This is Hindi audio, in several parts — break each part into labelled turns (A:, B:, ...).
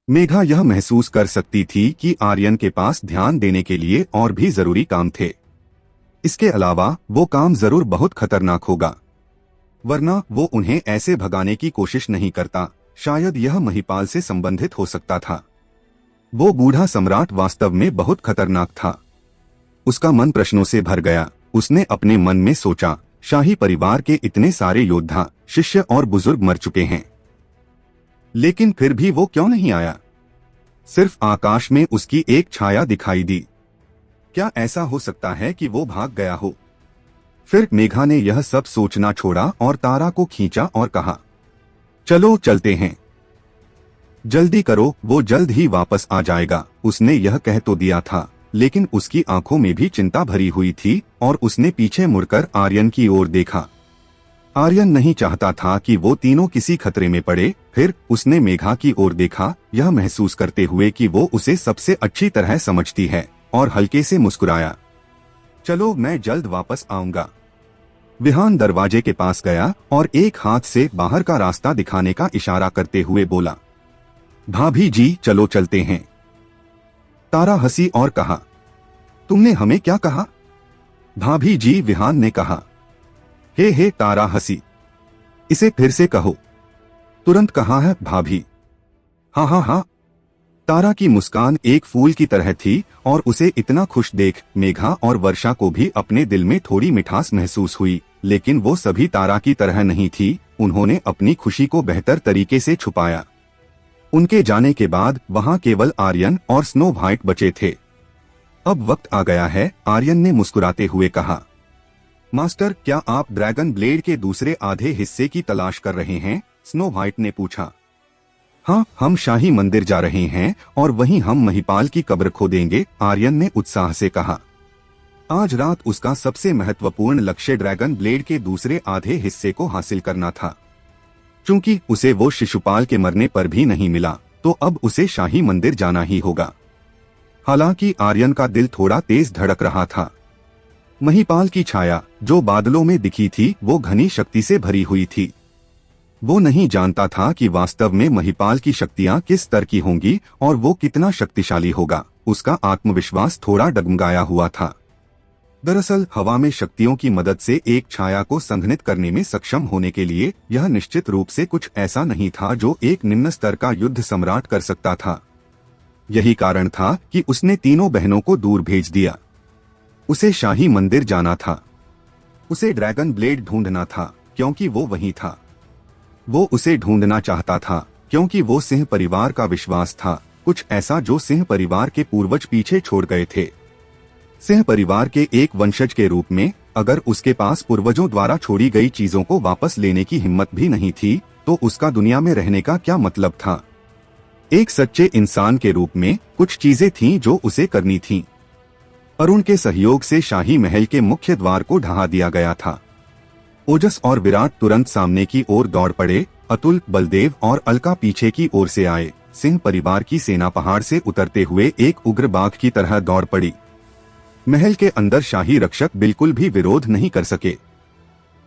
A: मेघा यह महसूस कर सकती थी कि आर्यन के पास ध्यान देने के लिए और भी जरूरी काम थे। इसके अलावा वो काम जरूर बहुत खतरनाक होगा, वरना वो उन्हें ऐसे भगाने की कोशिश नहीं करता। शायद यह महिपाल से संबंधित हो सकता था। वो बूढ़ा सम्राट वास्तव में बहुत खतरनाक था। उसका मन प्रश्नों से भर गया। उसने अपने मन में सोचा, शाही परिवार के इतने सारे योद्धा, शिष्य और बुजुर्ग मर चुके हैं, लेकिन फिर भी वो क्यों नहीं आया? सिर्फ आकाश में उसकी एक छाया दिखाई दी। क्या ऐसा हो सकता है कि वो भाग गया हो? फिर मेघा ने यह सब सोचना छोड़ा और तारा को खींचा और कहा, चलो चलते हैं, जल्दी करो, वो जल्द ही वापस आ जाएगा। उसने यह कह तो दिया था, लेकिन उसकी आंखों में भी चिंता भरी हुई थी और उसने पीछे मुड़कर आर्यन की ओर देखा। आर्यन नहीं चाहता था कि वो तीनों किसी खतरे में पड़े। फिर उसने मेघा की ओर देखा, यह महसूस करते हुए कि वो उसे सबसे अच्छी तरह समझती है, और हल्के से मुस्कुराया। चलो, मैं जल्द वापस आऊंगा। विहान दरवाजे के पास गया और एक हाथ से बाहर का रास्ता दिखाने का इशारा करते हुए बोला, भाभी जी चलो चलते हैं। तारा हंसी और कहा, तुमने हमें क्या कहा? भाभी जी, विहान ने कहा। हे तारा हंसी, इसे फिर से कहो। तुरंत कहा है भाभी। हाँ। तारा की मुस्कान एक फूल की तरह थी और उसे इतना खुश देख मेघा और वर्षा को भी अपने दिल में थोड़ी मिठास महसूस हुई, लेकिन वो सभी तारा की तरह नहीं थी। उन्होंने अपनी खुशी को बेहतर तरीके से छुपाया। उनके जाने के बाद वहां केवल आर्यन और स्नो व्हाइट बचे थे। अब वक्त आ गया है, आर्यन ने मुस्कुराते हुए कहा। मास्टर, क्या आप ड्रैगन ब्लेड के दूसरे आधे हिस्से की तलाश कर रहे हैं? स्नो व्हाइट ने पूछा। हाँ, हम शाही मंदिर जा रहे हैं और वहीं हम महिपाल की कब्र खोदेंगे, आर्यन ने उत्साह से कहा। आज रात उसका सबसे महत्वपूर्ण लक्ष्य ड्रैगन ब्लेड के दूसरे आधे हिस्से को हासिल करना था। चूंकि उसे वो शिशुपाल के मरने पर भी नहीं मिला, तो अब उसे शाही मंदिर जाना ही होगा। हालांकि आर्यन का दिल थोड़ा तेज धड़क रहा था। महिपाल की छाया जो बादलों में दिखी थी, वो घनी शक्ति से भरी हुई थी। वो नहीं जानता था कि वास्तव में महिपाल की शक्तियां किस स्तर की होंगी और वो कितना शक्तिशाली होगा। उसका आत्मविश्वास थोड़ा डगमगाया हुआ था। दरअसल हवा में शक्तियों की मदद से एक छाया को संघनित करने में सक्षम होने के लिए यह निश्चित रूप से कुछ ऐसा नहीं था जो एक निम्न स्तर का युद्ध सम्राट कर सकता था। यही कारण था कि उसने तीनों बहनों को दूर भेज दिया। उसे शाही मंदिर जाना था। उसे ड्रैगन ब्लेड ढूंढना था, क्योंकि वो वहीं था। वो उसे ढूंढना चाहता था क्योंकि वो सिंह परिवार का विश्वास था, कुछ ऐसा जो सिंह परिवार के पूर्वज पीछे छोड़ गए थे। सिंह परिवार के एक वंशज के रूप में अगर उसके पास पूर्वजों द्वारा छोड़ी गई चीजों को वापस लेने की हिम्मत भी नहीं थी, तो उसका दुनिया में रहने का क्या मतलब था? एक सच्चे इंसान के रूप में कुछ चीजें थीं जो उसे करनी थीं। अरुण के सहयोग से शाही महल के मुख्य द्वार को ढहा दिया गया था। ओजस और विराट तुरंत सामने की ओर दौड़ पड़े। अतुल, बलदेव और अलका पीछे की ओर से आए। सिंह परिवार की सेना पहाड़ से उतरते हुए एक उग्र बाघ की तरह दौड़ पड़ी। महल के अंदर शाही रक्षक बिल्कुल भी विरोध नहीं कर सके।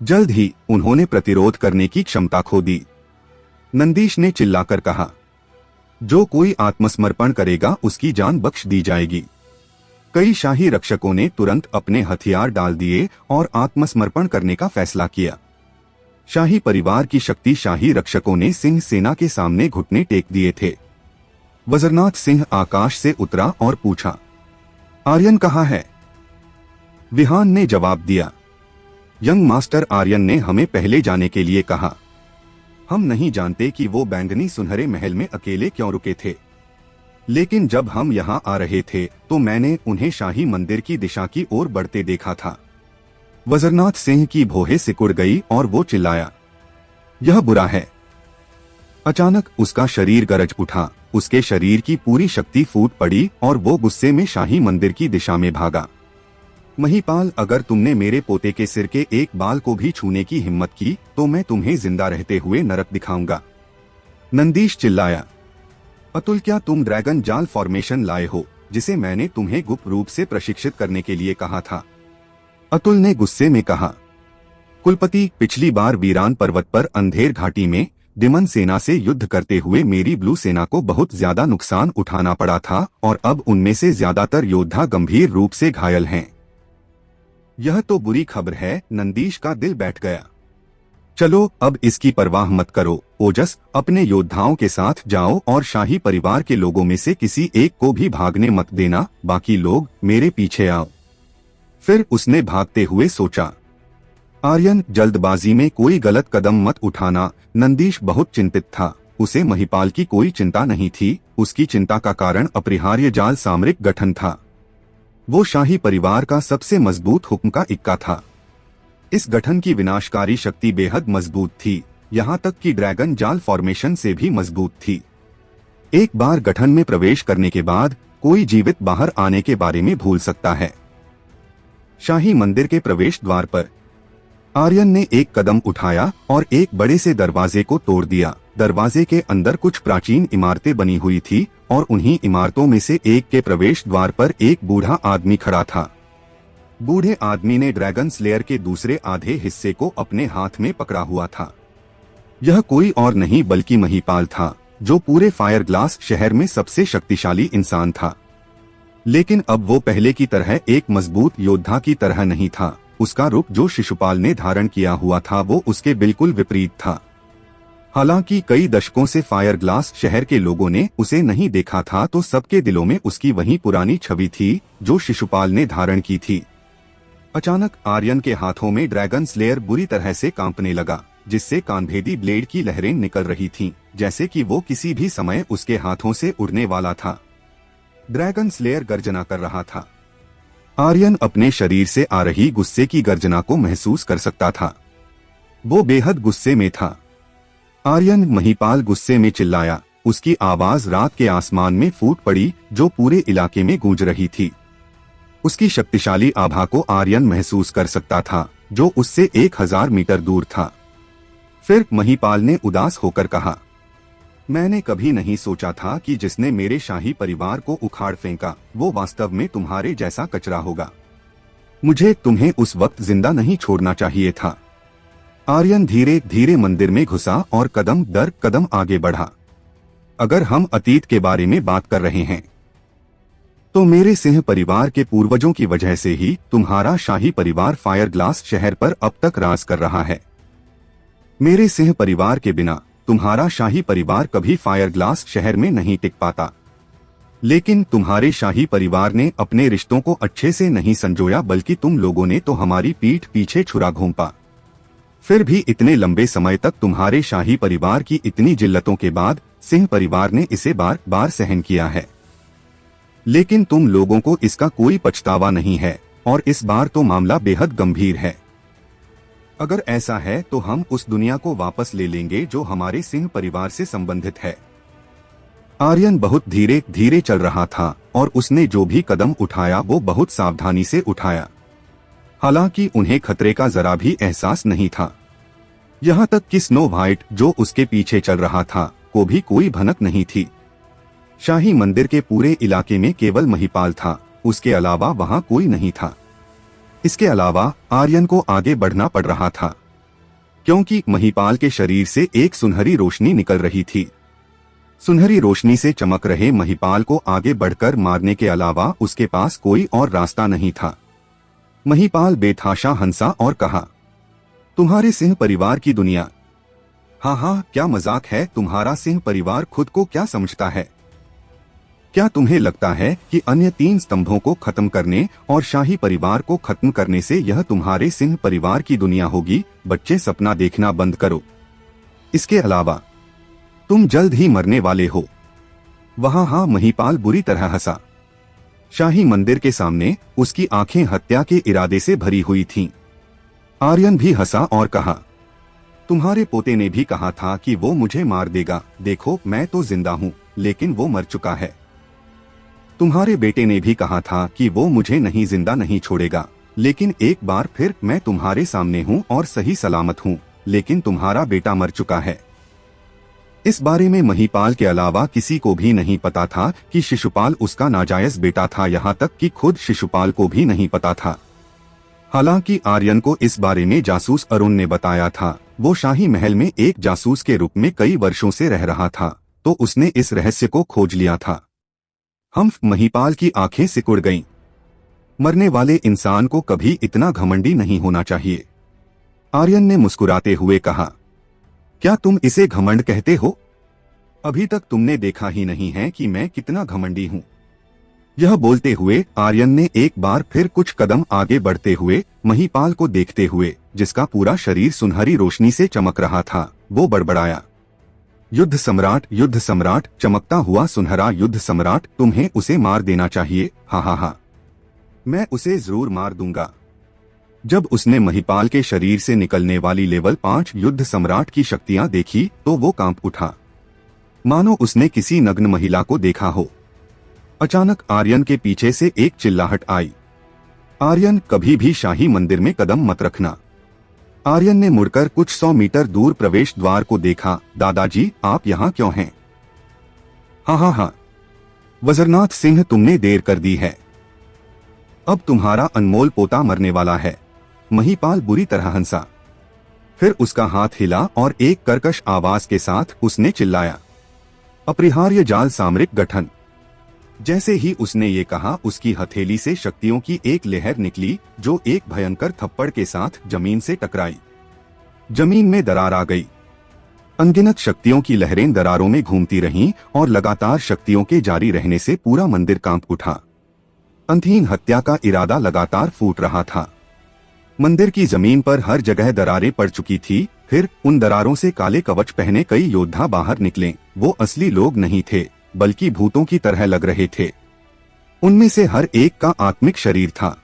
A: जल्द ही उन्होंने प्रतिरोध करने की क्षमता खो दी। नंदीश ने चिल्लाकर कहा, जो कोई आत्मसमर्पण करेगा उसकी जान बख्श दी जाएगी। कई शाही रक्षकों ने तुरंत अपने हथियार डाल दिए और आत्मसमर्पण करने का फैसला किया। शाही परिवार की शक्तिशाली रक्षकों ने सिंह सेना के सामने घुटने टेक दिए थे। वज्रनाथ सिंह आकाश से उतरा और पूछा, आर्यन कहाँ है? विहान ने जवाब दिया, यंग मास्टर आर्यन ने हमें पहले जाने के लिए कहा। हम नहीं जानते कि वो बैंगनी सुनहरे महल में अकेले क्यों रुके थे, लेकिन जब हम यहाँ आ रहे थे तो मैंने उन्हें शाही मंदिर की दिशा की ओर बढ़ते देखा था। वज्रनाथ सिंह की भौहें सिकुड़ गई और वो चिल्लाया, यह बुरा है। अचानक उसका शरीर गरज उठा। उसके शरीर की पूरी शक्ति फूट पड़ी और वो गुस्से में शाही मंदिर की दिशा में भागा। महिपाल, अगर तुमने मेरे पोते के सिर के एक बाल को भी छूने की हिम्मत की तो मैं तुम्हें जिंदा रहते हुए नरक दिखाऊंगा। नंदीश चिल्लाया। अतुल, क्या तुम ड्रैगन जाल फॉर्मेशन लाए हो जिसे मैंने तुम्हें गुप्त रूप से प्रशिक्षित करने के लिए कहा था? अतुल ने गुस्से में कहा। कुलपति, पिछली बार वीरान पर्वत पर अंधेर घाटी में डिमन सेना से युद्ध करते हुए मेरी ब्लू सेना को बहुत ज्यादा नुकसान उठाना पड़ा था और अब उनमें से ज्यादातर योद्धा गंभीर रूप से घायल हैं। यह तो बुरी खबर है। नंदीश का दिल बैठ गया। चलो अब इसकी परवाह मत करो ओजस, अपने योद्धाओं के साथ जाओ और शाही परिवार के लोगों में से किसी एक को भी भागने मत देना, बाकी लोग मेरे पीछे आओ। फिर उसने भागते हुए सोचा, आर्यन जल्दबाजी में कोई गलत कदम मत उठाना। नंदीश बहुत चिंतित था। उसे महिपाल की कोई चिंता नहीं थी। उसकी चिंता का कारण अपरिहार्य जाल सामरिक गठन था। वो शाही परिवार का सबसे मजबूत हुक्म का इक्का था। इस गठन की विनाशकारी शक्ति बेहद मजबूत थी, यहाँ तक कि ड्रैगन जाल फॉर्मेशन से भी मजबूत थी। एक बार गठन में प्रवेश करने के बाद कोई जीवित बाहर आने के बारे में भूल सकता है। शाही मंदिर के प्रवेश द्वार पर आर्यन ने एक कदम उठाया और एक बड़े से दरवाजे को तोड़ दिया। दरवाजे के अंदर कुछ प्राचीन इमारतें बनी हुई थी और उन्हीं इमारतों में से एक के प्रवेश द्वार पर एक बूढ़ा आदमी खड़ा था। बूढ़े आदमी ने ड्रैगन स्लेयर के दूसरे आधे हिस्से को अपने हाथ में पकड़ा हुआ था। यह कोई और नहीं बल्कि महिपाल था, जो पूरे फायर ग्लास शहर में सबसे शक्तिशाली इंसान था। लेकिन अब वो पहले की तरह एक मजबूत योद्धा की तरह नहीं था। उसका रूप जो शिशुपाल ने धारण किया हुआ था वो उसके बिल्कुल विपरीत था। हालांकि कई दशकों से फायर ग्लास शहर के लोगों ने उसे नहीं देखा था, तो सबके दिलों में उसकी वही पुरानी छवि थी जो शिशुपाल ने धारण की थी। अचानक आर्यन के हाथों में ड्रैगन स्लेयर बुरी तरह से कांपने लगा, जिससे कानभेदी ब्लेड की लहरें निकल रही थीं, जैसे कि वो किसी भी समय उसके हाथों से उड़ने वाला था। ड्रैगन स्लेयर गर्जना कर रहा था। आर्यन अपने शरीर से आ रही गुस्से की गर्जना को महसूस कर सकता था। वो बेहद गुस्से में था। आर्यन महिपाल गुस्से में चिल्लाया। उसकी आवाज रात के आसमान में फूट पड़ी, जो पूरे इलाके में गूंज रही थी। उसकी शक्तिशाली आभा को आर्यन महसूस कर सकता था, जो उससे 1000 मीटर दूर था। फिर महिपाल ने उदास होकर कहा, मैंने कभी नहीं सोचा था कि जिसने मेरे शाही परिवार को उखाड़ फेंका वो वास्तव में तुम्हारे जैसा कचरा होगा। मुझे तुम्हें उस वक्त जिंदा नहीं छोड़ना चाहिए था। आर्यन धीरे धीरे मंदिर में घुसा और कदम दर कदम आगे बढ़ा। अगर हम अतीत के बारे में बात कर रहे हैं तो मेरे सिंह परिवार के पूर्वजों की वजह से ही तुम्हारा शाही परिवार फायर ग्लास शहर पर अब तक राज कर रहा है। मेरे सिंह परिवार के बिना तुम्हारा शाही परिवार कभी फायर ग्लास शहर में नहीं टिक पाता। लेकिन तुम्हारे शाही परिवार ने अपने रिश्तों को अच्छे से नहीं संजोया, बल्कि तुम लोगों ने तो हमारी पीठ पीछे छुरा घूंपा। फिर भी इतने लंबे समय तक तुम्हारे शाही परिवार की इतनी जिल्लतों के बाद सिंह परिवार ने इसे बार बार सहन किया है। लेकिन तुम लोगों को इसका कोई पछतावा नहीं है और इस बार तो मामला बेहद गंभीर है। अगर ऐसा है तो हम उस दुनिया को वापस ले लेंगे जो हमारे सिंह परिवार से संबंधित है। आर्यन बहुत धीरे धीरे चल रहा था और उसने जो भी कदम उठाया वो बहुत सावधानी से उठाया। हालांकि उन्हें खतरे का जरा भी एहसास नहीं था। यहाँ तक कि स्नो व्हाइट जो उसके पीछे चल रहा था को भी कोई भनक नहीं थी। शाही मंदिर के पूरे इलाके में केवल महिपाल था, उसके अलावा वहाँ कोई नहीं था। इसके अलावा आर्यन को आगे बढ़ना पड़ रहा था, क्योंकि महिपाल के शरीर से एक सुनहरी रोशनी निकल रही थी। सुनहरी रोशनी से चमक रहे महिपाल को आगे बढ़कर मारने के अलावा उसके पास कोई और रास्ता नहीं था। महिपाल बेतहाशा हंसा और कहा, तुम्हारे सिंह परिवार की दुनिया। हाँ, क्या मजाक है। तुम्हारा सिंह परिवार खुद को क्या समझता है? क्या तुम्हें लगता है कि अन्य 3 स्तंभों को खत्म करने और शाही परिवार को खत्म करने से यह तुम्हारे सिंह परिवार की दुनिया होगी? बच्चे, सपना देखना बंद करो। इसके अलावा तुम जल्द ही मरने वाले हो। वहाँ महिपाल बुरी तरह हंसा। शाही मंदिर के सामने उसकी आंखें हत्या के इरादे से भरी हुई थीं। आर्यन भी हंसा और कहा, तुम्हारे पोते ने भी कहा था कि वो मुझे मार देगा। देखो, मैं तो जिंदा हूँ, लेकिन वो मर चुका है। तुम्हारे बेटे ने भी कहा था कि वो मुझे नहीं जिंदा नहीं छोड़ेगा, लेकिन एक बार फिर मैं तुम्हारे सामने हूँ और सही सलामत हूँ, लेकिन तुम्हारा बेटा मर चुका है। इस बारे में महिपाल के अलावा किसी को भी नहीं पता था कि शिशुपाल उसका नाजायज बेटा था, यहाँ तक कि खुद शिशुपाल को भी नहीं पता था। हालांकि आर्यन को इस बारे में जासूस अरुण ने बताया था। वो शाही महल में एक जासूस के रूप में कई वर्षों से रह रहा था, तो उसने इस रहस्य को खोज लिया था। हम महिपाल की आंखें सिकुड़ गईं। मरने वाले इंसान को कभी इतना घमंडी नहीं होना चाहिए। आर्यन ने मुस्कुराते हुए कहा, क्या तुम इसे घमंड कहते हो? अभी तक तुमने देखा ही नहीं है कि मैं कितना घमंडी हूँ। यह बोलते हुए आर्यन ने एक बार फिर कुछ कदम आगे बढ़ते हुए महिपाल को देखते हुए, जिसका पूरा शरीर सुनहरी रोशनी से चमक रहा था, वो बड़बड़ाया, युद्ध सम्राट, चमकता हुआ सुनहरा युद्ध सम्राट, तुम्हें उसे मार देना चाहिए। हा हा हा, मैं उसे जरूर मार दूंगा। जब उसने महिपाल के शरीर से निकलने वाली लेवल 5 युद्ध सम्राट की शक्तियां देखी तो वो कांप उठा, मानो उसने किसी नग्न महिला को देखा हो। अचानक आर्यन के पीछे से एक चिल्लाहट आई, आर्यन, कभी भी शाही मंदिर में कदम मत रखना। आर्यन ने मुड़कर कुछ 100 मीटर दूर प्रवेश द्वार को देखा। दादाजी, आप यहाँ क्यों हैं? हाँ, वजरनाथ सिंह, तुमने देर कर दी है। अब तुम्हारा अनमोल पोता मरने वाला है। महिपाल बुरी तरह हंसा। फिर उसका हाथ हिला और एक कर्कश आवाज के साथ उसने चिल्लाया, अपरिहार्य जाल सामरिक गठन। जैसे ही उसने ये कहा, उसकी हथेली से शक्तियों की एक लहर निकली जो एक भयंकर थप्पड़ के साथ जमीन से टकराई। जमीन में दरार आ गई। अनगिनत शक्तियों की लहरें दरारों में घूमती रहीं और लगातार शक्तियों के जारी रहने से पूरा मंदिर कांप उठा। अंतहीन हत्या का इरादा लगातार फूट रहा था। मंदिर की जमीन पर हर जगह दरारें पड़ चुकी थी। फिर उन दरारों से काले कवच पहने कई योद्धा बाहर निकले। वो असली लोग नहीं थे, बल्कि भूतों की तरह लग रहे थे। उनमें से हर एक का आत्मिक शरीर था,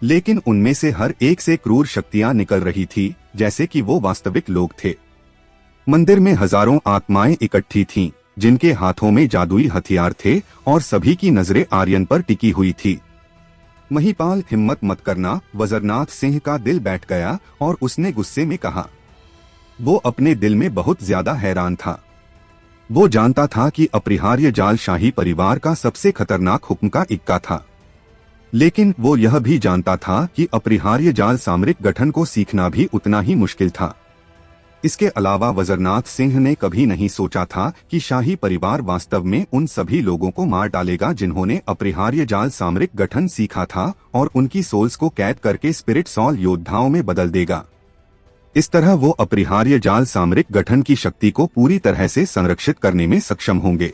A: लेकिन उनमें से हर एक से क्रूर शक्तियां निकल रही थी, जैसे कि वो वास्तविक लोग थे। मंदिर में हजारों आत्माएं इकट्ठी थीं, जिनके हाथों में जादुई हथियार थे और सभी की नजरें आर्यन पर टिकी हुई थी। महिपाल, हिम्मत मत करना। वजरनाथ सिंह का दिल बैठ गया और उसने गुस्से में कहा। वो अपने दिल में बहुत ज्यादा हैरान था। वो जानता था कि अपरिहार्य जाल शाही परिवार का सबसे खतरनाक हुक्म का इक्का था, लेकिन वो यह भी जानता था कि अपरिहार्य जाल सामरिक गठन को सीखना भी उतना ही मुश्किल था। इसके अलावा वजरनाथ सिंह ने कभी नहीं सोचा था कि शाही परिवार वास्तव में उन सभी लोगों को मार डालेगा जिन्होंने अपरिहार्य जाल सामरिक गठन सीखा था और उनकी सोल्स को कैद करके स्पिरिट सॉल योद्धाओं में बदल देगा। इस तरह वो अपरिहार्य जाल सामरिक गठन की शक्ति को पूरी तरह से संरक्षित करने में सक्षम होंगे।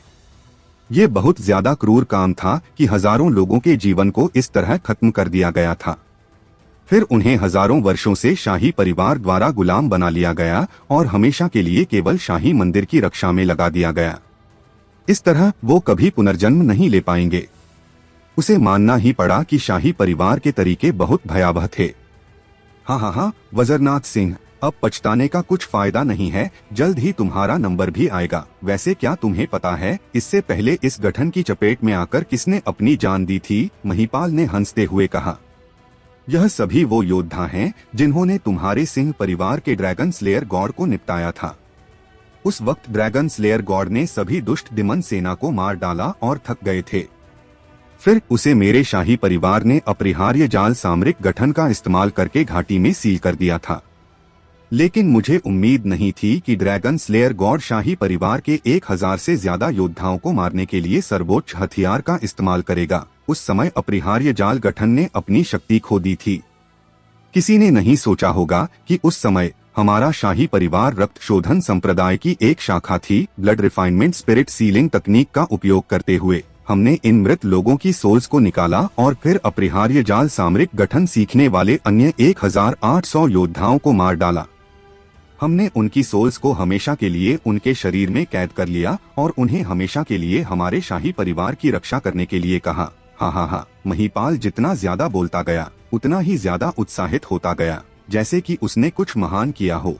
A: ये बहुत ज्यादा क्रूर काम था कि हजारों लोगों के जीवन को इस तरह खत्म कर दिया गया था। फिर उन्हें हजारों वर्षों से शाही परिवार द्वारा गुलाम बना लिया गया और हमेशा के लिए केवल शाही मंदिर की रक्षा में लगा दिया गया। इस तरह वो कभी पुनर्जन्म नहीं ले पाएंगे। उसे मानना ही पड़ा कि शाही परिवार के तरीके बहुत भयावह थे। हाँ, वजरनाथ सिंह, अब पछताने का कुछ फायदा नहीं है। जल्द ही तुम्हारा नंबर भी आएगा। वैसे क्या तुम्हें पता है इससे पहले इस गठन की चपेट में आकर किसने अपनी जान दी थी? महिपाल ने हंसते हुए कहा, यह सभी वो योद्धा हैं जिन्होंने तुम्हारे सिंह परिवार के ड्रैगन स्लेयर गॉड को निपटाया था। उस वक्त ड्रैगन स्लेयर गॉड ने सभी दुष्ट दिमन सेना को मार डाला और थक गए थे। फिर उसे मेरे शाही परिवार ने अपरिहार्य जाल सामरिक गठन का इस्तेमाल करके घाटी में सील कर दिया था। लेकिन मुझे उम्मीद नहीं थी कि ड्रैगन स्लेयर गॉड शाही परिवार के 1000 से ज्यादा योद्धाओं को मारने के लिए सर्वोच्च हथियार का इस्तेमाल करेगा। उस समय अपरिहार्य जाल गठन ने अपनी शक्ति खो दी थी। किसी ने नहीं सोचा होगा कि उस समय हमारा शाही परिवार रक्त शोधन संप्रदाय की एक शाखा थी। ब्लड रिफाइनमेंट स्पिरिट सीलिंग तकनीक का उपयोग करते हुए हमने इन मृत लोगों की सोल्स को निकाला और फिर अपरिहार्य जाल सामरिक गठन सीखने वाले अन्य 1800 योद्धाओं को मार डाला। हमने उनकी सोल्स को हमेशा के लिए उनके शरीर में कैद कर लिया और उन्हें हमेशा के लिए हमारे शाही परिवार की रक्षा करने के लिए कहा। हाँ, महिपाल जितना ज्यादा बोलता गया उतना ही ज्यादा उत्साहित होता गया, जैसे कि उसने कुछ महान किया हो।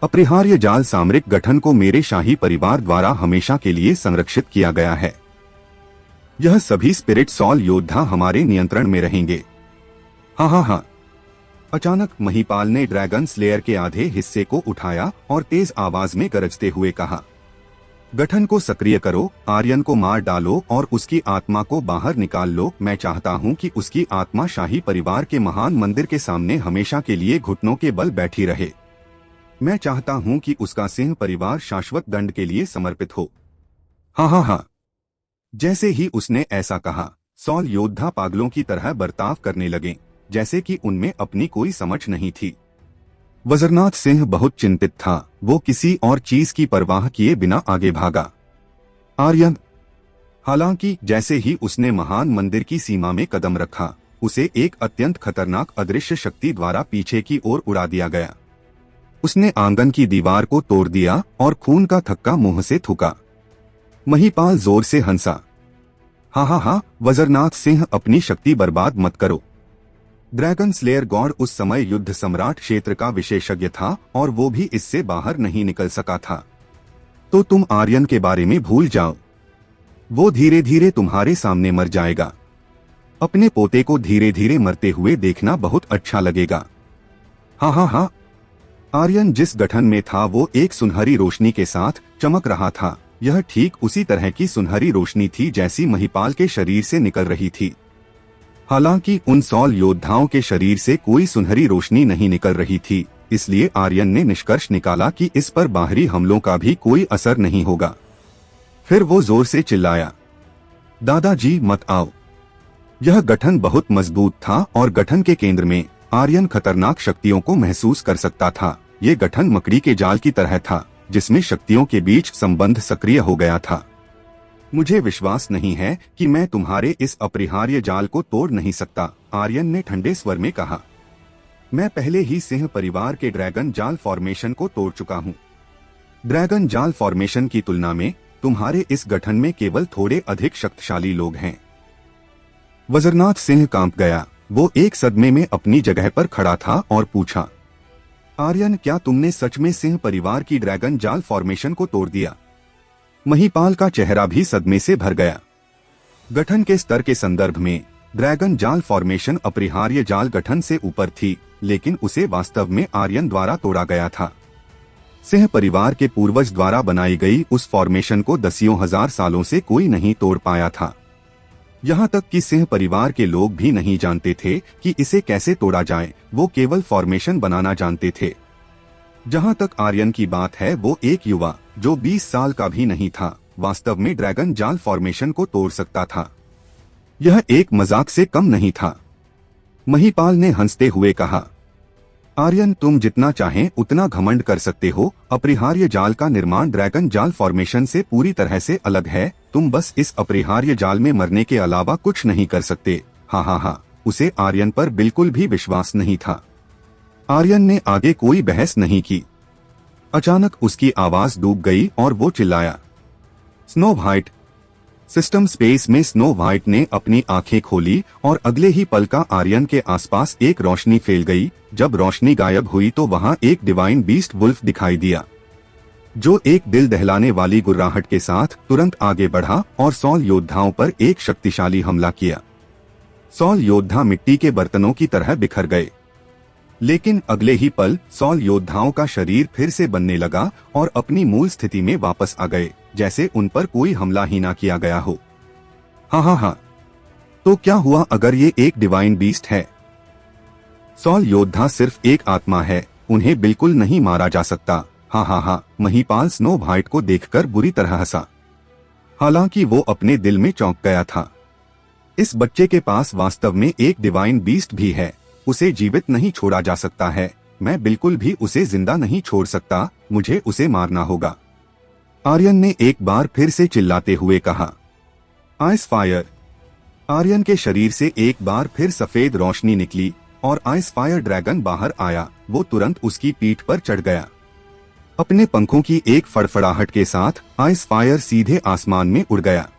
A: अपरिहार्य जाल सामरिक गठन को मेरे शाही परिवार द्वारा हमेशा के लिए संरक्षित किया गया है। यह सभी स्पिरिट सॉल योद्धा हमारे नियंत्रण में रहेंगे। हाँ। अचानक महिपाल ने ड्रैगन स्लेयर के आधे हिस्से को उठाया और तेज आवाज में गरजते हुए कहा, गठन को सक्रिय करो, आर्यन को मार डालो और उसकी आत्मा को बाहर निकाल लो। मैं चाहता हूँ कि उसकी आत्मा शाही परिवार के महान मंदिर के सामने हमेशा के लिए घुटनों के बल बैठी रहे। मैं चाहता हूँ कि उसका सिंह परिवार शाश्वत दंड के लिए समर्पित हो। हाँ हाँ हाँ। जैसे ही उसने ऐसा कहा, सॉल योद्धा पागलों की तरह बर्ताव करने लगे, जैसे कि उनमें अपनी कोई समझ नहीं थी। वज़रनाथ सिंह बहुत चिंतित था। वो किसी और चीज की परवाह किए बिना आगे भागा। आर्यन। हालांकि जैसे ही उसने महान मंदिर की सीमा में कदम रखा, उसे एक अत्यंत खतरनाक अदृश्य शक्ति द्वारा पीछे की ओर उड़ा दिया गया। उसने आंगन की दीवार को तोड़ दिया और खून का थक्का मुंह से थूका। महिपाल जोर से हंसा। हा हा हा, वज़रनाथ सिंह, अपनी शक्ति बर्बाद मत करो। ड्रैगन स्लेयर गॉड उस समय युद्ध सम्राट क्षेत्र का विशेषज्ञ था और वो भी इससे बाहर नहीं निकल सका था। तो तुम आर्यन के बारे में भूल जाओ। वो धीरे धीरे तुम्हारे सामने मर जाएगा। अपने पोते को धीरे धीरे मरते हुए देखना बहुत अच्छा लगेगा। हाँ हाँ हाँ। आर्यन जिस गठन में था वो एक सुनहरी रोशनी के साथ चमक रहा था। यह ठीक उसी तरह की सुनहरी रोशनी थी जैसी महिपाल के शरीर से निकल रही थी। हालांकि उन सॉल योद्धाओं के शरीर से कोई सुनहरी रोशनी नहीं निकल रही थी, इसलिए आर्यन ने निष्कर्ष निकाला कि इस पर बाहरी हमलों का भी कोई असर नहीं होगा। फिर वो जोर से चिल्लाया, दादाजी मत आओ। यह गठन बहुत मजबूत था और गठन के केंद्र में आर्यन खतरनाक शक्तियों को महसूस कर सकता था। ये गठन मकड़ी के जाल की तरह था, जिसमें शक्तियों के बीच संबंध सक्रिय हो गया था। मुझे विश्वास नहीं है कि मैं तुम्हारे इस अपरिहार्य जाल को तोड़ नहीं सकता, आर्यन ने ठंडे स्वर में कहा। मैं पहले ही सिंह परिवार के ड्रैगन जाल फॉर्मेशन को तोड़ चुका हूँ। ड्रैगन जाल फॉर्मेशन की तुलना में तुम्हारे इस गठन में केवल थोड़े अधिक शक्तिशाली लोग हैं। वज़रनाथ सिंह कांप गया। वो एक सदमे में अपनी जगह पर खड़ा था और पूछा, आर्यन, क्या तुमने सच में सिंह परिवार की ड्रैगन जाल फॉर्मेशन को तोड़ दिया? महिपाल का चेहरा भी सदमे से भर गया। गठन के स्तर के संदर्भ में ड्रैगन जाल फॉर्मेशन अपरिहार्य जाल गठन से ऊपर थी, लेकिन उसे वास्तव में आर्यन द्वारा तोड़ा गया था। सिंह परिवार के पूर्वज द्वारा बनाई गई उस फॉर्मेशन को दसियों हजार सालों से कोई नहीं तोड़ पाया था। यहाँ तक कि सिंह परिवार के लोग भी नहीं जानते थे कि इसे कैसे तोड़ा जाए। वो केवल फॉर्मेशन बनाना जानते थे। जहाँ तक आर्यन की बात है, वो एक युवा जो 20 साल का भी नहीं था, वास्तव में ड्रैगन जाल फॉर्मेशन को तोड़ सकता था। यह एक मजाक से कम नहीं था। महिपाल ने हंसते हुए कहा, आर्यन, तुम जितना चाहें उतना घमंड कर सकते हो। अपरिहार्य जाल का निर्माण ड्रैगन जाल फॉर्मेशन से पूरी तरह से अलग है। तुम बस इस अपरिहार्य जाल में मरने के अलावा कुछ नहीं कर सकते। हाँ हाँ हाँ। उसे आर्यन पर बिल्कुल भी विश्वास नहीं था। आर्यन ने आगे कोई बहस नहीं की। अचानक उसकी आवाज डूब गई और वो चिल्लाया, स्नो व्हाइट। सिस्टम स्पेस में स्नो व्हाइट ने अपनी आंखें खोली और अगले ही पल का आर्यन के आसपास एक रोशनी फैल गई। जब रोशनी गायब हुई तो वहां एक डिवाइन बीस्ट वुल्फ दिखाई दिया, जो एक दिल दहलाने वाली गुर्राहट के साथ तुरंत आगे बढ़ा और सॉल योद्धाओं पर एक शक्तिशाली हमला किया। सॉल योद्धा मिट्टी के बर्तनों की तरह बिखर गए, लेकिन अगले ही पल सॉल योद्धाओं का शरीर फिर से बनने लगा और अपनी मूल स्थिति में वापस आ गए, जैसे उन पर कोई हमला ही ना किया गया हो। हाँ हाँ हाँ। तो क्या हुआ अगर ये एक डिवाइन बीस्ट है? सॉल योद्धा सिर्फ एक आत्मा है, उन्हें बिल्कुल नहीं मारा जा सकता। हाँ हाँ हाँ। महिपाल स्नो व्हाइट को देखकर बुरी तरह हंसा। हालांकि वो अपने दिल में चौंक गया था। इस बच्चे के पास वास्तव में एक डिवाइन बीस्ट भी है। उसे जीवित नहीं छोड़ा जा सकता है। मैं बिल्कुल भी उसे जिंदा नहीं छोड़ सकता। मुझे उसे मारना होगा। आर्यन ने एक बार फिर से चिल्लाते हुए कहा, आइस फायर। आर्यन के शरीर से एक बार फिर सफेद रोशनी निकली और आइस फायर ड्रैगन बाहर आया। वो तुरंत उसकी पीठ पर चढ़ गया। अपने पंखों की एक फड़फड़ाहट के साथ आइस फायर सीधे आसमान में उड़ गया।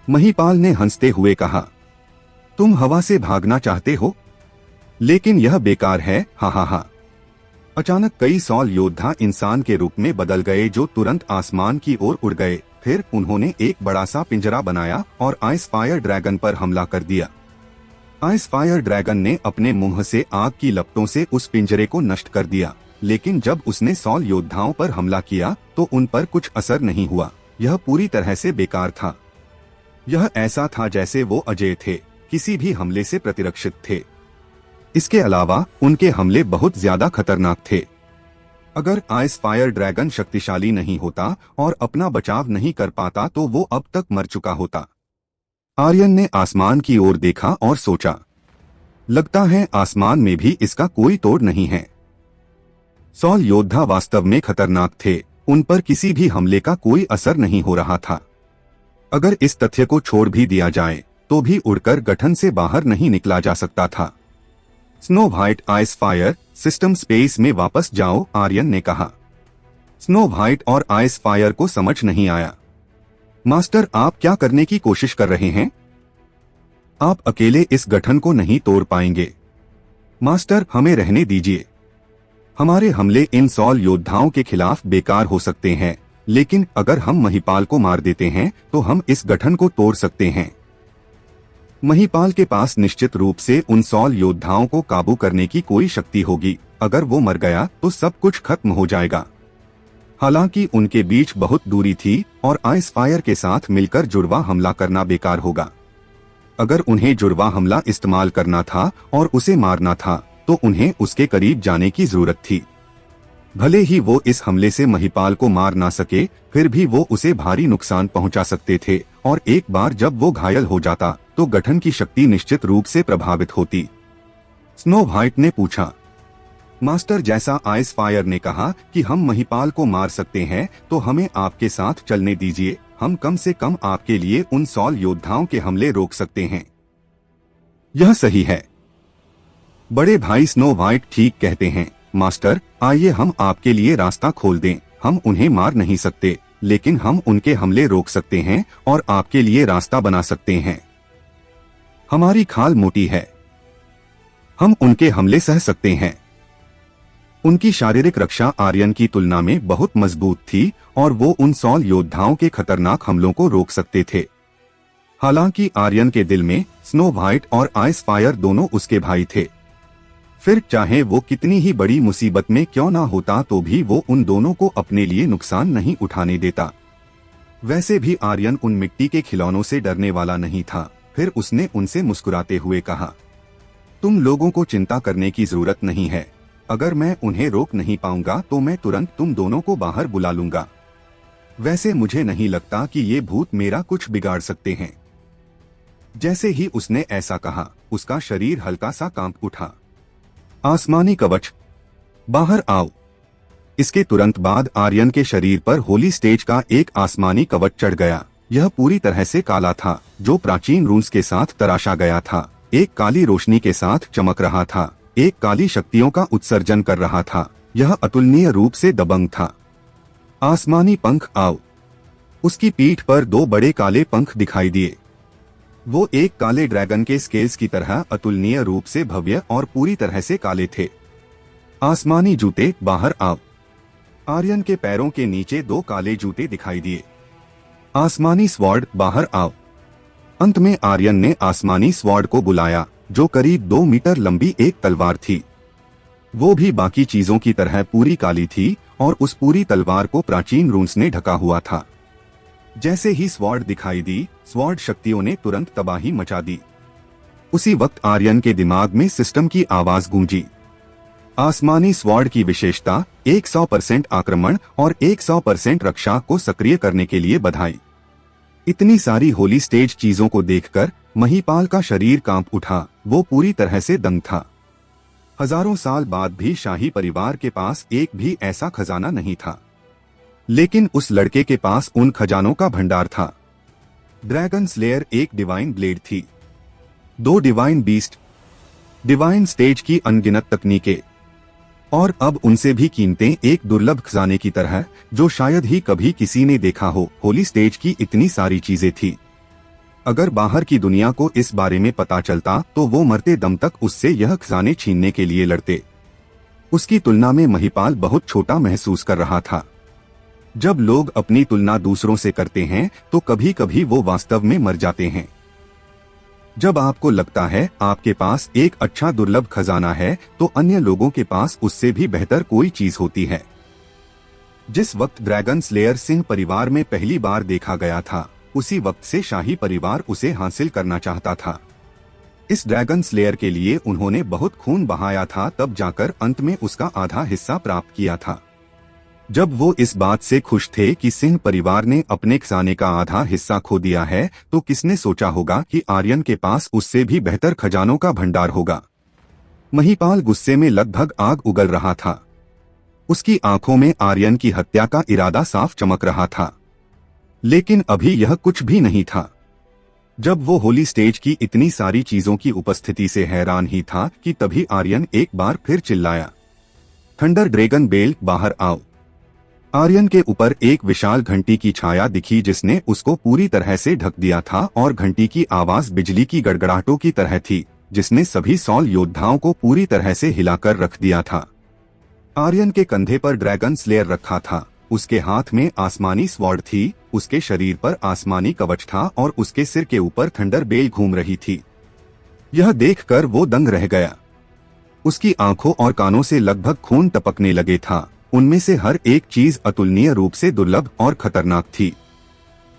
A: महिपाल ने हंसते हुए कहा, तुम हवा से भागना चाहते हो, लेकिन यह बेकार है। हा हा हा। अचानक कई सॉल योद्धा इंसान के रूप में बदल गए, जो तुरंत आसमान की ओर उड़ गए। फिर उन्होंने एक बड़ा सा पिंजरा बनाया और आइस फायर ड्रैगन पर हमला कर दिया। आइस फायर ड्रैगन ने अपने मुंह से आग की लपटों से उस पिंजरे को नष्ट कर दिया, लेकिन जब उसने सॉल योद्धाओं पर हमला किया तो उन पर कुछ असर नहीं हुआ। यह पूरी तरह से बेकार था। यह ऐसा था जैसे वो अजेय थे, किसी भी हमले से प्रतिरक्षित थे। इसके अलावा उनके हमले बहुत ज्यादा खतरनाक थे। अगर आइस फायर ड्रैगन शक्तिशाली नहीं होता और अपना बचाव नहीं कर पाता तो वो अब तक मर चुका होता। आर्यन ने आसमान की ओर देखा और सोचा, लगता है आसमान में भी इसका कोई तोड़ नहीं है। सॉल योद्धा वास्तव में खतरनाक थे, उन पर किसी भी हमले का कोई असर नहीं हो रहा था। अगर इस तथ्य को छोड़ भी दिया जाए तो भी उड़कर गठन से बाहर नहीं निकला जा सकता था। Snow white ice fire system space में वापस जाओ, आर्यन ने कहा। स्नो व्हाइट और आइस फायर को समझ नहीं आया। मास्टर, आप क्या करने की कोशिश कर रहे हैं? आप अकेले इस गठन को नहीं तोड़ पाएंगे। मास्टर, हमें रहने दीजिए। हमारे हमले इन सॉल योद्धाओं के खिलाफ बेकार हो सकते हैं, लेकिन अगर हम महिपाल को मार देते हैं तो हम इस गठन को तोड़ सकते हैं। महिपाल के पास निश्चित रूप से उन सॉल योद्धाओं को काबू करने की कोई शक्ति होगी। अगर वो मर गया तो सब कुछ खत्म हो जाएगा। हालांकि उनके बीच बहुत दूरी थी और आइस फायर के साथ मिलकर जुड़वा हमला करना बेकार होगा। अगर उन्हें जुड़वा हमला इस्तेमाल करना था और उसे मारना था तो उन्हें उसके करीब जाने की जरूरत थी। भले ही वो इस हमले से महिपाल को मार ना सके, फिर भी वो उसे भारी नुकसान पहुंचा सकते थे और एक बार जब वो घायल हो जाता तो गठन की शक्ति निश्चित रूप से प्रभावित होती। स्नो व्हाइट ने पूछा, मास्टर, जैसा आइस फायर ने कहा कि हम महिपाल को मार सकते हैं तो हमें आपके साथ चलने दीजिए। हम कम से कम आपके लिए उन सॉल योद्धाओं के हमले रोक सकते हैं। यह सही है। बड़े भाई स्नो व्हाइट ठीक कहते हैं। मास्टर, आइए हम आपके लिए रास्ता खोल दें। हम उन्हें मार नहीं सकते, लेकिन हम उनके हमले रोक सकते हैं और आपके लिए रास्ता बना सकते हैं। हमारी खाल मोटी है, हम उनके हमले सह सकते हैं। उनकी शारीरिक रक्षा आर्यन की तुलना में बहुत मजबूत थी और वो उन सॉल योद्धाओं के खतरनाक हमलों को रोक सकते थे। हालांकि आर्यन के दिल में स्नो व्हाइट और आइस फायर दोनों उसके भाई थे। फिर चाहे वो कितनी ही बड़ी मुसीबत में क्यों ना होता तो भी वो उन दोनों को अपने लिए नुकसान नहीं उठाने देता। वैसे भी आर्यन उन मिट्टी के खिलौनों से डरने वाला नहीं था। फिर उसने उनसे मुस्कुराते हुए कहा, तुम लोगों को चिंता करने की जरूरत नहीं है। अगर मैं उन्हें रोक नहीं पाऊंगा तो मैं तुरंत तुम दोनों को बाहर बुला लूंगा। वैसे मुझे नहीं लगता कि ये भूत मेरा कुछ बिगाड़ सकते हैं। जैसे ही उसने ऐसा कहा, उसका शरीर हल्का सा कांप उठा। आसमानी कवच, बाहर आओ। इसके तुरंत बाद आर्यन के शरीर पर होली स्टेज का एक आसमानी कवच चढ़ गया। यह पूरी तरह से काला था, जो प्राचीन रून्स के साथ तराशा गया था। एक काली रोशनी के साथ चमक रहा था, एक काली शक्तियों का उत्सर्जन कर रहा था। यह अतुलनीय रूप से दबंग था। आसमानी पंख आओ। उसकी पीठ पर दो बड़े काले पंख दिखाई दिए। वो एक काले ड्रैगन के स्केल्स की तरह अतुलनीय रूप से भव्य और पूरी तरह से काले थे। आसमानी जूते, बाहर आओ। आर्यन के पैरों के नीचे दो काले जूते दिखाई दिए। आसमानी स्वॉर्ड, बाहर आओ। अंत में आर्यन ने आसमानी स्वॉर्ड को बुलाया, जो करीब 2 मीटर लंबी एक तलवार थी। वो भी बाकी चीजों की तरह पूरी काली थी और उस पूरी तलवार को प्राचीन रून्स ने ढका हुआ था। जैसे ही स्वॉर्ड दिखाई दी, स्वॉर्ड शक्तियों ने तुरंत तबाही मचा दी। उसी वक्त आर्यन के दिमाग में सिस्टम की आवाज गूंजी। आसमानी स्वॉर्ड की विशेषता 100% आक्रमण और 100% रक्षा को सक्रिय करने के लिए बधाई। इतनी सारी होली स्टेज चीजों को देखकर महिपाल का शरीर कांप उठा। वो पूरी तरह से दंग था। हजारों साल बाद भी शाही परिवार के पास एक भी ऐसा खजाना नहीं था, लेकिन उस लड़के के पास उन खजानों का भंडार था। ड्रैगन स्लेयर एक डिवाइन ब्लेड थी, 2 डिवाइन बीस्ट, डिवाइन स्टेज की अनगिनत तकनीकें, और अब उनसे भी कीमतें एक दुर्लभ खजाने की तरह, जो शायद ही कभी किसी ने देखा हो। होली स्टेज की इतनी सारी चीजें थी। अगर बाहर की दुनिया को इस बारे में पता चलता तो वो मरते दम तक उससे यह खजाने छीनने के लिए लड़ते। उसकी तुलना में महिपाल बहुत छोटा महसूस कर रहा था। जब लोग अपनी तुलना दूसरों से करते हैं तो कभी कभी वो वास्तव में मर जाते हैं। जब आपको लगता है आपके पास एक अच्छा दुर्लभ खजाना है तो अन्य लोगों के पास उससे भी बेहतर कोई चीज होती है। जिस वक्त ड्रैगन स्लेयर सिंह परिवार में पहली बार देखा गया था, उसी वक्त से शाही परिवार उसे हासिल करना चाहता था। इस ड्रैगन स्लेयर के लिए उन्होंने बहुत खून बहाया था, तब जाकर अंत में उसका आधा हिस्सा प्राप्त किया था। जब वो इस बात से खुश थे कि सिंह परिवार ने अपने खजाने का आधा हिस्सा खो दिया है, तो किसने सोचा होगा कि आर्यन के पास उससे भी बेहतर खजानों का भंडार होगा। महिपाल गुस्से में लगभग आग उगल रहा था। उसकी आंखों में आर्यन की हत्या का इरादा साफ चमक रहा था, लेकिन अभी यह कुछ भी नहीं था। जब वो होली स्टेज की इतनी सारी चीजों की उपस्थिति से हैरान ही था कि तभी आर्यन एक बार फिर चिल्लाया, थंडर ड्रैगन बेल, बाहर आओ। आर्यन के ऊपर एक विशाल घंटी की छाया दिखी जिसने उसको पूरी तरह से ढक दिया था, और घंटी की आवाज बिजली की गड़गड़ाहटों की तरह थी, जिसने सभी सॉल योद्धाओं को पूरी तरह से हिलाकर रख दिया था। आर्यन के कंधे पर ड्रैगन स्लेयर रखा था, उसके हाथ में आसमानी स्वॉर्ड थी, उसके शरीर पर आसमानी कवच था और उसके सिर के ऊपर थंडर बेल घूम रही थी। यह देखकर वो दंग रह गया। उसकी आंखों और कानों से लगभग खून टपकने लगे था। उनमें से हर एक चीज अतुलनीय रूप से दुर्लभ और खतरनाक थी।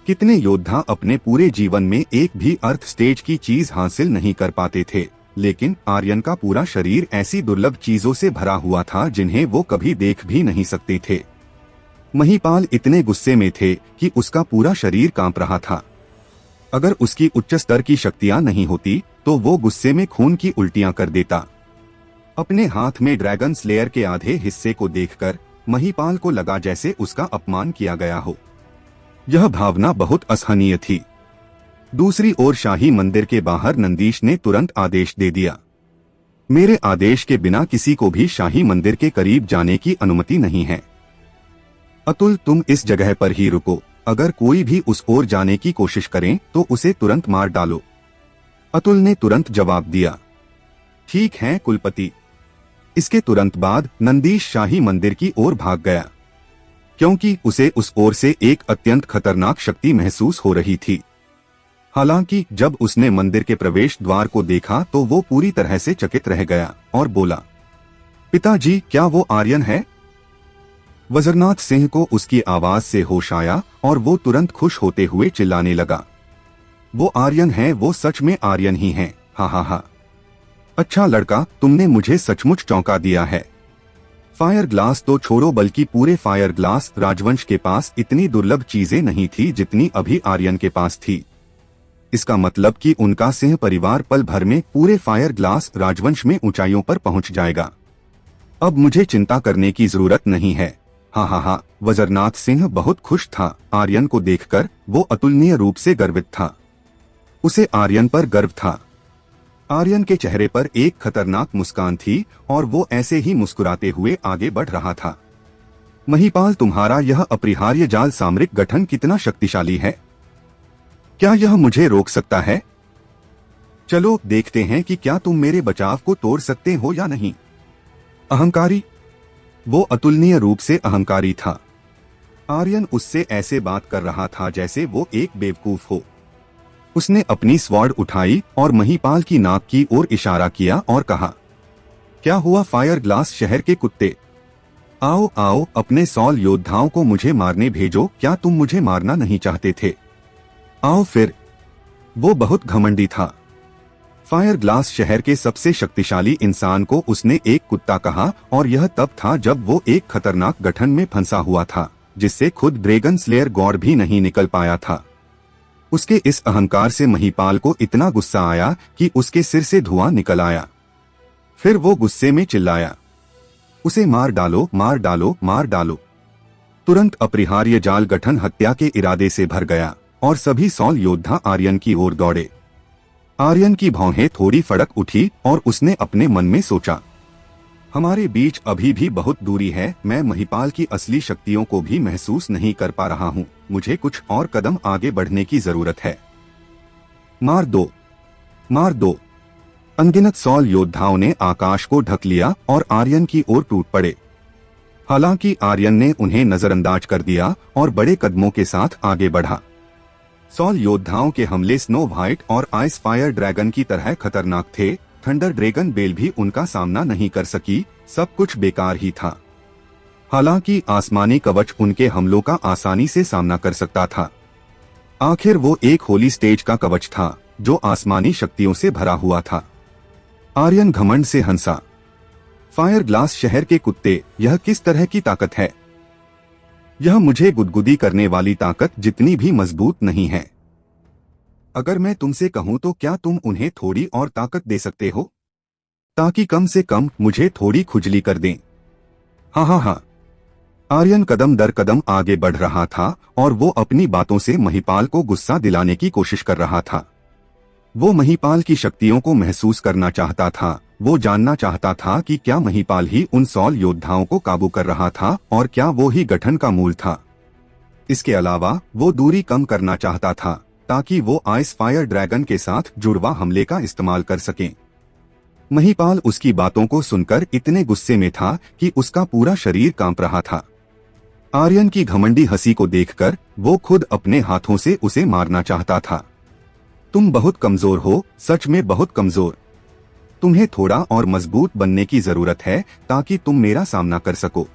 A: कितने योद्धा अपने पूरे जीवन में एक भी अर्थ स्टेज की चीज हासिल नहीं कर पाते थे, लेकिन आर्यन का पूरा शरीर ऐसी दुर्लभ चीजों से भरा हुआ था जिन्हें वो कभी देख भी नहीं सकते थे। महिपाल इतने गुस्से में थे कि उसका पूरा शरीर कांप रहा था। अगर उसकी उच्च स्तर की शक्तियां नहीं होती तो वो गुस्से में खून की उल्टियां कर देता। अपने हाथ में ड्रैगन स्लेयर के आधे हिस्से को देखकर महिपाल को लगा जैसे उसका अपमान किया गया हो। यह भावना बहुत असहनीय थी। दूसरी ओर शाही मंदिर के बाहर नंदीश ने तुरंत आदेश दे दिया, मेरे आदेश के बिना किसी को भी शाही मंदिर के करीब जाने की अनुमति नहीं है। अतुल, तुम इस जगह पर ही रुको, अगर कोई भी उस ओर जाने की कोशिश करें तो उसे तुरंत मार डालो। अतुल ने तुरंत जवाब दिया, ठीक है कुलपति। इसके तुरंत बाद नंदीश शाही मंदिर की ओर भाग गया, क्योंकि उसे उस ओर से एक अत्यंत खतरनाक शक्ति महसूस हो रही थी। हालांकि जब उसने मंदिर के प्रवेश द्वार को देखा तो वो पूरी तरह से चकित रह गया और बोला, पिताजी, क्या वो आर्यन है? वज्रनाथ सिंह को उसकी आवाज से होश आया और वो तुरंत खुश होते हुए चिल्लाने लगा, वो आर्यन है, वो सच में आर्यन ही हैं। हा हा हा, अच्छा लड़का, तुमने मुझे सचमुच चौंका दिया है। फायर ग्लास तो छोड़ो, बल्कि पूरे फायर ग्लास राजवंश के पास इतनी दुर्लभ चीजें नहीं थी जितनी अभी आर्यन के पास थी। इसका मतलब कि उनका सिंह परिवार पल भर में पूरे फायर ग्लास राजवंश में ऊंचाइयों पर पहुंच जाएगा। अब मुझे चिंता करने की जरूरत नहीं है। हा हा हा, वज्रनाथ सिंह बहुत खुश था। आर्यन को देखकर वो अतुलनीय रूप से गर्वित था। उसे आर्यन पर गर्व था। आर्यन के चेहरे पर एक खतरनाक मुस्कान थी और वो ऐसे ही मुस्कुराते हुए आगे बढ़ रहा था। महिपाल, तुम्हारा यह अपरिहार्य जाल सामरिक गठन कितना शक्तिशाली है? क्या यह मुझे रोक सकता है? चलो देखते हैं कि क्या तुम मेरे बचाव को तोड़ सकते हो या नहीं। अहंकारी, वो अतुलनीय रूप से अहंकारी था। आर्यन उससे ऐसे बात कर रहा था जैसे वो एक बेवकूफ हो। उसने अपनी स्वॉर्ड उठाई और महिपाल की नाक की ओर इशारा किया और कहा, क्या हुआ फायर ग्लास शहर के कुत्ते? आओ आओ, अपने सॉल योद्धाओं को मुझे मारने भेजो। क्या तुम मुझे मारना नहीं चाहते थे? आओ फिर। वो बहुत घमंडी था। फायर ग्लास शहर के सबसे शक्तिशाली इंसान को उसने एक कुत्ता कहा, और यह तब था जब वो एक खतरनाक गठन में फंसा हुआ था जिससे खुद ड्रैगन स्लेयर गॉड भी नहीं निकल पाया था। उसके इस अहंकार से महिपाल को इतना गुस्सा आया कि उसके सिर से धुआं निकल आया। फिर वो गुस्से में चिल्लाया, उसे मार डालो, मार डालो, मार डालो। तुरंत अपरिहार्य जाल गठन हत्या के इरादे से भर गया और सभी सॉल योद्धा आर्यन की ओर दौड़े। आर्यन की भौहें थोड़ी फड़क उठी और उसने अपने मन में सोचा, हमारे बीच अभी भी बहुत दूरी है। मैं महिपाल की असली शक्तियों को भी महसूस नहीं कर पा रहा हूँ। मुझे कुछ और कदम आगे बढ़ने की जरूरत है। मार दो, मार दो। अनगिनत सॉल योद्धाओं ने आकाश को ढक लिया और आर्यन की ओर टूट पड़े। हालांकि आर्यन ने उन्हें नजरअंदाज कर दिया और बड़े कदमों के साथ आगे बढ़ा। सॉल योद्धाओं के हमले स्नो व्हाइट और आइस फायर ड्रैगन की तरह खतरनाक थे। थंडर ड्रैगन बेल भी उनका सामना नहीं कर सकी। सब कुछ बेकार ही था। हालांकि आसमानी कवच उनके हमलों का आसानी से सामना कर सकता था। आखिर वो एक होली स्टेज का कवच था जो आसमानी शक्तियों से भरा हुआ था। आर्यन घमंड से हंसा। फायर ग्लास शहर के कुत्ते, यह किस तरह की ताकत है? यह मुझे गुदगुदी करने वाली ताकत जितनी भी मजबूत नहीं है। अगर मैं तुमसे कहूं तो क्या तुम उन्हें थोड़ी और ताकत दे सकते हो, ताकि कम से कम मुझे थोड़ी खुजली कर दें? हाँ हाँ हाँ। आर्यन कदम दर कदम आगे बढ़ रहा था और वो अपनी बातों से महिपाल को गुस्सा दिलाने की कोशिश कर रहा था। वो महिपाल की शक्तियों को महसूस करना चाहता था। वो जानना चाहता था कि क्या महिपाल ही उन 100 योद्धाओं को काबू कर रहा था और क्या वो ही गठन का मूल था। इसके अलावा वो दूरी कम करना चाहता था ताकि वो आइस फायर ड्रैगन के साथ जुड़वा हमले का इस्तेमाल कर सकें। महिपाल उसकी बातों को सुनकर इतने गुस्से में था कि उसका पूरा शरीर कांप रहा था। आर्यन की घमंडी हंसी को देखकर वो खुद अपने हाथों से उसे मारना चाहता था। तुम बहुत कमजोर हो, सच में बहुत कमजोर। तुम्हें थोड़ा और मजबूत बनने की जरूरत है ताकि तुम मेरा सामना कर सको।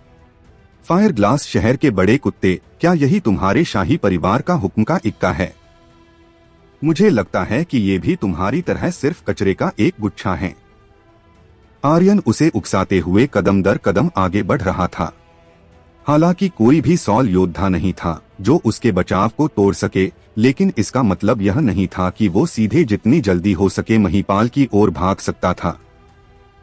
A: फायर ग्लास शहर के बड़े कुत्ते, क्या यही तुम्हारे शाही परिवार का हुक्म का इक्का है? मुझे लगता है कि ये भी तुम्हारी तरह सिर्फ कचरे का एक गुच्छा है। आर्यन उसे उकसाते हुए कदम दर कदम आगे बढ़ रहा था। हालांकि कोई भी 100 योद्धा नहीं था जो उसके बचाव को तोड़ सके, लेकिन इसका मतलब यह नहीं था कि वो सीधे जितनी जल्दी हो सके महिपाल की ओर भाग सकता था।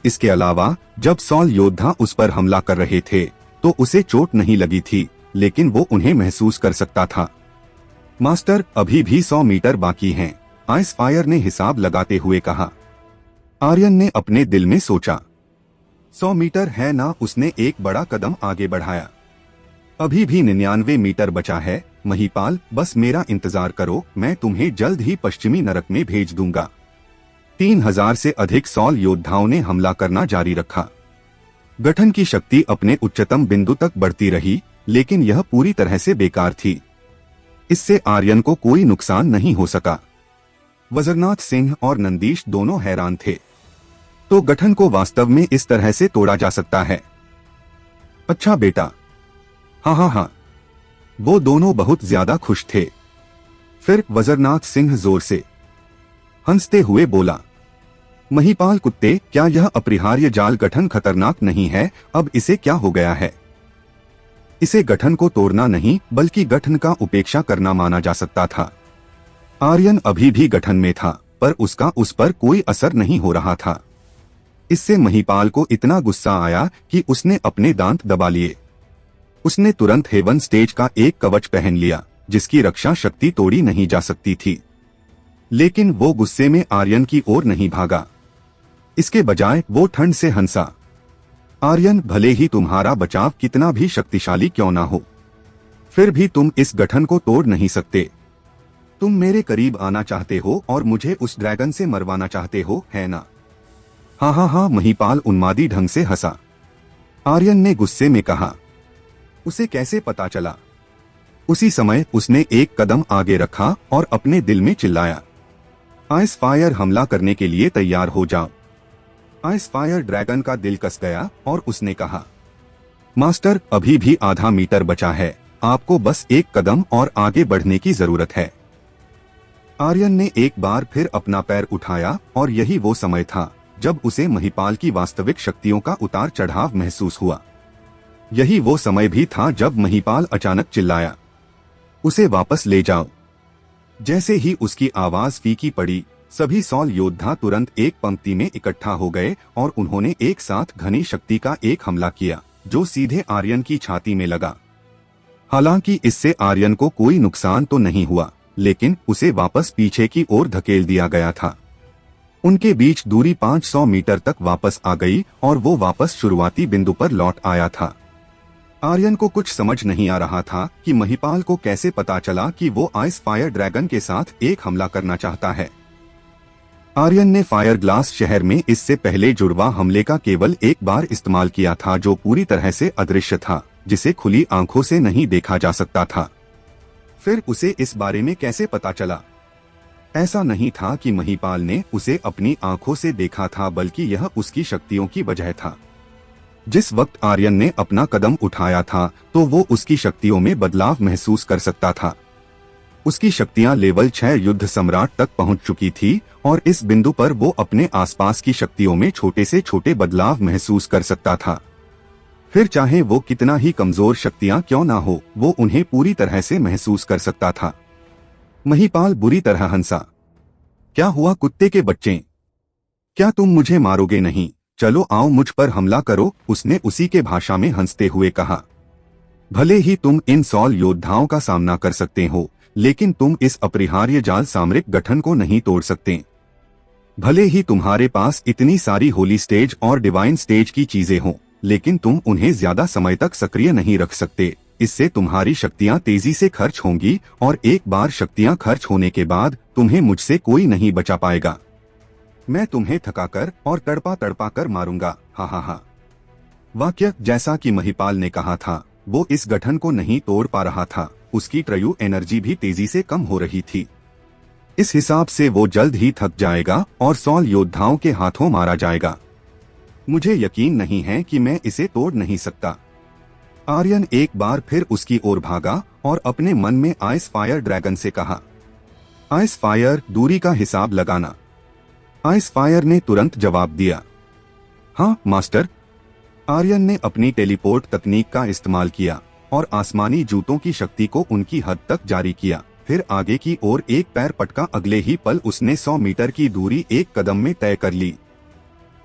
A: इसके अलावा जब 100 योद्धा उस पर हमला कर रहे थे तो उसे चोट नहीं लगी थी, लेकिन वो उन्हें महसूस कर सकता था। मास्टर, अभी भी 100 मीटर बाकी हैं, आइस फायर ने हिसाब लगाते हुए कहा। आर्यन ने अपने दिल में सोचा, 100 मीटर है ना? उसने एक बड़ा कदम आगे बढ़ाया। अभी भी 99 मीटर बचा है। महिपाल, बस मेरा इंतजार करो, मैं तुम्हें जल्द ही पश्चिमी नरक में भेज दूंगा। 3000 से अधिक 100 योद्धाओं ने हमला करना जारी रखा। गठन की शक्ति अपने उच्चतम बिंदु तक बढ़ती रही, लेकिन यह पूरी तरह से बेकार थी। इससे आर्यन को कोई नुकसान नहीं हो सका। वज्रनाथ सिंह और नंदीश दोनों हैरान थे। तो गठन को वास्तव में इस तरह से तोड़ा जा सकता है? अच्छा बेटा। हाँ हाँ हाँ। वो दोनों बहुत ज्यादा खुश थे। फिर वज्रनाथ सिंह जोर से हंसते हुए बोला, महिपाल कुत्ते, क्या यह अपरिहार्य जाल गठन खतरनाक नहीं है? अब इसे क्या हो गया है? इसे गठन को तोड़ना नहीं बल्कि गठन का उपेक्षा करना माना जा सकता था। आर्यन अभी भी गठन में था, पर उसका उस पर कोई असर नहीं हो रहा था। इससे महिपाल को इतना गुस्सा आया कि उसने अपने दांत दबा लिए। उसने तुरंत हेवन स्टेज का एक कवच पहन लिया जिसकी रक्षा शक्ति तोड़ी नहीं जा सकती थी। लेकिन वो गुस्से में आर्यन की ओर नहीं भागा। इसके बजाय वो ठंड से हंसा। आर्यन, भले ही तुम्हारा बचाव कितना भी शक्तिशाली क्यों ना हो, फिर भी तुम इस गठन को तोड़ नहीं सकते। तुम मेरे करीब आना चाहते हो और मुझे उस ड्रैगन से मरवाना चाहते हो, है ना? हाँ हाँ हाँ, महिपाल उन्मादी ढंग से हंसा। आर्यन ने गुस्से में कहा, उसे कैसे पता चला? उसी समय उसने एक कदम आगे रखा और अपने दिल में चिल्लाया, आइस फायर, हमला करने के लिए तैयार हो जाओ। आइस फायर ड्रैगन का दिल कस गया और उसने कहा, मास्टर, अभी भी आधा मीटर बचा है, आपको बस एक कदम और आगे बढ़ने की जरूरत है। आर्यन ने एक बार फिर अपना पैर उठाया और यही वो समय था जब उसे महिपाल की वास्तविक शक्तियों का उतार चढ़ाव महसूस हुआ। यही वो समय भी था जब महिपाल अचानक चिल्लाया, उसे वापस ले जाओ। जैसे ही उसकी आवाज फीकी पड़ी, सभी 100 योद्धा तुरंत एक पंक्ति में इकट्ठा हो गए और उन्होंने एक साथ घनी शक्ति का एक हमला किया जो सीधे आर्यन की छाती में लगा। हालांकि इससे आर्यन को कोई नुकसान तो नहीं हुआ, लेकिन उसे वापस पीछे की ओर धकेल दिया गया था। उनके बीच दूरी 500 मीटर तक वापस आ गई और वो वापस शुरुआती बिंदु पर लौट आया था। आर्यन को कुछ समझ नहीं आ रहा था कि महिपाल को कैसे पता चला कि वो आइस फायर ड्रैगन के साथ एक हमला करना चाहता है। आर्यन ने फायर ग्लास शहर में इससे पहले जुड़वा हमले का केवल एक बार इस्तेमाल किया था जो पूरी तरह से अदृश्य था, जिसे खुली आंखों से नहीं देखा जा सकता था। फिर उसे इस बारे में कैसे पता चला? ऐसा नहीं था कि महिपाल ने उसे अपनी आंखों से देखा था, बल्कि यह उसकी शक्तियों की वजह था। जिस वक्त आर्यन ने अपना कदम उठाया था तो वो उसकी शक्तियों में बदलाव महसूस कर सकता था। उसकी शक्तियां लेवल 6 युद्ध सम्राट तक पहुंच चुकी थी और इस बिंदु पर वो अपने आसपास की शक्तियों में छोटे से छोटे बदलाव महसूस कर सकता था। फिर चाहे वो कितना ही कमजोर शक्तियां क्यों ना हो, वो उन्हें पूरी तरह से महसूस कर सकता था। महिपाल बुरी तरह हंसा। क्या हुआ कुत्ते के बच्चे, क्या तुम मुझे मारोगे नहीं? चलो आओ मुझ पर हमला करो, उसने उसी के भाषा में हंसते हुए कहा। भले ही तुम इन 100 योद्धाओं का सामना कर सकते हो, लेकिन तुम इस अपरिहार्य जाल सामरिक गठन को नहीं तोड़ सकते। भले ही तुम्हारे पास इतनी सारी होली स्टेज और डिवाइन स्टेज की चीजें हों, लेकिन तुम उन्हें ज्यादा समय तक सक्रिय नहीं रख सकते। इससे तुम्हारी शक्तियां तेजी से खर्च होंगी और एक बार शक्तियां खर्च होने के बाद तुम्हें मुझसे कोई नहीं बचा पाएगा। मैं तुम्हें थकाकर और तड़पा तड़पा कर मारूंगा। हा हा हा। वाक्य जैसा कि महिपाल ने कहा था, वो इस गठन को नहीं तोड़ पा रहा था। उसकी ट्रयू एनर्जी भी तेजी से कम हो रही थी। इस हिसाब से वो जल्द ही थक जाएगा और 100 योद्धाओं के हाथों मारा जाएगा। मुझे यकीन नहीं है कि मैं इसे तोड़ नहीं सकता। आर्यन एक बार फिर उसकी ओर भागा और अपने मन में आइस फायर ड्रैगन से कहा, आइस फायर, दूरी का हिसाब लगाना। आइस फायर ने तुरंत जवाब दिया, हाँ मास्टर। आर्यन ने अपनी टेलीपोर्ट तकनीक का इस्तेमाल किया और आसमानी जूतों की शक्ति को उनकी हद तक जारी किया। फिर आगे की ओर एक पैर पटका। अगले ही पल उसने 100 मीटर की दूरी एक कदम में तय कर ली।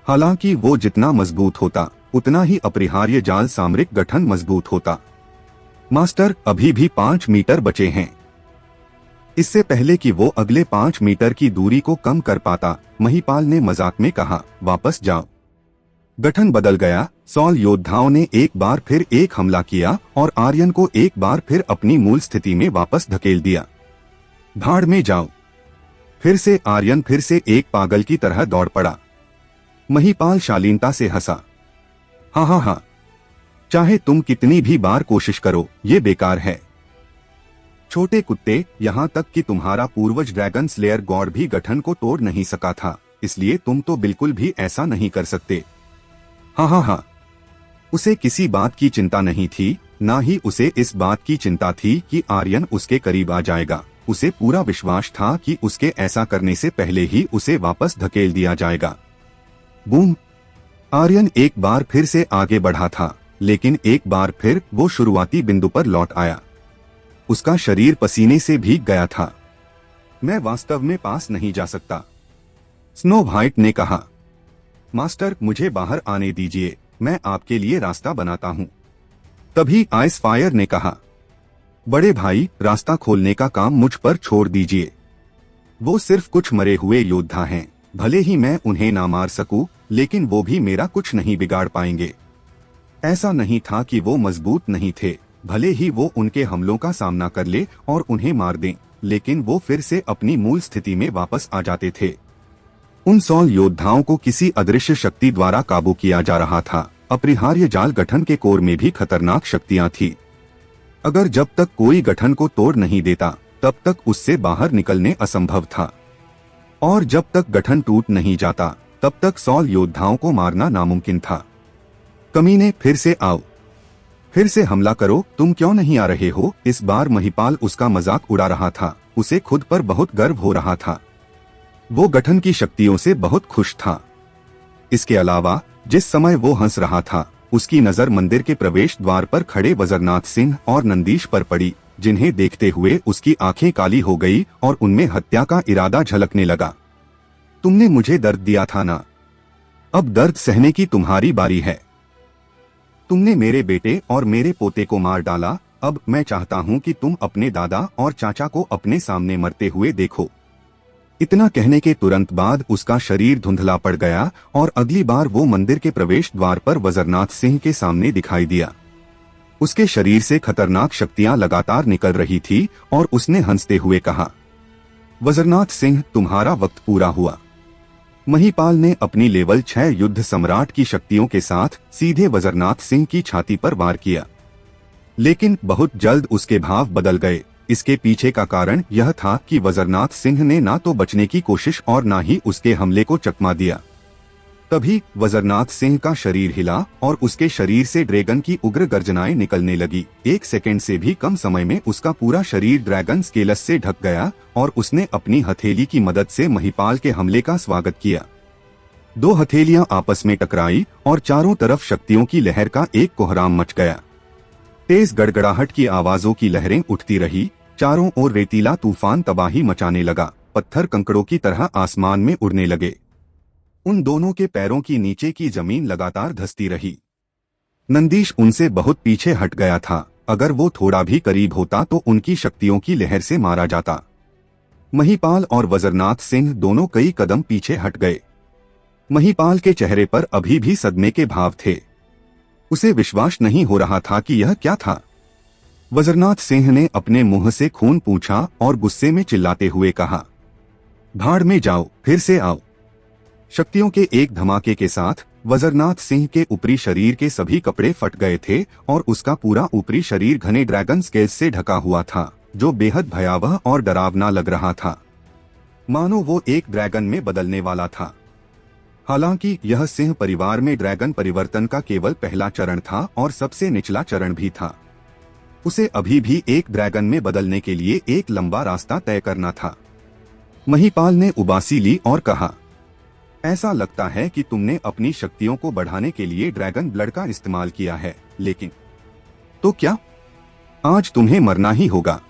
A: हालांकि वो जितना मजबूत होता, उतना ही अपरिहार्य जाल सामरिक गठन मजबूत होता। मास्टर, अभी भी 5 मीटर बचे हैं। इससे पहले कि वो अगले 5 मीटर की दूरी को कम कर पाता, महिपाल ने मजाक में कहा, वापस जाओ। गठन बदल गया। 100 योद्धाओं ने एक बार फिर एक हमला किया और आर्यन को एक बार फिर अपनी मूल स्थिति में वापस धकेल दिया। भाड़ में जाओ। फिर से आर्यन फिर से एक पागल की तरह दौड़ पड़ा। महिपाल शालीनता से हंसा, हाँ हाँ हाँ, चाहे तुम कितनी भी बार कोशिश करो, ये बेकार है। छोटे कुत्ते, यहाँ तक कि तुम्हारा पूर्वज ड्रैगन स्लेयर गॉड भी गठन को तोड़ नहीं सका था, इसलिए तुम तो बिल्कुल भी ऐसा नहीं कर सकते। हाँ हाँ हाँ। उसे किसी बात की चिंता नहीं थी, ना ही उसे इस बात की चिंता थी कि आर्यन उसके करीब आ जाएगा। उसे पूरा विश्वास था कि उसके ऐसा करने से पहले ही उसे वापस धकेल दिया जाएगा। बूम! आर्यन एक बार फिर से आगे बढ़ा था, लेकिन एक बार फिर वो शुरुआती बिंदु पर लौट आया। उसका शरीर पसीने से भीग गया था। मैं वास्तव में पास नहीं जा सकता, स्नो व्हाइट ने कहा। मास्टर, मुझे बाहर आने दीजिए, मैं आपके लिए रास्ता बनाता हूँ। तभी आइस फायर ने कहा, बड़े भाई, रास्ता खोलने का काम मुझ पर छोड़ दीजिए। वो सिर्फ कुछ मरे हुए योद्धा हैं, भले ही मैं उन्हें ना मार सकूं, लेकिन वो भी मेरा कुछ नहीं बिगाड़ पाएंगे। ऐसा नहीं था कि वो मजबूत नहीं थे, भले ही वो उनके हमलों का सामना कर ले और उन्हें मार दें, लेकिन वो फिर से अपनी मूल स्थिति में वापस आ जाते थे। उन 100 योद्धाओं को किसी अदृश्य शक्ति द्वारा काबू किया जा रहा था। अपरिहार्य जाल गठन के कोर में भी खतरनाक शक्तियां थी। अगर जब तक कोई गठन को तोड़ नहीं देता, तब तक उससे बाहर निकलने असंभव था, और जब तक गठन टूट नहीं जाता, तब तक 100 योद्धाओं को मारना नामुमकिन था। कमीने, फिर से आओ, फिर से हमला करो, तुम क्यों नहीं आ रहे हो? इस बार महिपाल उसका मजाक उड़ा रहा था। उसे खुद पर बहुत गर्व हो रहा था। वो गठन की शक्तियों से बहुत खुश था। इसके अलावा जिस समय वो हंस रहा था, उसकी नजर मंदिर के प्रवेश द्वार पर खड़े वजरनाथ सिंह और नंदीश पर पड़ी, जिन्हें देखते हुए उसकी आंखें काली हो गई और उनमें हत्या का इरादा झलकने लगा। तुमने मुझे दर्द दिया था ना, अब दर्द सहने की तुम्हारी बारी है। तुमने मेरे बेटे और मेरे पोते को मार डाला, अब मैं चाहता हूँ कि तुम अपने दादा और चाचा को अपने सामने मरते हुए देखो। इतना कहने के तुरंत बाद उसका शरीर धुंधला पड़ गया और अगली बार वो मंदिर के प्रवेश द्वार पर वजरनाथ सिंह के सामने दिखाई दिया। उसके शरीर से खतरनाक शक्तियां लगातार निकल रही थी और उसने हंसते हुए कहा, वजरनाथ सिंह, तुम्हारा वक्त पूरा हुआ। महिपाल ने अपनी लेवल 6 युद्ध सम्राट की शक्तियों के साथ सीधे वजरनाथ सिंह की छाती पर वार किया, लेकिन बहुत जल्द उसके भाव बदल गए। इसके पीछे का कारण यह था कि वजरनाथ सिंह ने ना तो बचने की कोशिश और ना ही उसके हमले को चकमा दिया। तभी वज्रनाथ सिंह का शरीर हिला और उसके शरीर से ड्रैगन की उग्र गर्जनाएं निकलने लगी। 1 सेकंड से भी कम समय में उसका पूरा शरीर ड्रैगन स्केलस से ढक गया और उसने अपनी हथेली की मदद से महिपाल के हमले का स्वागत किया। 2 हथेलियां आपस में टकराई और चारों तरफ शक्तियों की लहर का एक कोहराम मच गया। तेज गड़गड़ाहट की आवाजों की लहरें उठती रही, चारों ओर रेतीला तूफान तबाही मचाने लगा, पत्थर कंकड़ों की तरह आसमान में उड़ने लगे। उन दोनों के पैरों की नीचे की जमीन लगातार धंसती रही। नंदीश उनसे बहुत पीछे हट गया था। अगर वो थोड़ा भी करीब होता तो उनकी शक्तियों की लहर से मारा जाता। महिपाल और वज्रनाथ सिंह दोनों कई कदम पीछे हट गए। महिपाल के चेहरे पर अभी भी सदमे के भाव थे। उसे विश्वास नहीं हो रहा था कि यह क्या था। वज्रनाथ सिंह ने अपने मुंह से खून पूंछा और गुस्से में चिल्लाते हुए कहा, भाड़ में जाओ, फिर से आओ। शक्तियों के एक धमाके के साथ वज्रनाथ सिंह के ऊपरी शरीर के सभी कपड़े फट गए थे और उसका पूरा ऊपरी शरीर घने ड्रैगन स्केल्स से ढका हुआ था, जो बेहद भयावह और डरावना लग रहा था, मानो वो एक ड्रैगन में बदलने वाला था। हालांकि यह सिंह परिवार में ड्रैगन परिवर्तन का केवल पहला चरण था और सबसे निचला चरण भी था। उसे अभी भी एक ड्रैगन में बदलने के लिए एक लंबा रास्ता तय करना था। महिपाल ने उबासी ली और कहा, ऐसा लगता है कि तुमने अपनी शक्तियों को बढ़ाने के लिए ड्रैगन ब्लड का इस्तेमाल किया है, लेकिन तो क्या आज तुम्हें मरना ही होगा।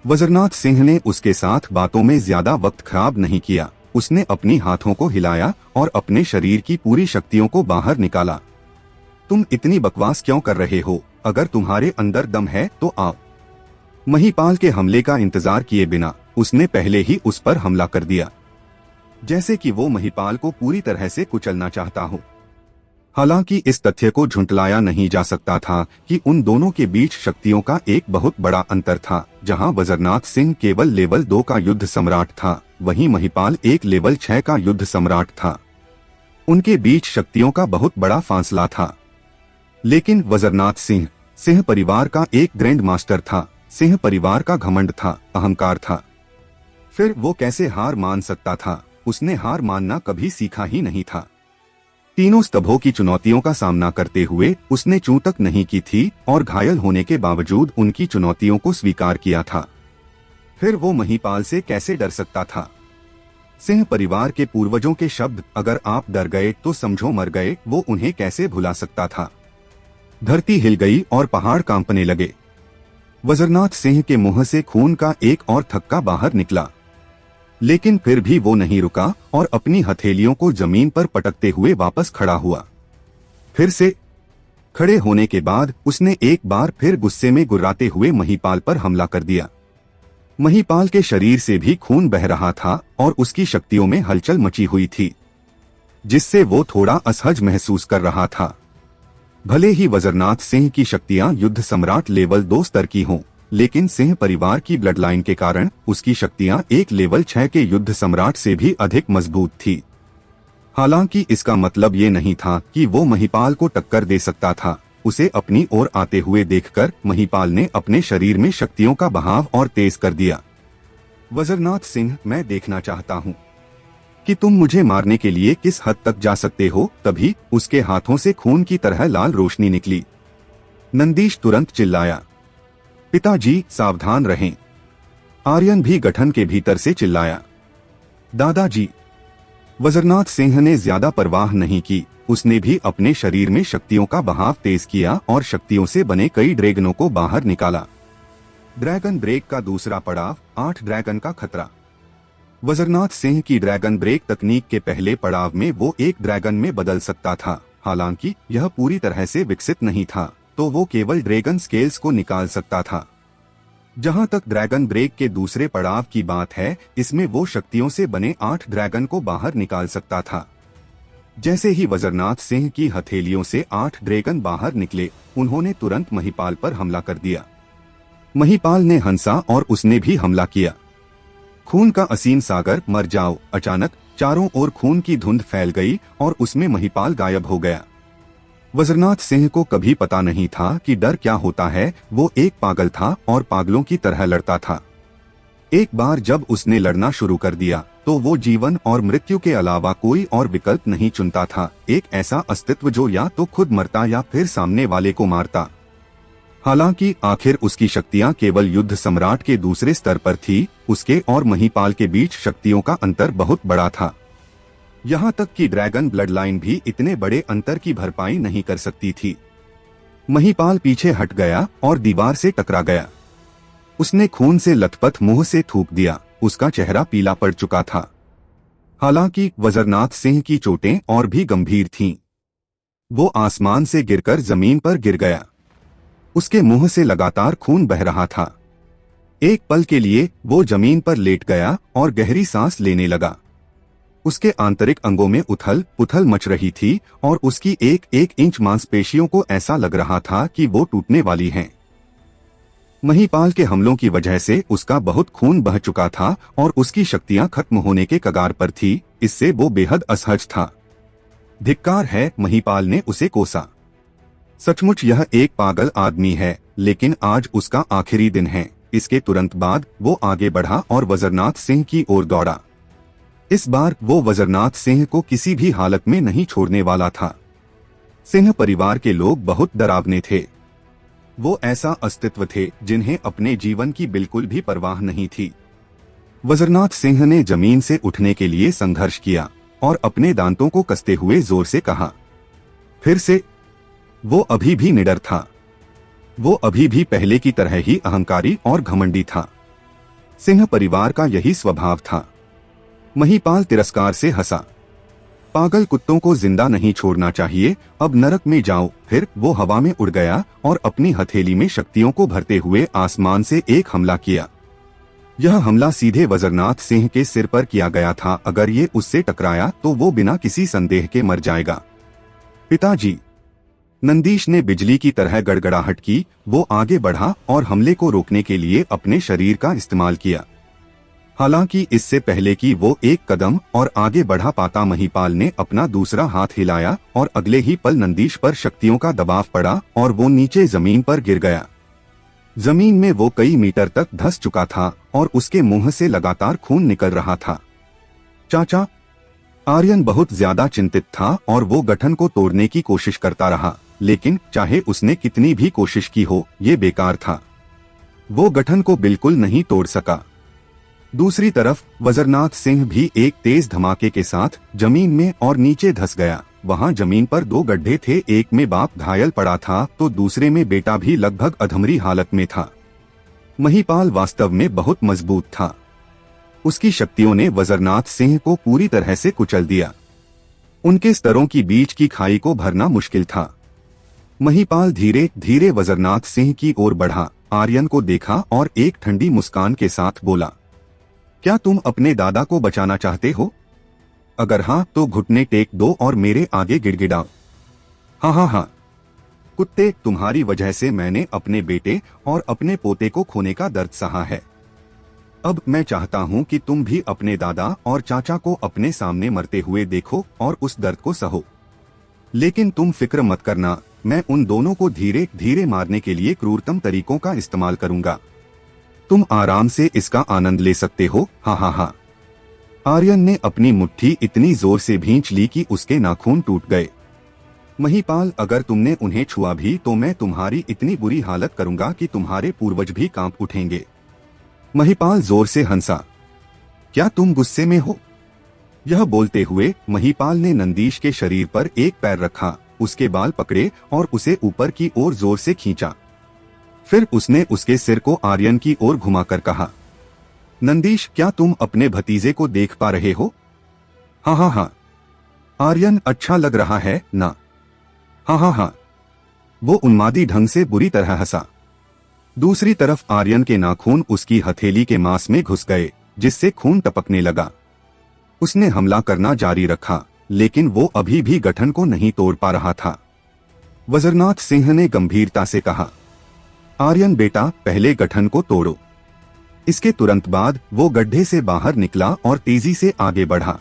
A: वज्रनाथ सिंह ने उसके साथ बातों में ज्यादा वक्त खराब नहीं किया। उसने अपनी हाथों को हिलाया और अपने शरीर की पूरी शक्तियों को बाहर निकाला। तुम इतनी बकवास क्यों कर रहे हो? अगर तुम्हारे अंदर दम है तो आओ। महिपाल के हमले का इंतजार किए बिना उसने पहले ही उस पर हमला कर दिया, जैसे कि वो महिपाल को पूरी तरह से कुचलना चाहता हो। हालांकि इस तथ्य को झुंटलाया नहीं जा सकता था कि उन दोनों के बीच शक्तियों का एक बहुत बड़ा अंतर था। जहां वज्रनाथ सिंह केवल लेवल 2 का युद्ध सम्राट था, वहीं महिपाल एक लेवल 6 का युद्ध सम्राट था। उनके बीच शक्तियों का बहुत बड़ा फासला था। लेकिन वज्रनाथ सिंह परिवार का एक ग्रैंड मास्टर था। सिंह परिवार का घमंड था, अहंकार था। फिर वो कैसे हार मान सकता था? उसने हार मानना कभी सीखा ही नहीं था। तीनों स्तंभों की चुनौतियों का सामना करते हुए उसने चूं तक नहीं की थी और घायल होने के बावजूद उनकी चुनौतियों को स्वीकार किया था। फिर वो महिपाल से कैसे डर सकता था? सिंह परिवार के पूर्वजों के शब्द, अगर आप डर गए तो समझो मर गए, वो उन्हें कैसे भुला सकता था? धरती हिल गई और पहाड़ कांपने लगे। वज्रनाथ सिंह के मुंह से खून का एक और थक्का बाहर निकला, लेकिन फिर भी वो नहीं रुका और अपनी हथेलियों को जमीन पर पटकते हुए वापस खड़ा हुआ। फिर से खड़े होने के बाद उसने एक बार फिर गुस्से में गुर्राते हुए महिपाल पर हमला कर दिया। महिपाल के शरीर से भी खून बह रहा था और उसकी शक्तियों में हलचल मची हुई थी, जिससे वो थोड़ा असहज महसूस कर रहा था। भले ही वज्रनाथ सिंह की शक्तियां युद्ध सम्राट लेवल 2 स्तर की हों, लेकिन सिंह परिवार की ब्लड लाइन के कारण उसकी शक्तियां एक लेवल 6 के युद्ध सम्राट से भी अधिक मजबूत थी। हालांकि इसका मतलब ये नहीं था कि वो महिपाल को टक्कर दे सकता था। उसे अपनी ओर आते हुए देखकर महिपाल ने अपने शरीर में शक्तियों का बहाव और तेज कर दिया। वज्रनाथ सिंह, मैं देखना चाहता हूँ कि तुम मुझे मारने के लिए किस हद तक जा सकते हो। तभी उसके हाथों से खून की तरह लाल रोशनी निकली। नंदीश तुरंत चिल्लाया, पिताजी सावधान रहें। आर्यन भी गठन के भीतर से चिल्लाया, दादाजी। वज्रनाथ सिंह ने ज्यादा परवाह नहीं की। उसने भी अपने शरीर में शक्तियों का बहाव तेज किया और शक्तियों से बने कई ड्रैगनों को बाहर निकाला। ड्रैगन ब्रेक का दूसरा पड़ाव, 8 ड्रैगन का खतरा। वज्रनाथ सिंह की ड्रैगन ब्रेक तकनीक के पहले पड़ाव में वो एक ड्रैगन में बदल सकता था। हालांकि यह पूरी तरह से विकसित नहीं था, तो वो केवल ड्रैगन स्केल्स को निकाल सकता था। जहां तक ड्रैगन ब्रेक के दूसरे पड़ाव की बात है, इसमें वो शक्तियों से बने 8 ड्रैगन को बाहर निकाल सकता था। जैसे ही वज्रनाथ सिंह की हथेलियों से 8 ड्रैगन बाहर निकले, उन्होंने तुरंत महिपाल पर हमला कर दिया। महिपाल ने हंसा और उसने भी हमला किया। खून का असीम सागर, मर जाओ। अचानक चारों ओर खून की धुंध फैल गई और उसमें महिपाल गायब हो गया। वज्रनाथ सिंह को कभी पता नहीं था कि डर क्या होता है। वो एक पागल था और पागलों की तरह लड़ता था। एक बार जब उसने लड़ना शुरू कर दिया तो वो जीवन और मृत्यु के अलावा कोई और विकल्प नहीं चुनता था, एक ऐसा अस्तित्व जो या तो खुद मरता या फिर सामने वाले को मारता। हालांकि आखिर उसकी शक्तियां केवल युद्ध सम्राट के दूसरे स्तर पर थी, उसके और महिपाल के बीच शक्तियों का अंतर बहुत बड़ा था। यहाँ तक कि ड्रैगन ब्लड लाइन भी इतने बड़े अंतर की भरपाई नहीं कर सकती थी। महिपाल पीछे हट गया और दीवार से टकरा गया। उसने खून से लथपथ मुंह से थूक दिया, उसका चेहरा पीला पड़ चुका था। हालांकि वज्रनाथ सिंह की चोटें और भी गंभीर थीं। वो आसमान से गिरकर जमीन पर गिर गया। उसके मुंह से लगातार खून बह रहा था। एक पल के लिए वो जमीन पर लेट गया और गहरी सांस लेने लगा। उसके आंतरिक अंगों में उथल पुथल मच रही थी और उसकी एक एक इंच मांसपेशियों को ऐसा लग रहा था कि वो टूटने वाली हैं। महिपाल के हमलों की वजह से उसका बहुत खून बह चुका था और उसकी शक्तियां खत्म होने के कगार पर थी। इससे वो बेहद असहज था। धिक्कार है, महिपाल ने उसे कोसा। सचमुच यह एक पागल आदमी है, लेकिन आज उसका आखिरी दिन है। इसके तुरंत बाद वो आगे बढ़ा और वज्रनाथ सिंह की ओर दौड़ा। इस बार वो वज्रनाथ सिंह को किसी भी हालत में नहीं छोड़ने वाला था। सिंह परिवार के लोग बहुत डरावने थे। वो ऐसा अस्तित्व थे जिन्हें अपने जीवन की बिल्कुल भी परवाह नहीं थी। वज्रनाथ सिंह ने जमीन से उठने के लिए संघर्ष किया और अपने दांतों को कसते हुए जोर से कहा, फिर से। वो अभी भी निडर था। वो अभी भी पहले की तरह ही अहंकारी और घमंडी था। सिंह परिवार का यही स्वभाव था। महिपाल तिरस्कार से हंसा। पागल कुत्तों को जिंदा नहीं छोड़ना चाहिए, अब नरक में जाओ। फिर वो हवा में उड़ गया और अपनी हथेली में शक्तियों को भरते हुए आसमान से एक हमला किया। यह हमला सीधे वज्रनाथ सिंह के सिर पर किया गया था। अगर ये उससे टकराया तो वो बिना किसी संदेह के मर जाएगा। पिताजी, नंदीश ने बिजली की तरह गड़गड़ाहट की। वो आगे बढ़ा और हमले को रोकने के लिए अपने शरीर का इस्तेमाल किया। हालांकि इससे पहले कि वो एक कदम और आगे बढ़ा पाता, महिपाल ने अपना दूसरा हाथ हिलाया और अगले ही पल नंदीश पर शक्तियों का दबाव पड़ा और वो नीचे जमीन पर गिर गया। जमीन में वो कई मीटर तक धंस चुका था और उसके मुंह से लगातार खून निकल रहा था। चाचा, आर्यन बहुत ज्यादा चिंतित था और वो गठन को तोड़ने की कोशिश करता रहा, लेकिन चाहे उसने कितनी भी कोशिश की हो, ये बेकार था। वो गठन को बिल्कुल नहीं तोड़ सका। दूसरी तरफ वज्रनाथ सिंह भी एक तेज धमाके के साथ जमीन में और नीचे धंस गया। वहां जमीन पर दो गड्ढे थे, एक में बाप घायल पड़ा था तो दूसरे में बेटा भी लगभग अधमरी हालत में था। महिपाल वास्तव में बहुत मजबूत था। उसकी शक्तियों ने वज्रनाथ सिंह को पूरी तरह से कुचल दिया। उनके स्तरों की बीच की खाई को भरना मुश्किल था। महिपाल धीरे धीरे वज्रनाथ सिंह की ओर बढ़ा, आर्यन को देखा और एक ठंडी मुस्कान के साथ बोला, क्या तुम अपने दादा को बचाना चाहते हो? अगर हाँ तो घुटने टेक दो और मेरे आगे गिड़गिड़ाओ। हाँ हाँ हाँ कुत्ते, तुम्हारी वजह से मैंने अपने बेटे और अपने पोते को खोने का दर्द सहा है। अब मैं चाहता हूँ कि तुम भी अपने दादा और चाचा को अपने सामने मरते हुए देखो और उस दर्द को सहो। लेकिन तुम फिक्र मत करना, मैं उन दोनों को धीरे धीरे मारने के लिए क्रूरतम तरीकों का इस्तेमाल करूंगा। तुम आराम से इसका आनंद ले सकते हो। हाँ हाँ हाँ। आर्यन ने अपनी मुट्ठी इतनी जोर से भींच ली कि उसके नाखून टूट गए। महिपाल, अगर तुमने उन्हें छुआ भी तो मैं तुम्हारी इतनी बुरी हालत करूंगा कि तुम्हारे पूर्वज भी कांप उठेंगे। महिपाल जोर से हंसा। क्या तुम गुस्से में हो? यह बोलते हुए महिपाल ने नंदीश के शरीर पर एक पैर रखा, उसके बाल पकड़े और उसे ऊपर की ओर जोर से खींचा। फिर उसने उसके सिर को आर्यन की ओर घुमाकर कहा, नंदीश, क्या तुम अपने भतीजे को देख पा रहे हो? हाँ हाँ हाँ। आर्यन, अच्छा लग रहा है ना? हाँ हाँ हाँ। वो उन्मादी ढंग से बुरी तरह हंसा। दूसरी तरफ आर्यन के नाखून उसकी हथेली के मांस में घुस गए, जिससे खून टपकने लगा। उसने हमला करना जारी रखा, लेकिन वो अभी भी गठन को नहीं तोड़ पा रहा था। वज्रनाथ सिंह ने गंभीरता से कहा, आर्यन बेटा, पहले गठन को तोड़ो। इसके तुरंत बाद वो गड्ढे से बाहर निकला और तेजी से आगे बढ़ा।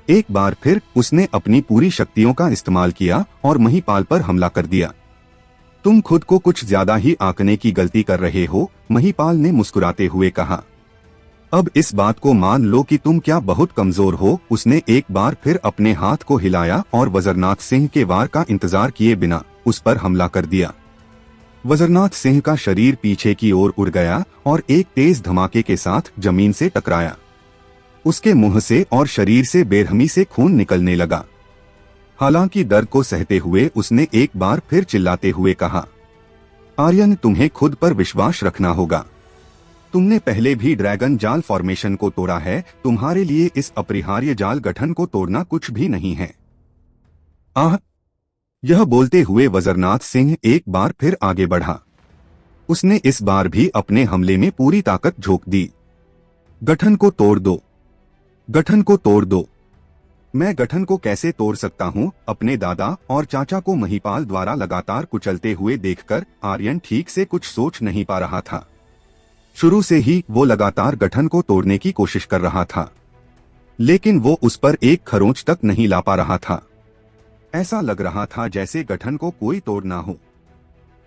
A: एक बार फिर उसने अपनी पूरी शक्तियों का इस्तेमाल किया और महिपाल पर हमला कर दिया। तुम खुद को कुछ ज्यादा ही आंकने की गलती कर रहे हो, महिपाल ने मुस्कुराते हुए कहा। अब इस बात को मान लो कि तुम क्या बहुत कमजोर हो। उसने एक बार फिर अपने हाथ को हिलाया और वज्रनाथ सिंह के वार का इंतजार किए बिना उस पर हमला कर दिया। वज्रनाथ सिंह का शरीर पीछे की ओर उड़ गया और एक तेज धमाके के साथ जमीन से टकराया। उसके मुंह से और शरीर से बेरहमी से खून निकलने लगा। हालांकि दर्द को सहते हुए उसने एक बार फिर चिल्लाते हुए कहा, आर्यन, तुम्हें खुद पर विश्वास रखना होगा। तुमने पहले भी ड्रैगन जाल फॉर्मेशन को तोड़ा है। तुम्हारे लिए इस अपरिहार्य जाल गठन को तोड़ना कुछ भी नहीं है। आह! यह बोलते हुए वज्रनाथ सिंह एक बार फिर आगे बढ़ा। उसने इस बार भी अपने हमले में पूरी ताकत झोंक दी। गठन को तोड़ दो, गठन को तोड़ दो। मैं गठन को कैसे तोड़ सकता हूँ? अपने दादा और चाचा को महिपाल द्वारा लगातार कुचलते हुए देखकर आर्यन ठीक से कुछ सोच नहीं पा रहा था। शुरू से ही वो लगातार गठन को तोड़ने की कोशिश कर रहा था, लेकिन वो उस पर एक खरोंच तक नहीं ला पा रहा था। ऐसा लग रहा था जैसे गठन को कोई तोड़ ना हो।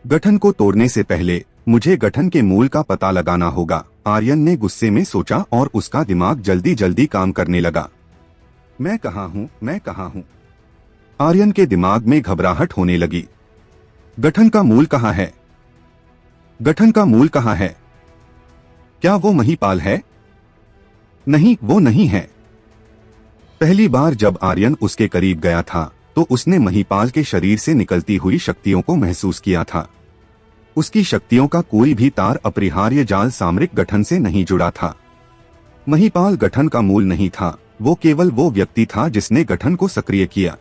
A: गठन को तोड़ने से पहले मुझे गठन के मूल का पता लगाना होगा, आर्यन ने गुस्से में सोचा और उसका दिमाग जल्दी जल्दी काम करने लगा। मैं कहाँ हूँ, मैं कहाँ हूँ? आर्यन के दिमाग में घबराहट होने लगी। गठन का मूल कहाँ है? गठन का मूल कहाँ है? क्या वो महिपाल है? नहीं, वो नहीं है। पहली बार जब आर्यन उसके करीब गया था तो उसने महिपाल के शरीर से निकलती हुई शक्तियों को महसूस किया था। उसकी शक्तियों का कोई भी तार अपरिहार्य जाल सामरिक गठन से नहीं जुड़ा था। महिपाल गठन का मूल नहीं था, वो केवल वो व्यक्ति था जिसने गठन को सक्रिय किया।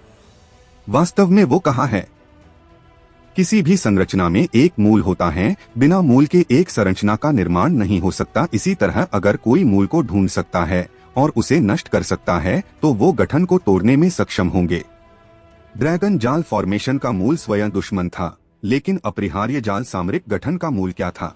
A: वास्तव में वो कहाँ है? किसी भी संरचना में एक मूल होता है, बिना मूल के एक संरचना का निर्माण नहीं हो सकता। इसी तरह अगर कोई मूल को ढूंढ सकता है और उसे नष्ट कर सकता है तो वो गठन को तोड़ने में सक्षम होंगे। ड्रैगन जाल फॉर्मेशन का मूल स्वयं दुश्मन था, लेकिन अपरिहार्य जाल सामरिक गठन का मूल क्या था?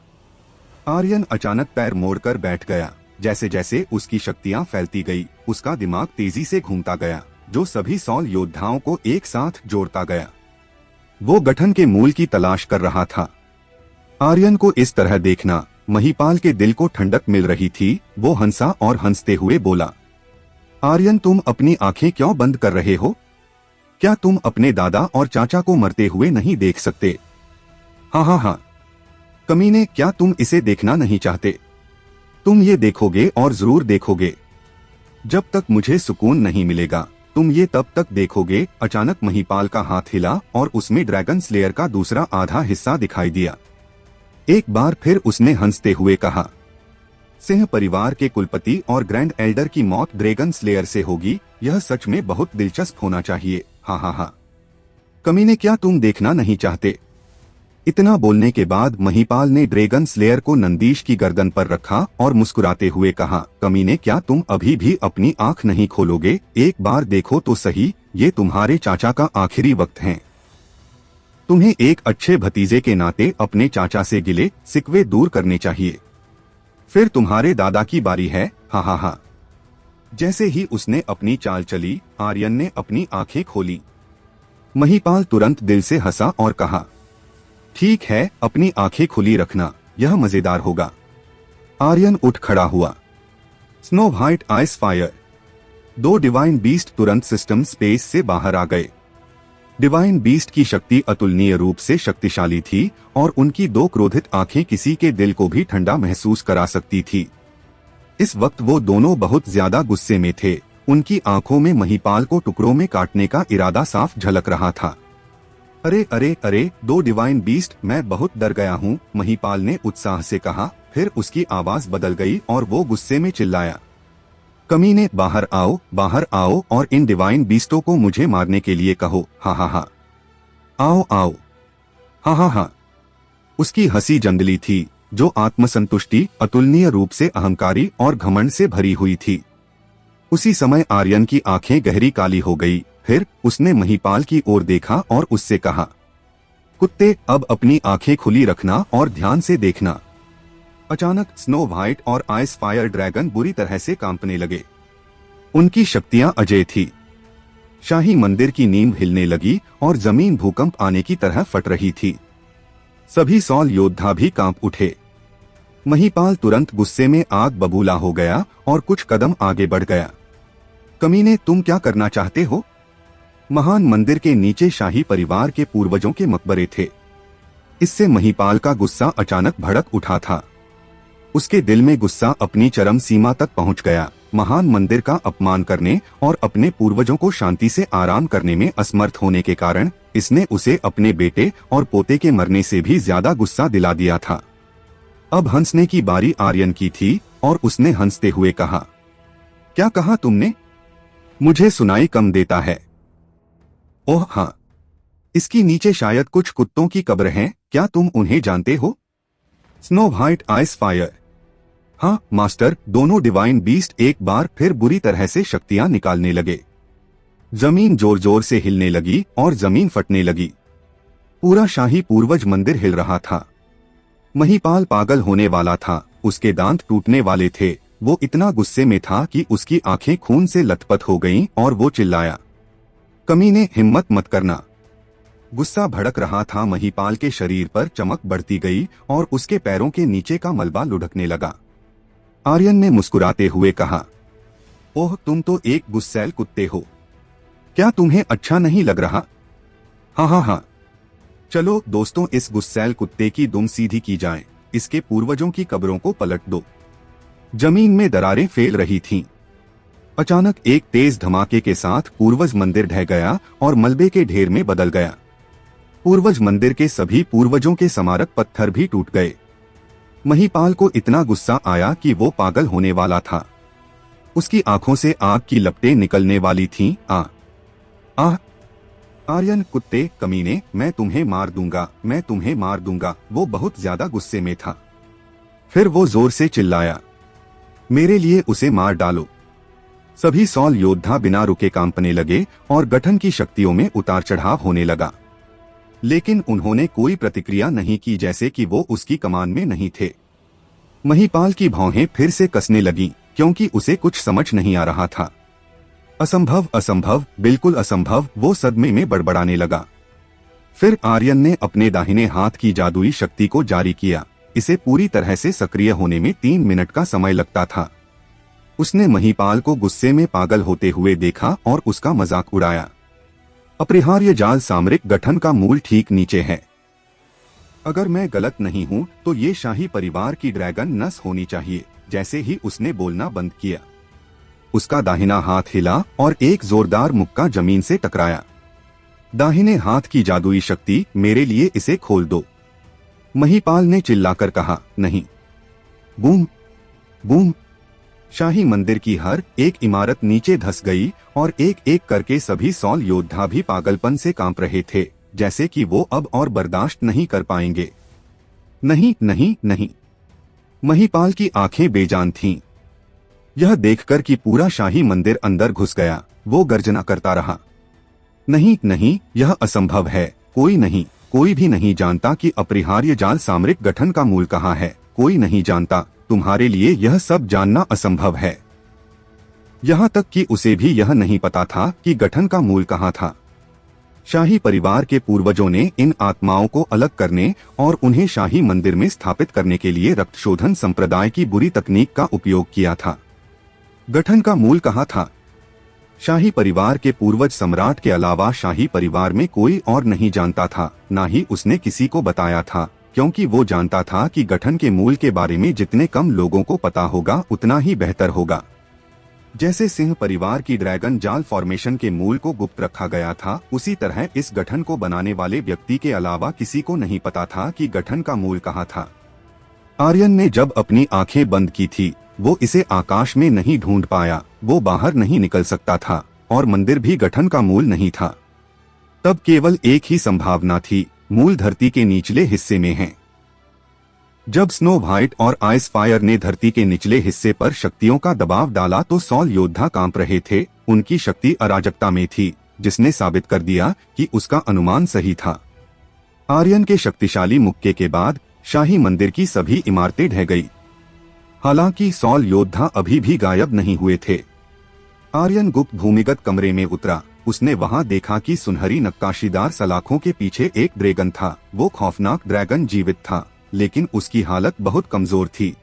A: आर्यन अचानक पैर मोड़कर बैठ गया। जैसे जैसे उसकी शक्तियां फैलती गई, उसका दिमाग तेजी से घूमता गया, जो सभी सॉल योद्धाओं को एक साथ जोड़ता गया। वो गठन के मूल की तलाश कर रहा था। आर्यन को इस तरह देखना महिपाल के दिल को ठंडक मिल रही थी। वो हंसा और हंसते हुए बोला, आर्यन, तुम अपनी आंखें क्यों बंद कर रहे हो? क्या तुम अपने दादा और चाचा को मरते हुए नहीं देख सकते? हाँ हाँ हाँ, कमीने, क्या तुम इसे देखना नहीं चाहते? तुम ये देखोगे और जरूर देखोगे। जब तक मुझे सुकून नहीं मिलेगा तुम ये तब तक देखोगे। अचानक महिपाल का हाथ हिला और उसमें ड्रैगन स्लेयर का दूसरा आधा हिस्सा दिखाई दिया। एक बार फिर उसने हंसते हुए कहा, सिंह परिवार के कुलपति और ग्रैंड एल्डर की मौत ड्रैगन स्लेयर से होगी। यह सच में बहुत दिलचस्प होना चाहिए। हाँ हाँ हाँ, कमीने, क्या तुम देखना नहीं चाहते? इतना बोलने के बाद महिपाल ने ड्रैगन स्लेयर को नंदीश की गर्दन पर रखा और मुस्कुराते हुए कहा, कमीने, क्या तुम अभी भी अपनी आंख नहीं खोलोगे? एक बार देखो तो सही, ये तुम्हारे चाचा का आखिरी वक्त है। तुम्हें एक अच्छे भतीजे के नाते अपने चाचा से गिले शिकवे दूर करने चाहिए। फिर तुम्हारे दादा की बारी है। हाँ हाँ हाँ। जैसे ही उसने अपनी चाल चली, आर्यन ने अपनी आंखें खोली। महिपाल तुरंत दिल से हंसा और कहा, ठीक है, अपनी आंखें खुली रखना, यह मजेदार होगा। आर्यन उठ खड़ा हुआ। Snow white ice fire. दो डिवाइन बीस्ट तुरंत सिस्टम स्पेस से बाहर आ गए। डिवाइन बीस्ट की शक्ति अतुलनीय रूप से शक्तिशाली थी और उनकी दो क्रोधित आंखें किसी के दिल को भी ठंडा महसूस करा सकती थी। इस वक्त वो दोनों बहुत ज्यादा गुस्से में थे। उनकी आंखों में महिपाल को टुकड़ों में काटने का इरादा साफ झलक रहा था। अरे अरे अरे, दो डिवाइन बीस्ट, मैं बहुत डर गया हूँ, महिपाल ने उत्साह से कहा। फिर उसकी आवाज बदल गई और वो गुस्से में चिल्लाया, कमीने, बाहर आओ और इन डिवाइन बीस्टों को मुझे मारने के लिए कहो। हाँ हाँ हाँ, आओ आओ, हाँ हाँ हाँ। उसकी हंसी जंगली थी, जो आत्मसंतुष्टि, अतुलनीय रूप से अहंकारी और घमंड से भरी हुई थी। उसी समय आर्यन की आंखें गहरी काली हो गई। फिर उसने महिपाल की ओर देखा और उससे कहा, कुत्ते, अब अपनी आंखें खुली रखना और ध्यान से देखना। अचानक स्नो व्हाइट और आइस फायर ड्रैगन बुरी तरह से कांपने लगे। उनकी शक्तियां अजेय थी। शाही मंदिर की नींव हिलने लगी और जमीन भूकंप आने की तरह फट रही थी। सभी सॉल योद्धा भी कांप उठे। महिपाल तुरंत गुस्से में आग बबूला हो गया और कुछ कदम आगे बढ़ गया। कमीने, तुम क्या करना चाहते हो? महान मंदिर के नीचे शाही परिवार के पूर्वजों के मकबरे थे। इससे महिपाल का गुस्सा अचानक भड़क उठा था। उसके दिल में गुस्सा अपनी चरम सीमा तक पहुंच गया। महान मंदिर का अपमान करने और अपने पूर्वजों को शांति से आराम करने में असमर्थ होने के कारण इसने उसे अपने बेटे और पोते के मरने से भी ज्यादा गुस्सा दिला दिया था। अब हंसने की बारी आर्यन की थी और उसने हंसते हुए कहा, क्या कहा तुमने? मुझे सुनाई कम देता है। ओह हाँ, इसकी नीचे शायद कुछ कुत्तों की कब्र है, क्या तुम उन्हें जानते हो? Snow white ice fire. हाँ मास्टर, दोनों डिवाइन बीस्ट एक बार फिर बुरी तरह से शक्तियां निकालने लगे। जमीन जोर जोर से हिलने लगी और जमीन फटने लगी। पूरा शाही पूर्वज मंदिर हिल रहा था। महिपाल पागल होने वाला था, उसके दांत टूटने वाले थे। वो इतना गुस्से में था कि उसकी आंखें खून से लथपथ हो गईं और वो चिल्लाया, कमीने, हिम्मत मत करना। गुस्सा भड़क रहा था। महिपाल के शरीर पर चमक बढ़ती गई और उसके पैरों के नीचे का मलबा लुढ़कने लगा। आर्यन ने मुस्कुराते हुए कहा, ओह, तुम तो एक गुस्सैल कुत्ते हो। क्या तुम्हें अच्छा नहीं लग रहा? हाँ हाँ हाँ, चलो दोस्तों, इस गुस्सैल कुत्ते की दुम सीधी की जाए। इसके पूर्वजों की कब्रों को पलट दो। जमीन में दरारें फैल रही थीं। अचानक एक तेज धमाके के साथ पूर्वज मंदिर ढह गया और मलबे के ढेर में बदल गया। पूर्वज मंदिर के सभी पूर्वजों के स्मारक पत्थर भी टूट गए। महिपाल को इतना गुस्सा आया कि वो पागल होने वाला था। उसकी आंखों से आग की लपटें निकलने वाली थीं। आर्यन, कुत्ते, कमीने, मैं तुम्हें मार दूंगा, मैं तुम्हें मार दूंगा। वो बहुत ज्यादा गुस्से में था। फिर वो जोर से चिल्लाया, मेरे लिए उसे मार डालो। सभी सॉल योद्धा बिना रुके कांपने लगे और गठन की शक्तियों में उतार चढ़ाव होने लगा। लेकिन उन्होंने कोई प्रतिक्रिया नहीं की, जैसे कि वो उसकी कमान में नहीं थे। महिपाल की भौहें फिर से कसने लगीं, क्योंकि उसे कुछ समझ नहीं आ रहा था। असंभव, असंभव, बिल्कुल असंभव, वो सदमे में बड़बड़ाने लगा। फिर आर्यन ने अपने दाहिने हाथ की जादुई शक्ति को जारी किया। इसे पूरी तरह से सक्रिय होने में 3 मिनट का समय लगता था। उसने महिपाल को गुस्से में पागल होते हुए देखा और उसका मजाक उड़ाया। अपरिहार्य जाल सामरिक गठन का मूल ठीक नीचे है। अगर मैं गलत नहीं हूँ तो ये शाही परिवार की ड्रैगन नस होनी चाहिए। जैसे ही उसने बोलना बंद किया, उसका दाहिना हाथ हिला और एक जोरदार मुक्का जमीन से टकराया। दाहिने हाथ की जादुई शक्ति, मेरे लिए इसे खोल दो। महिपाल ने चिल्लाकर कहा, नहीं। बूम बूम, शाही मंदिर की हर एक इमारत नीचे धंस गई और एक एक करके सभी सॉल योद्धा भी पागलपन से कांप रहे थे, जैसे कि वो अब और बर्दाश्त नहीं कर पाएंगे। नहीं नहीं नहीं। महिपाल की आंखें बेजान थीं। यह देखकर कि पूरा शाही मंदिर अंदर घुस गया, वो गर्जना करता रहा, नहीं नहीं, यह असंभव है। कोई भी नहीं जानता कि अपरिहार्य जाल सामरिक गठन का मूल कहाँ है। कोई नहीं जानता। तुम्हारे लिए यह सब जानना असंभव है। यहाँ तक कि उसे भी यह नहीं पता था कि गठन का मूल कहाँ था। शाही परिवार के पूर्वजों ने इन आत्माओं को अलग करने और उन्हें शाही मंदिर में स्थापित करने के लिए रक्तशोधन संप्रदाय की बुरी तकनीक का उपयोग किया था। गठन का मूल कहाँ था? शाही परिवार के पूर्वज सम्राट के अलावा शाही परिवार में कोई और नहीं जानता था, न ही उसने किसी को बताया था, क्योंकि वो जानता था कि गठन के मूल के बारे में जितने कम लोगों को पता होगा उतना ही बेहतर होगा। जैसे सिंह परिवार की ड्रैगन जाल फॉर्मेशन के मूल को गुप्त रखा गया था, उसी तरह इस गठन को बनाने वाले व्यक्ति के अलावा किसी को नहीं पता था कि गठन का मूल कहाँ था। आर्यन ने जब अपनी आंखें बंद की थी, वो इसे आकाश में नहीं ढूंढ पाया, वो बाहर नहीं निकल सकता था और मंदिर भी गठन का मूल नहीं था। तब केवल एक ही संभावना थी, मूल धरती के निचले हिस्से में है। जब स्नो व्हाइट और आइस फायर ने धरती के निचले हिस्से पर शक्तियों का दबाव डाला तो सॉल योद्धा कांप रहे थे। उनकी शक्ति अराजकता में थी, जिसने साबित कर दिया कि उसका अनुमान सही था। आर्यन के शक्तिशाली मुक्के के बाद शाही मंदिर की सभी इमारतें ढह गई। हालांकि सॉल योद्धा अभी भी गायब नहीं हुए थे। आर्यन गुप्त भूमिगत कमरे में उतरा। उसने वहां देखा कि सुनहरी नक्काशीदार सलाखों के पीछे एक ड्रैगन था। वो खौफनाक ड्रैगन जीवित था लेकिन उसकी हालत बहुत कमजोर थी।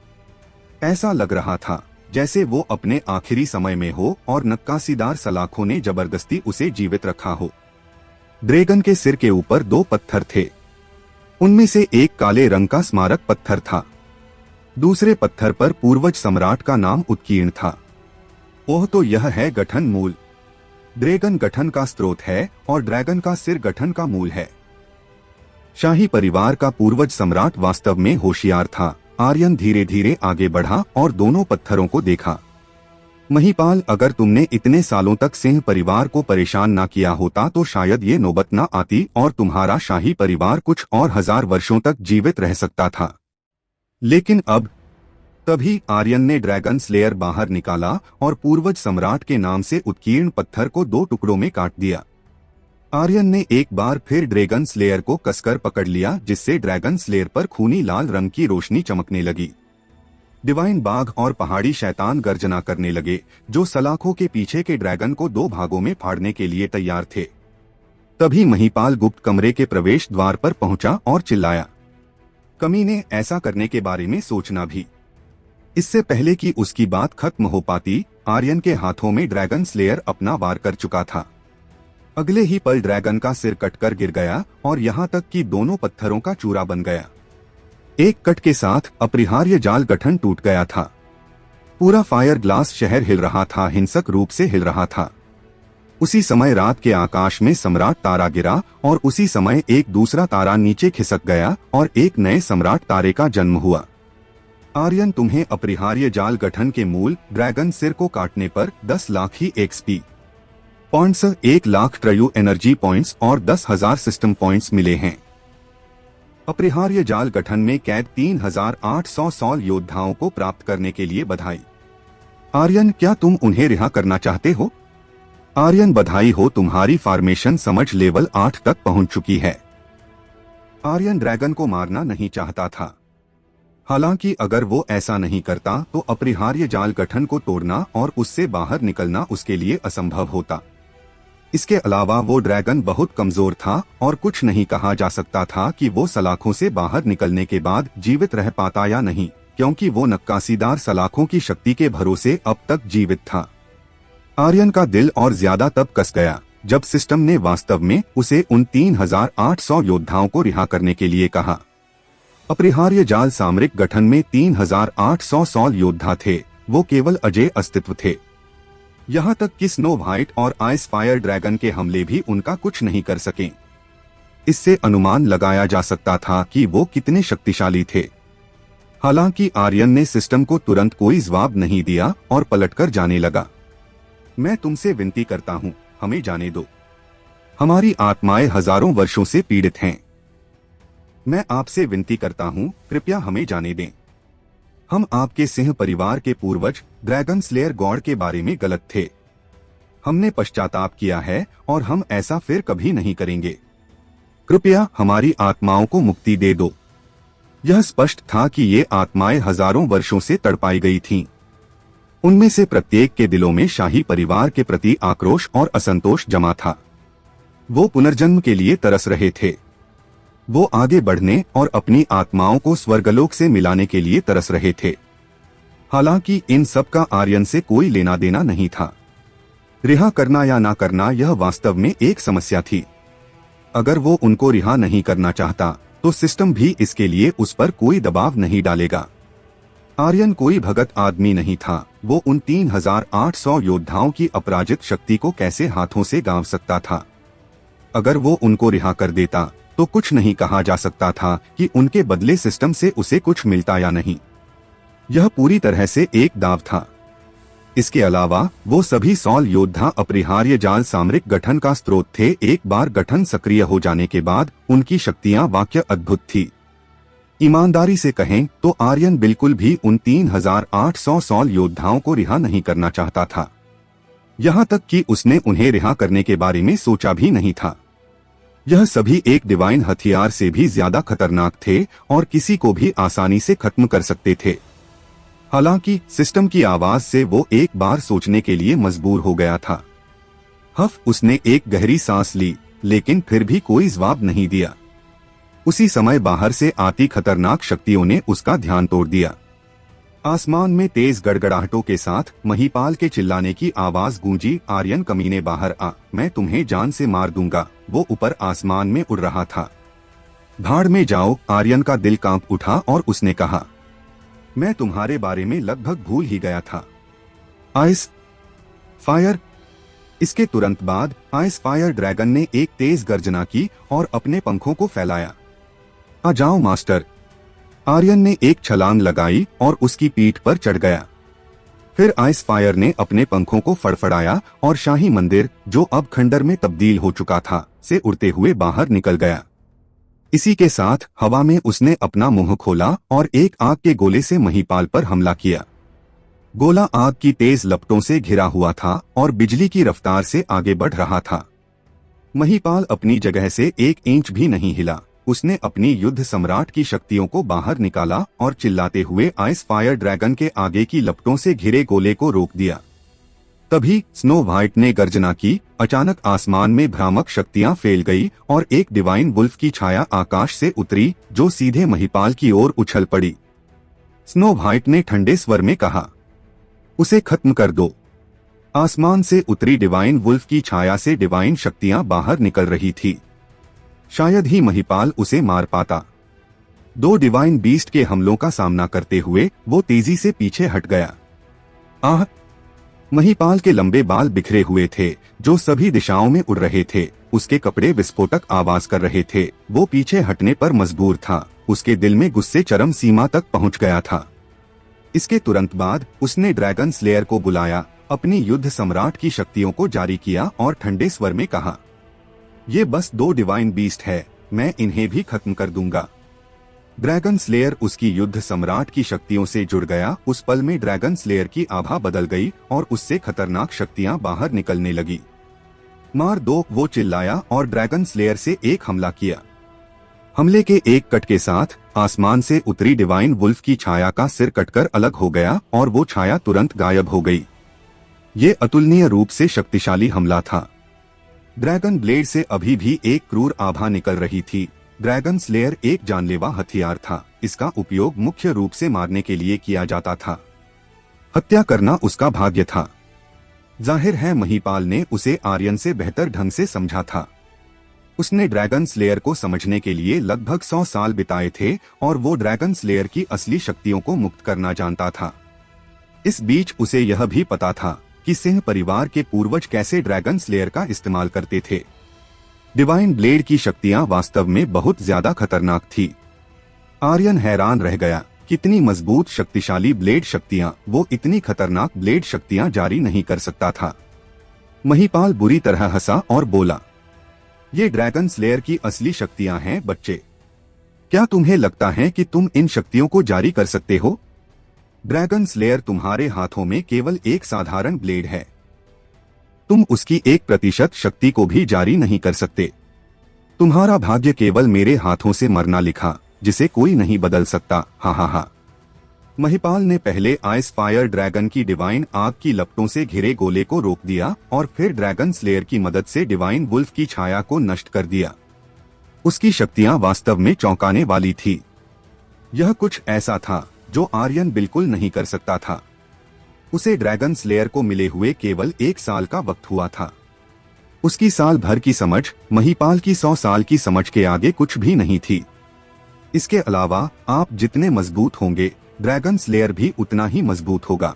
A: ऐसा लग रहा था जैसे वो अपने आखिरी समय में हो और नक्कासीदार सलाखों ने जबरदस्ती उसे जीवित रखा हो। ड्रैगन के सिर के ऊपर 2 पत्थर थे। उनमें से एक काले रंग का स्मारक पत्थर था। दूसरे पत्थर पर पूर्वज सम्राट का नाम उत्कीर्ण था। ओह, तो यह है गठन मूल। ड्रैगन गठन का स्रोत है और ड्रैगन का सिर गठन का मूल है। शाही परिवार का पूर्वज सम्राट वास्तव में होशियार था। आर्यन धीरे धीरे आगे बढ़ा और दोनों पत्थरों को देखा। महिपाल, अगर तुमने इतने सालों तक सिंह परिवार को परेशान ना किया होता तो शायद ये नौबत ना आती और तुम्हारा शाही परिवार कुछ और 1000 वर्षों तक जीवित रह सकता था। लेकिन अब। तभी आर्यन ने ड्रैगन स्लेयर बाहर निकाला और पूर्वज सम्राट के नाम से उत्कीर्ण पत्थर को 2 टुकड़ों में काट दिया। आर्यन ने एक बार फिर ड्रैगन स्लेयर को कसकर पकड़ लिया, जिससे ड्रैगन स्लेयर पर खूनी लाल रंग की रोशनी चमकने लगी। डिवाइन बाघ और पहाड़ी शैतान गर्जना करने लगे, जो सलाखों के पीछे के ड्रैगन को 2 भागों में फाड़ने के लिए तैयार थे। तभी महिपाल गुप्त कमरे के प्रवेश द्वार पर पहुंचा और चिल्लाया, कमीने, ऐसा करने के बारे में सोचना भी। इससे पहले कि उसकी बात खत्म हो पाती, आर्यन के हाथों में ड्रैगन स्लेयर अपना वार कर चुका था। अगले ही पल ड्रैगन का सिर कटकर गिर गया और यहाँ तक कि दोनों पत्थरों का चूरा बन गया। एक कट के साथ अपरिहार्य जाल गठन टूट गया था। पूरा फायर ग्लास शहर हिल रहा था, हिंसक रूप से हिल रहा था। उसी समय रात के आकाश में सम्राट तारा गिरा और उसी समय एक दूसरा तारा नीचे खिसक गया और एक नए सम्राट तारे का जन्म हुआ। आर्यन, तुम्हें अपरिहार्य जाल गठन के मूल ड्रैगन सिर को काटने पर 10 लाख ही XP points, 1 lakh true energy points और 10,000 सिस्टम पॉइंट्स मिले हैं। अपरिहार्य जाल गठन में कैद 3800 सॉल योद्धाओं को प्राप्त करने के लिए बधाई। आर्यन, क्या तुम उन्हें रिहा करना चाहते हो? आर्यन, बधाई हो, तुम्हारी फॉर्मेशन समझ लेवल 8 तक पहुंच चुकी है। आर्यन ड्रैगन को मारना नहीं चाहता था। हालांकि अगर वो ऐसा नहीं करता तो अपरिहार्य जाल गठन को तोड़ना और उससे बाहर निकलना उसके लिए असंभव होता। इसके अलावा वो ड्रैगन बहुत कमजोर था और कुछ नहीं कहा जा सकता था कि वो सलाखों से बाहर निकलने के बाद जीवित रह पाता या नहीं, क्योंकि वो नक्कासीदार सलाखों की शक्ति के भरोसे अब तक जीवित था। आर्यन का दिल और ज्यादा तब कस गया जब सिस्टम ने वास्तव में उसे उन 3800 योद्धाओं को रिहा करने के लिए कहा। अपरिहार्य जाल सामरिक गठन में 3800 सॉल योद्धा थे। वो केवल अजय अस्तित्व थे। यहाँ तक कि स्नो व्हाइट और आइस फायर ड्रैगन के हमले भी उनका कुछ नहीं कर सके। इससे अनुमान लगाया जा सकता था कि वो कितने शक्तिशाली थे। हालांकि आर्यन ने सिस्टम को तुरंत कोई जवाब नहीं दिया और पलटकर जाने लगा। मैं तुमसे विनती करता हूँ, हमें जाने दो। हमारी आत्माएं हजारों वर्षों से पीड़ित हैं। मैं आपसे विनती करता हूँ, कृपया हमें जाने दें। हम आपके सिंह परिवार के पूर्वज ड्रैगन स्लेयर गॉड के बारे में गलत थे। हमने पश्चाताप किया है और हम ऐसा फिर कभी नहीं करेंगे। कृपया हमारी आत्माओं को मुक्ति दे दो। यह स्पष्ट था कि ये आत्माएं हजारों वर्षों से तड़पाई गई थीं। उनमें से प्रत्येक के दिलों में शाही परिवार के प्रति आक्रोश और असंतोष जमा था। वो पुनर्जन्म के लिए तरस रहे थे। वो आगे बढ़ने और अपनी आत्माओं को स्वर्गलोक से मिलाने के लिए तरस रहे थे। हालांकि इन सब का आर्यन से कोई लेना देना नहीं था। रिहा करना या ना करना यह वास्तव में एक समस्या थी। अगर वो उनको रिहा नहीं करना चाहता तो सिस्टम भी इसके लिए उस पर कोई दबाव नहीं डालेगा। आर्यन कोई भगत आदमी नहीं था। वो उन 3800 योद्धाओं की अपराजित शक्ति को कैसे हाथों से गांव सकता था। अगर वो उनको रिहा कर देता तो कुछ नहीं कहा जा सकता था कि उनके बदले सिस्टम से उसे कुछ मिलता या नहीं। यह पूरी तरह से एक दाव था। इसके अलावा वो सभी सॉल योद्धा अपरिहार्य जाल सामरिक गठन का स्रोत थे। एक बार गठन सक्रिय हो जाने के बाद उनकी शक्तियां वाकई अद्भुत थी। ईमानदारी से कहें तो आर्यन बिल्कुल भी उन 3800 सॉल योद्धाओं को रिहा नहीं करना चाहता था। यहाँ तक कि उसने उन्हें रिहा करने के बारे में सोचा भी नहीं था। यह सभी एक डिवाइन हथियार से भी ज्यादा खतरनाक थे और किसी को भी आसानी से खत्म कर सकते थे। हालांकि सिस्टम की आवाज से वो एक बार सोचने के लिए मजबूर हो गया था। उसने एक गहरी सांस ली, लेकिन फिर भी कोई जवाब नहीं दिया। उसी समय बाहर से आती खतरनाक शक्तियों ने उसका ध्यान तोड़ दिया। आसमान में तेज गड़गड़ाहटों के साथ महिपाल के चिल्लाने की आवाज गूंजी, आर्यन कमीने बाहर आ, मैं तुम्हें जान से मार दूंगा। वो ऊपर आसमान में उड़ रहा था। भाड़ में जाओ। आर्यन का दिल कांप उठा और उसने कहा, मैं तुम्हारे बारे में लगभग भूल ही गया था। Ice fire. इसके तुरंत बाद आइस फायर ड्रैगन ने एक तेज गर्जना की और अपने पंखों को फैलाया। आ जाओ मास्टर। आर्यन ने एक छलांग लगाई और उसकी पीठ पर चढ़ गया। फिर आइस फायर ने अपने पंखों को फड़फड़ाया और शाही मंदिर, जो अब खंडर में तब्दील हो चुका था, से उड़ते हुए बाहर निकल गया। इसी के साथ हवा में उसने अपना मुंह खोला और एक आग के गोले से महिपाल पर हमला किया। गोला आग की तेज लपटों से घिरा हुआ था और बिजली की रफ्तार से आगे बढ़ रहा था। महिपाल अपनी जगह से 1 इंच भी नहीं हिला। उसने अपनी युद्ध सम्राट की शक्तियों को बाहर निकाला और चिल्लाते हुए आइस फायर ड्रैगन के आगे की लपटों से घिरे गोले को रोक दिया। तभी स्नो व्हाइट ने गर्जना की। अचानक आसमान में भ्रामक शक्तियां फैल गई और एक डिवाइन वुल्फ की छाया आकाश से उतरी, जो सीधे महिपाल की ओर उछल पड़ी। स्नो व्हाइट ने ठंडे स्वर में कहा, उसे खत्म कर दो। आसमान से उतरी डिवाइन वुल्फ की छाया से डिवाइन शक्तियां बाहर निकल रही थी। शायद ही महिपाल उसे मार पाता। 2 डिवाइन बीस्ट के हमलों का सामना करते हुए वो तेजी से पीछे हट गया। आह! महिपाल के लंबे बाल बिखरे हुए थे, जो सभी दिशाओं में उड़ रहे थे। उसके कपड़े विस्फोटक आवाज कर रहे थे। वो पीछे हटने पर मजबूर था। उसके दिल में गुस्से चरम सीमा तक पहुंच गया था। इसके तुरंत बाद उसने ड्रैगन स्लेयर को बुलाया, अपनी युद्ध सम्राट की शक्तियों को जारी किया और ठंडे स्वर में कहा, ये बस 2 डिवाइन बीस्ट है, मैं इन्हें भी खत्म कर दूंगा। ड्रैगन स्लेयर उसकी युद्ध सम्राट की शक्तियों से जुड़ गया। उस पल में ड्रैगन स्लेयर की आभा बदल गई और उससे खतरनाक शक्तियां बाहर निकलने लगी। मार दो! वो चिल्लाया और ड्रैगन स्लेयर से एक हमला किया। हमले के एक कट के साथ आसमान से उतरी डिवाइन वुल्फ की छाया का सिर कटकर अलग हो गया और वो छाया तुरंत गायब हो गई। ये अतुलनीय रूप से शक्तिशाली हमला था। ड्रैगन ब्लेड से अभी भी एक क्रूर आभा निकल रही थी। ड्रैगन स्लेयर एक जानलेवा हथियार था। इसका उपयोग मुख्य रूप से मारने के लिए किया जाता था। हत्या करना उसका भाग्य था। जाहिर है महिपाल ने उसे आर्यन से बेहतर ढंग से समझा था। उसने ड्रैगन स्लेयर को समझने के लिए लगभग 100 साल बिताए थे और वो ड्रैगन स्लेयर की असली शक्तियों को मुक्त करना जानता था। इस बीच उसे यह भी पता था कि सिंह परिवार के पूर्वज कैसे ड्रैगन स्लेयर का इस्तेमाल करते थे। डिवाइन ब्लेड की शक्तियां वास्तव में बहुत ज्यादा खतरनाक थी। आर्यन हैरान रह गया। कितनी मजबूत शक्तिशाली ब्लेड शक्तियां! वो इतनी खतरनाक ब्लेड शक्तियां जारी नहीं कर सकता था। महिपाल बुरी तरह हंसा और बोला, ये ड्रैगन स्लेयर की असली शक्तियां हैं बच्चे। क्या तुम्हें लगता है कि तुम इन शक्तियों को जारी कर सकते हो? ड्रैगन स्लेयर तुम्हारे हाथों में केवल एक साधारण ब्लेड है। तुम उसकी 1% शक्ति को भी जारी नहीं कर सकते। तुम्हारा भाग्य केवल मेरे हाथों से मरना लिखा, जिसे कोई नहीं बदल सकता। हा हा हा। महिपाल ने पहले आइस फायर ड्रैगन की डिवाइन आग की लपटों से घिरे गोले को रोक दिया और फिर ड्रैगन स्लेयर की मदद से डिवाइन वुल्फ की छाया को नष्ट कर दिया। उसकी शक्तियां वास्तव में चौंकाने वाली थी। यह कुछ ऐसा था जो आर्यन बिल्कुल नहीं कर सकता था। उसे ड्रैगन स्लेयर को मिले हुए केवल 1 साल का वक्त हुआ था। उसकी साल भर की समझ महिपाल की 100 साल की समझ के आगे कुछ भी नहीं थी। इसके अलावा आप जितने मजबूत होंगे, ड्रैगन स्लेयर भी उतना ही मजबूत होगा।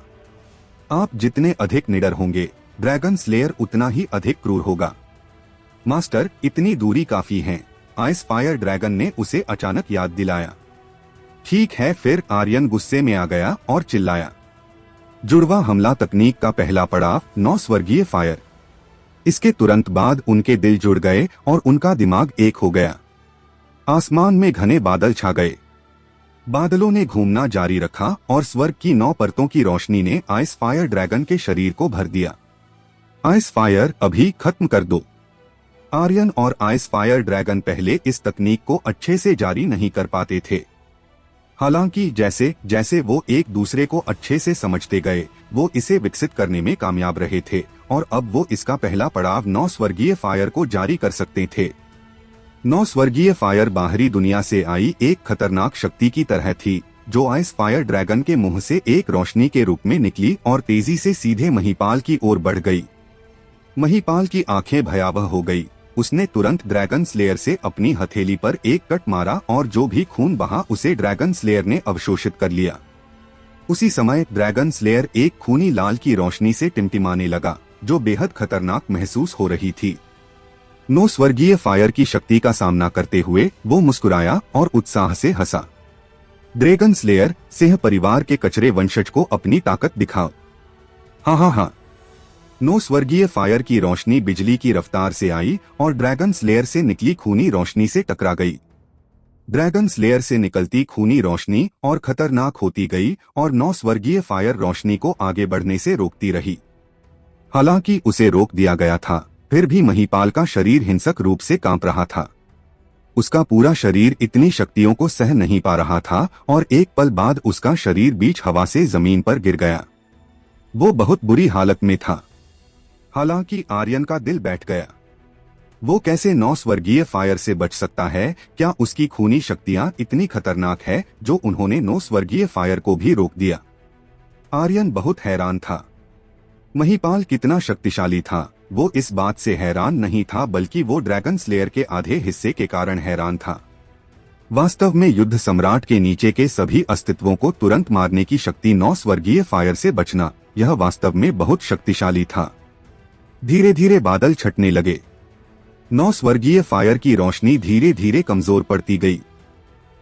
A: आप जितने अधिक निडर होंगे, ड्रैगन स्लेयर उतना ही अधिक क्रूर होगा। मास्टर, इतनी दूरी काफी है, आइस फायर ड्रैगन ने उसे अचानक याद दिलाया। ठीक है फिर, आर्यन गुस्से में आ गया और चिल्लाया। जुड़वा हमला तकनीक का पहला पड़ाव 9 स्वर्गीय फायर। इसके तुरंत बाद उनके दिल जुड़ गए और उनका दिमाग एक हो गया। आसमान में घने बादल छा गए। बादलों ने घूमना जारी रखा और स्वर्ग की 9 परतों की रोशनी ने आइस फायर ड्रैगन के शरीर को भर दिया। आइस फायर, अभी खत्म कर दो। आर्यन और आइस फायर ड्रैगन पहले इस तकनीक को अच्छे से जारी नहीं कर पाते थे। हालांकि जैसे जैसे वो एक दूसरे को अच्छे से समझते गए, वो इसे विकसित करने में कामयाब रहे थे और अब वो इसका पहला पड़ाव 9 स्वर्गीय फायर को जारी कर सकते थे। नौ स्वर्गीय फायर बाहरी दुनिया से आई एक खतरनाक शक्ति की तरह थी, जो आइस फायर ड्रैगन के मुंह से एक रोशनी के रूप में निकली और तेजी से सीधे महिपाल की ओर बढ़ गई। महिपाल की आंखें भयावह हो गई। उसने तुरंत ड्रैगन स्लेयर से अपनी हथेली पर एक कट मारा और जो भी खून बहा उसे ड्रैगन स्लेयर ने अवशोषित कर लिया। उसी समय ड्रैगन स्लेयर एक खूनी लाल की रोशनी से टिमटिमाने लगा, जो बेहद खतरनाक महसूस हो रही थी। नौ स्वर्गीय फायर की शक्ति का सामना करते हुए वो मुस्कुराया और उत्साह से हंसा। ड्रैगन स्लेयर, सिंह परिवार के कचरे वंशज को अपनी ताकत दिखाओ। हाँ हाँ हाँ। नौ स्वर्गीय फायर की रोशनी बिजली की रफ्तार से आई और ड्रैगन स्लेयर से निकली खूनी रोशनी से टकरा गई। ड्रैगन स्लेयर से निकलती खूनी रोशनी और खतरनाक होती गई और नौ स्वर्गीय फायर रोशनी को आगे बढ़ने से रोकती रही। हालांकि उसे रोक दिया गया था, फिर भी महिपाल का शरीर हिंसक रूप से कांप रहा था। उसका पूरा शरीर इतनी शक्तियों को सह नहीं पा रहा था और एक पल बाद उसका शरीर बीच हवा से जमीन पर गिर गया। वो बहुत बुरी हालत में था। हालांकि आर्यन का दिल बैठ गया। वो कैसे नौ स्वर्गीय फायर से बच सकता है? क्या उसकी खूनी शक्तियां इतनी खतरनाक है जो उन्होंने नौ स्वर्गीय फायर को भी रोक दिया? आर्यन बहुत हैरान था। महिपाल कितना शक्तिशाली था, वो इस बात से हैरान नहीं था, बल्कि वो ड्रैगन स्लेयर के आधे हिस्से के कारण हैरान था। वास्तव में युद्ध सम्राट के नीचे के सभी अस्तित्वों को तुरंत मारने की शक्ति नौ स्वर्गीय फायर से बचना, यह वास्तव में बहुत शक्तिशाली था। धीरे धीरे बादल छटने लगे। नौ स्वर्गीय फायर की रोशनी धीरे धीरे कमजोर पड़ती गई।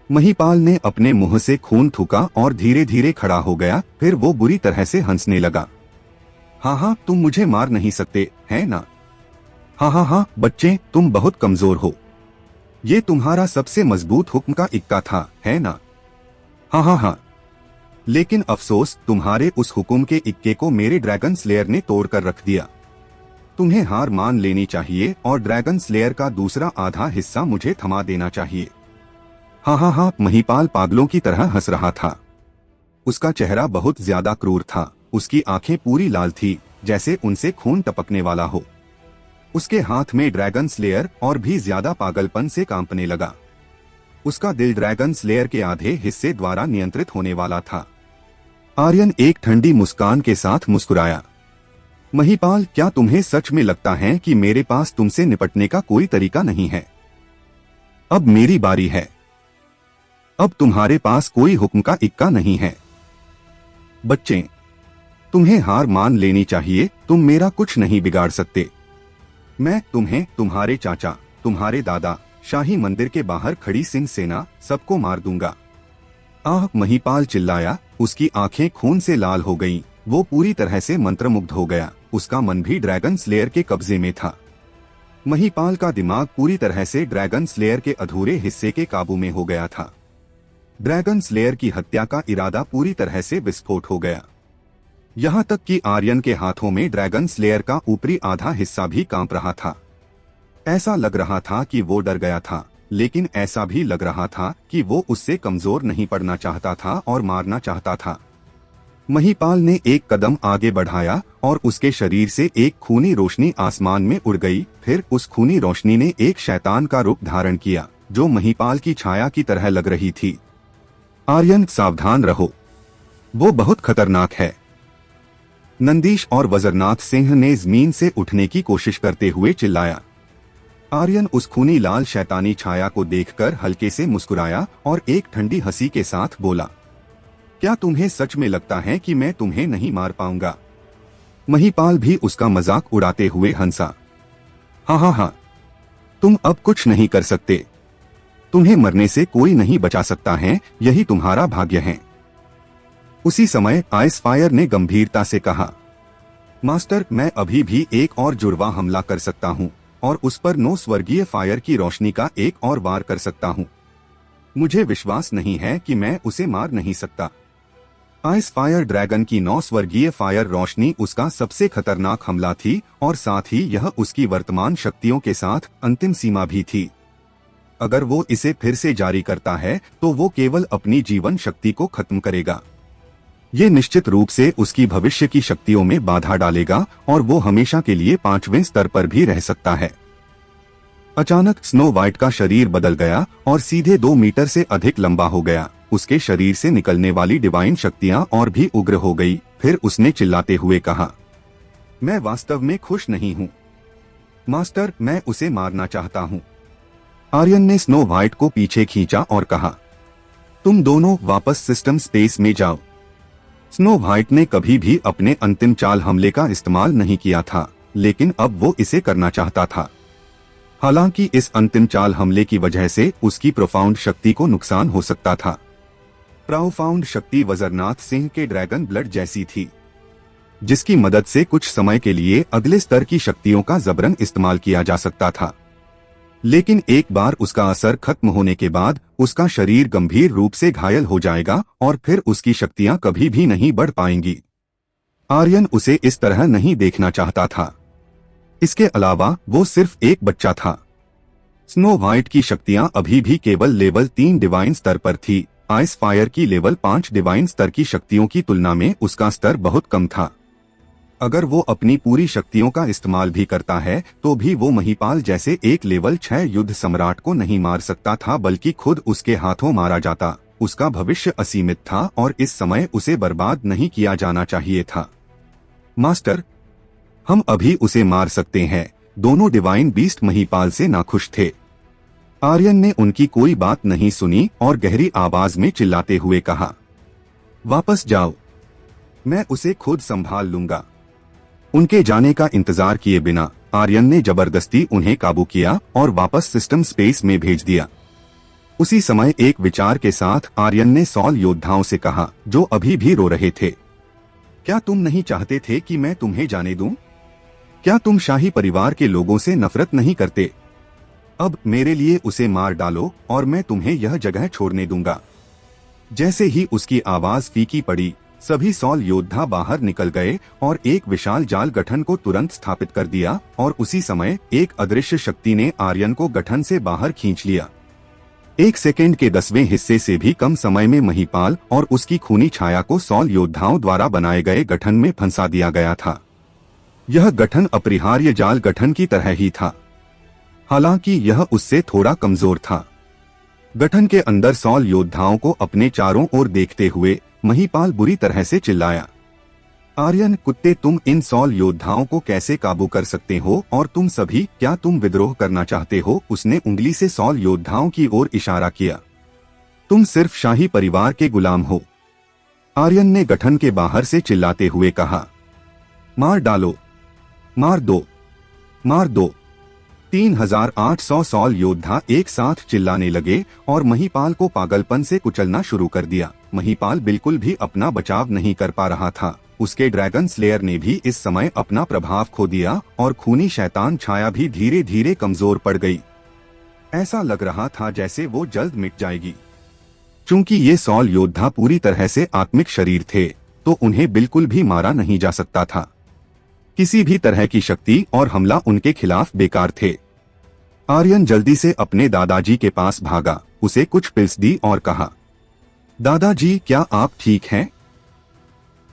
A: महिपाल ने अपने मुंह से खून थूका और धीरे धीरे खड़ा हो गया। फिर वो बुरी तरह से हंसने लगा। हाँ हाँ, तुम मुझे मार नहीं सकते, है ना? हाँ हाँ हाँ बच्चे, तुम बहुत कमजोर हो। ये तुम्हारा सबसे मजबूत हुक्म का इक्का था, है ना? हाँ हाँ हाँ। लेकिन अफसोस, तुम्हारे उस हुक्म के इक्के को मेरे ड्रैगन स्लेयर ने तोड़कर रख दिया। तुम्हें हार मान लेनी चाहिए और ड्रैगन स्लेयर का दूसरा आधा हिस्सा मुझे थमा देना चाहिए। हाँ हाँ हाँ। महिपाल पागलों की तरह हंस रहा था। उसका चेहरा बहुत ज्यादा क्रूर था। उसकी आंखें पूरी लाल थी, जैसे उनसे खून टपकने वाला हो। उसके हाथ में ड्रैगन स्लेयर और भी ज्यादा पागलपन से कांपने लगा। उसका दिल ड्रैगन स्लेयर के आधे हिस्से द्वारा नियंत्रित होने वाला था। आर्यन एक ठंडी मुस्कान के साथ मुस्कुराया। महिपाल, क्या तुम्हें सच में लगता है कि मेरे पास तुमसे निपटने का कोई तरीका नहीं है? अब मेरी बारी है। अब तुम्हारे पास कोई हुक्म का इक्का नहीं है। बच्चे, तुम्हें हार मान लेनी चाहिए। तुम मेरा कुछ नहीं बिगाड़ सकते। मैं तुम्हें, तुम्हारे चाचा, तुम्हारे दादा, शाही मंदिर के बाहर खड़ी सिंह सेना, सबको मार दूंगा। आह! महिपाल चिल्लाया। उसकी आंखें खून से लाल हो गईं। वो पूरी तरह से मंत्रमुग्ध हो गया। उसका मन भी ड्रैगन स्लेयर के कब्जे में था। महिपाल का दिमाग पूरी तरह से ड्रैगन स्लेयर के अधूरे हिस्से के काबू में हो गया था। ड्रैगन स्लेयर की हत्या का इरादा पूरी तरह से विस्फोट हो गया। यहाँ तक कि आर्यन के हाथों में ड्रैगन स्लेयर का ऊपरी आधा हिस्सा भी कांप रहा था। ऐसा लग रहा था कि वो डर गया था, लेकिन ऐसा भी लग रहा था कि वो उससे कमजोर नहीं पड़ना चाहता था और मारना चाहता था। महिपाल ने एक कदम आगे बढ़ाया और उसके शरीर से एक खूनी रोशनी आसमान में उड़ गई। फिर उस खूनी रोशनी ने एक शैतान का रूप धारण किया, जो महिपाल की छाया की तरह लग रही थी। आर्यन, सावधान रहो, वो बहुत खतरनाक है। नंदीश और वजरनाथ सिंह ने जमीन से उठने की कोशिश करते हुए चिल्लाया। आर्यन उस खूनी लाल शैतानी छाया को देखकर हल्के से मुस्कुराया और एक ठंडी हंसी के साथ बोला, क्या तुम्हें सच में लगता है कि मैं तुम्हें नहीं मार पाऊंगा? महिपाल भी उसका मजाक उड़ाते हुए हंसा। हाँ हाँ हाँ, तुम अब कुछ नहीं कर सकते। तुम्हें मरने से कोई नहीं बचा सकता है, यही तुम्हारा भाग्य है। उसी समय आइस फायर ने गंभीरता से कहा, मास्टर, मैं अभी भी एक और जुड़वा हमला कर सकता हूँ और उस पर नौ स्वर्गीय फायर की रोशनी का एक और वार कर सकता हूँ। मुझे विश्वास नहीं है कि मैं उसे मार नहीं सकता। आइस फायर ड्रैगन की नौ स्वर्गीय फायर रोशनी उसका सबसे खतरनाक हमला थी और साथ ही यह उसकी वर्तमान शक्तियों के साथ अंतिम सीमा भी थी। अगर वो इसे फिर से जारी करता है तो वो केवल अपनी जीवन शक्ति को खत्म करेगा। ये निश्चित रूप से उसकी भविष्य की शक्तियों में बाधा डालेगा और वो हमेशा के लिए 5वें स्तर पर भी रह सकता है। अचानक स्नो वाइट का शरीर बदल गया और सीधे 2 मीटर से अधिक लंबा हो गया। उसके शरीर से निकलने वाली डिवाइन शक्तियां और भी उग्र हो गई। फिर उसने चिल्लाते हुए कहा, मैं वास्तव में खुश नहीं हूँ मास्टर, मैं उसे मारना चाहता हूँ। आर्यन ने स्नो वाइट को पीछे खींचा और कहा, तुम दोनों वापस सिस्टम स्पेस में जाओ। स्नो वाइट ने कभी भी अपने अंतिम चाल हमले का इस्तेमाल नहीं किया था, लेकिन अब वो इसे करना चाहता था। हालांकि इस अंतिम चाल हमले की वजह से उसकी प्रोफाउंड शक्ति को नुकसान हो सकता था। प्रोफाउंड शक्ति वजरनाथ सिंह के ड्रैगन ब्लड जैसी थी, जिसकी मदद से कुछ समय के लिए अगले स्तर की शक्तियों का जबरन इस्तेमाल किया जा सकता था। लेकिन एक बार उसका असर खत्म होने के बाद उसका शरीर गंभीर रूप से घायल हो जाएगा और फिर उसकी शक्तियां कभी भी नहीं बढ़ पाएंगी। आर्यन उसे इस तरह नहीं देखना चाहता था। इसके अलावा वो सिर्फ एक बच्चा था। स्नो वाइट की शक्तियां अभी भी केवल लेवल 3 डिवाइन स्तर पर थी। आइस फायर की लेवल 5 डिवाइन स्तर की शक्तियों की तुलना में उसका स्तर बहुत कम था। अगर वो अपनी पूरी शक्तियों का इस्तेमाल भी करता है तो भी वो महिपाल जैसे एक लेवल 6 युद्ध सम्राट को नहीं मार सकता था, बल्कि खुद उसके हाथों मारा जाता। उसका भविष्य असीमित था और इस समय उसे बर्बाद नहीं किया जाना चाहिए था। मास्टर, हम अभी उसे मार सकते हैं। दोनों डिवाइन बीस्ट महिपाल से नाखुश थे। आर्यन ने उनकी कोई बात नहीं सुनी और गहरी आवाज में चिल्लाते हुए कहा, वापस जाओ, मैं उसे खुद संभाल लूंगा। उनके जाने का इंतजार किए बिना आर्यन ने जबरदस्ती उन्हें काबू किया और वापस सिस्टम स्पेस में भेज दिया। उसी समय एक विचार के साथ आर्यन ने सॉल योद्धाओं से कहा, जो अभी भी रो रहे थे, क्या तुम नहीं चाहते थे कि मैं तुम्हें जाने दूं? क्या तुम शाही परिवार के लोगों से नफरत नहीं करते? अब मेरे लिए उसे मार डालो और मैं तुम्हें यह जगह छोड़ने दूंगा। जैसे ही उसकी आवाज फीकी पड़ी, सभी सॉल योद्धा बाहर निकल गए और एक विशाल जाल गठन को तुरंत स्थापित कर दिया और उसी समय एक अदृश्य शक्ति ने आर्यन को गठन से बाहर खींच लिया। 1 सेकेंड के 10वें हिस्से से भी कम समय में महिपाल और उसकी खूनी छाया को सॉल योद्धाओं द्वारा बनाए गए गठन में फंसा दिया गया था। यह गठन अपरिहार्य जाल गठन की तरह ही था, हालांकि यह उससे थोड़ा कमजोर था। गठन के अंदर सॉल योद्धाओं को अपने चारों ओर देखते हुए महिपाल बुरी तरह से चिल्लाया, आर्यन कुत्ते, तुम इन सॉल योद्धाओं को कैसे काबू कर सकते हो? और तुम सभी, क्या तुम विद्रोह करना चाहते हो? उसने उंगली से सॉल योद्धाओं की ओर इशारा किया। तुम सिर्फ शाही परिवार के गुलाम हो। आर्यन ने गठन के बाहर से चिल्लाते हुए कहा, मार डालो, मार दो, मार दो। 3800 सॉल योद्धा एक साथ चिल्लाने लगे और महिपाल को पागलपन से कुचलना शुरू कर दिया। महिपाल बिल्कुल भी अपना बचाव नहीं कर पा रहा था। उसके ड्रैगन स्लेयर ने भी इस समय अपना प्रभाव खो दिया और खूनी शैतान छाया भी धीरे धीरे कमजोर पड़ गई। ऐसा लग रहा था जैसे वो जल्द मिट जाएगी। चूंकि ये सॉल योद्धा पूरी तरह से आत्मिक शरीर थे, तो उन्हें बिल्कुल भी मारा नहीं जा सकता था। किसी भी तरह की शक्ति और हमला उनके खिलाफ बेकार थे। आर्यन जल्दी से अपने दादाजी के पास भागा, उसे कुछ पिल्स दी और कहा, दादाजी, क्या आप ठीक हैं?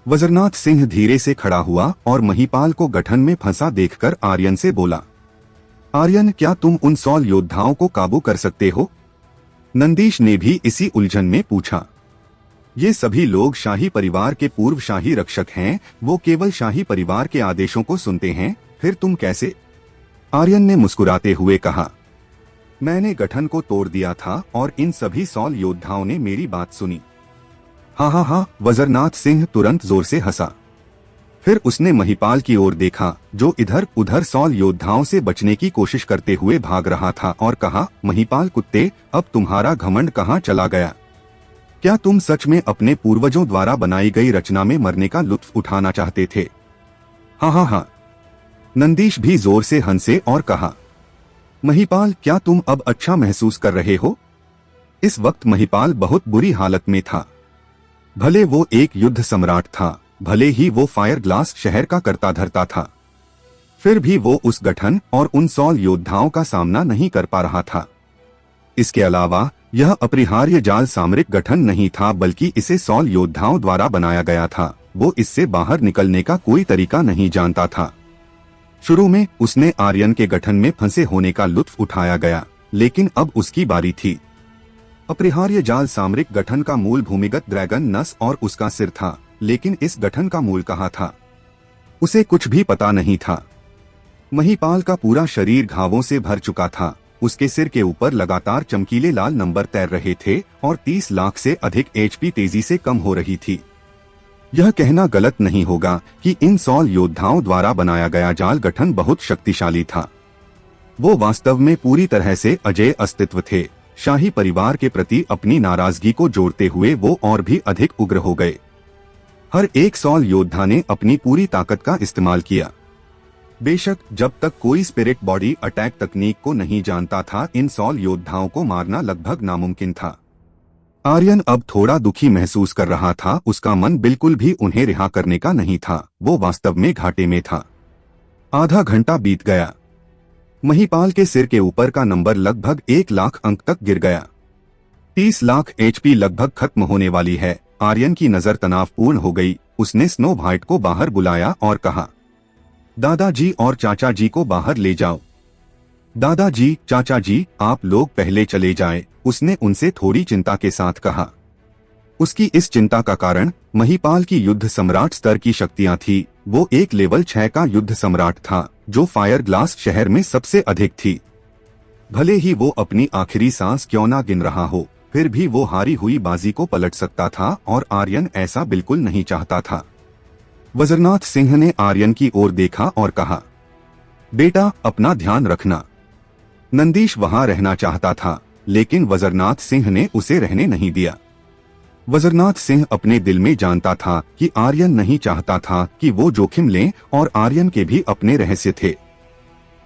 A: वजरनाथ सिंह धीरे से खड़ा हुआ और महिपाल को गठन में फंसा देखकर आर्यन से बोला, आर्यन, क्या तुम उन सॉल योद्धाओं को काबू कर सकते हो? नंदीश ने भी इसी उलझन में पूछा। ये सभी लोग शाही परिवार के पूर्व शाही रक्षक हैं, वो केवल शाही परिवार के आदेशों को सुनते हैं, फिर तुम कैसे? आर्यन ने मुस्कुराते हुए कहा, मैंने गठन को तोड़ दिया था और इन सभी सॉल योद्धाओं ने मेरी बात सुनी। हाँ हाँ हाँ, वजरनाथ सिंह तुरंत जोर से हंसा। फिर उसने महिपाल की ओर देखा, जो इधर उधर सॉल योद्धाओं से बचने की कोशिश करते हुए भाग रहा था, और कहा, महिपाल कुत्ते, अब तुम्हारा घमंड कहाँ चला गया? क्या तुम सच में अपने पूर्वजों द्वारा बनाई गई रचना में मरने का लुत्फ उठाना चाहते थे? हाँ हाँ हाँ, नंदीश भी जोर से हंसे और कहा, महिपाल, क्या तुम अब अच्छा महसूस कर रहे हो? इस वक्त महिपाल बहुत बुरी हालत में था। भले वो एक युद्ध सम्राट था, भले ही वो फायर ग्लास शहर का कर्ता धर्ता था, फिर भी वो उस गठन और उन सॉल योद्धाओं का सामना नहीं कर पा रहा था। इसके अलावा यह अपरिहार्य जाल सामरिक गठन नहीं था, बल्कि इसे सॉल योद्धाओं द्वारा बनाया गया था। वो इससे बाहर निकलने का कोई तरीका नहीं जानता था। शुरू में उसने आर्यन के गठन में फंसे होने का लुत्फ उठाया गया, लेकिन अब उसकी बारी थी। अपरिहार्य जाल सामरिक गठन का मूल भूमिगत ड्रैगन नस और उसका सिर था, लेकिन इस गठन का मूल कहाँ था, उसे कुछ भी पता नहीं था। महिपाल का पूरा शरीर घावों से भर चुका था, उसके सिर के ऊपर लगातार चमकीले लाल नंबर तैर रहे थे और 30 लाख से अधिक एचपी तेजी से कम हो रही थी। यह कहना गलत नहीं होगा कि इन सॉल योद्धाओं द्वारा बनाया गया जाल गठन बहुत शक्तिशाली था। वो वास्तव में पूरी तरह से अजेय अस्तित्व थे। शाही परिवार के प्रति अपनी नाराजगी को जोड़ते हुए वो और भी अधिक उग्र हो गए। हर एक सॉल योद्धा ने अपनी पूरी ताकत का इस्तेमाल किया। बेशक जब तक कोई स्पिरिट बॉडी अटैक तकनीक को नहीं जानता था, इन सॉल योद्धाओं को मारना लगभग नामुमकिन था। आर्यन अब थोड़ा दुखी महसूस कर रहा था। उसका मन बिल्कुल भी उन्हें रिहा करने का नहीं था। वो वास्तव में घाटे में था। आधा घंटा बीत गया। महिपाल के सिर के ऊपर का नंबर लगभग 1 लाख अंक तक गिर गया। 30 लाख एचपी लगभग खत्म होने वाली है। आर्यन की नजर तनावपूर्ण हो गई। उसने स्नो व्हाइट को बाहर बुलाया और कहा, दादाजी और चाचा जी को बाहर ले जाओ। दादाजी, चाचा जी, आप लोग पहले चले जाएं, उसने उनसे थोड़ी चिंता के साथ कहा। उसकी इस चिंता का कारण महिपाल की युद्ध सम्राट स्तर की शक्तियां थी। वो एक लेवल 6 का युद्ध सम्राट था, जो फायर ग्लास शहर में सबसे अधिक थी। भले ही वो अपनी आखिरी सांस क्यों ना गिन रहा हो, फिर भी वो हारी हुई बाजी को पलट सकता था और आर्यन ऐसा बिल्कुल नहीं चाहता था। वज्रनाथ सिंह ने आर्यन की ओर देखा और कहा, बेटा अपना ध्यान रखना। नंदीश वहां रहना चाहता था, लेकिन वज्रनाथ सिंह ने उसे रहने नहीं दिया। वज्रनाथ सिंह अपने दिल में जानता था कि आर्यन नहीं चाहता था कि वो जोखिम लें और आर्यन के भी अपने रहस्य थे।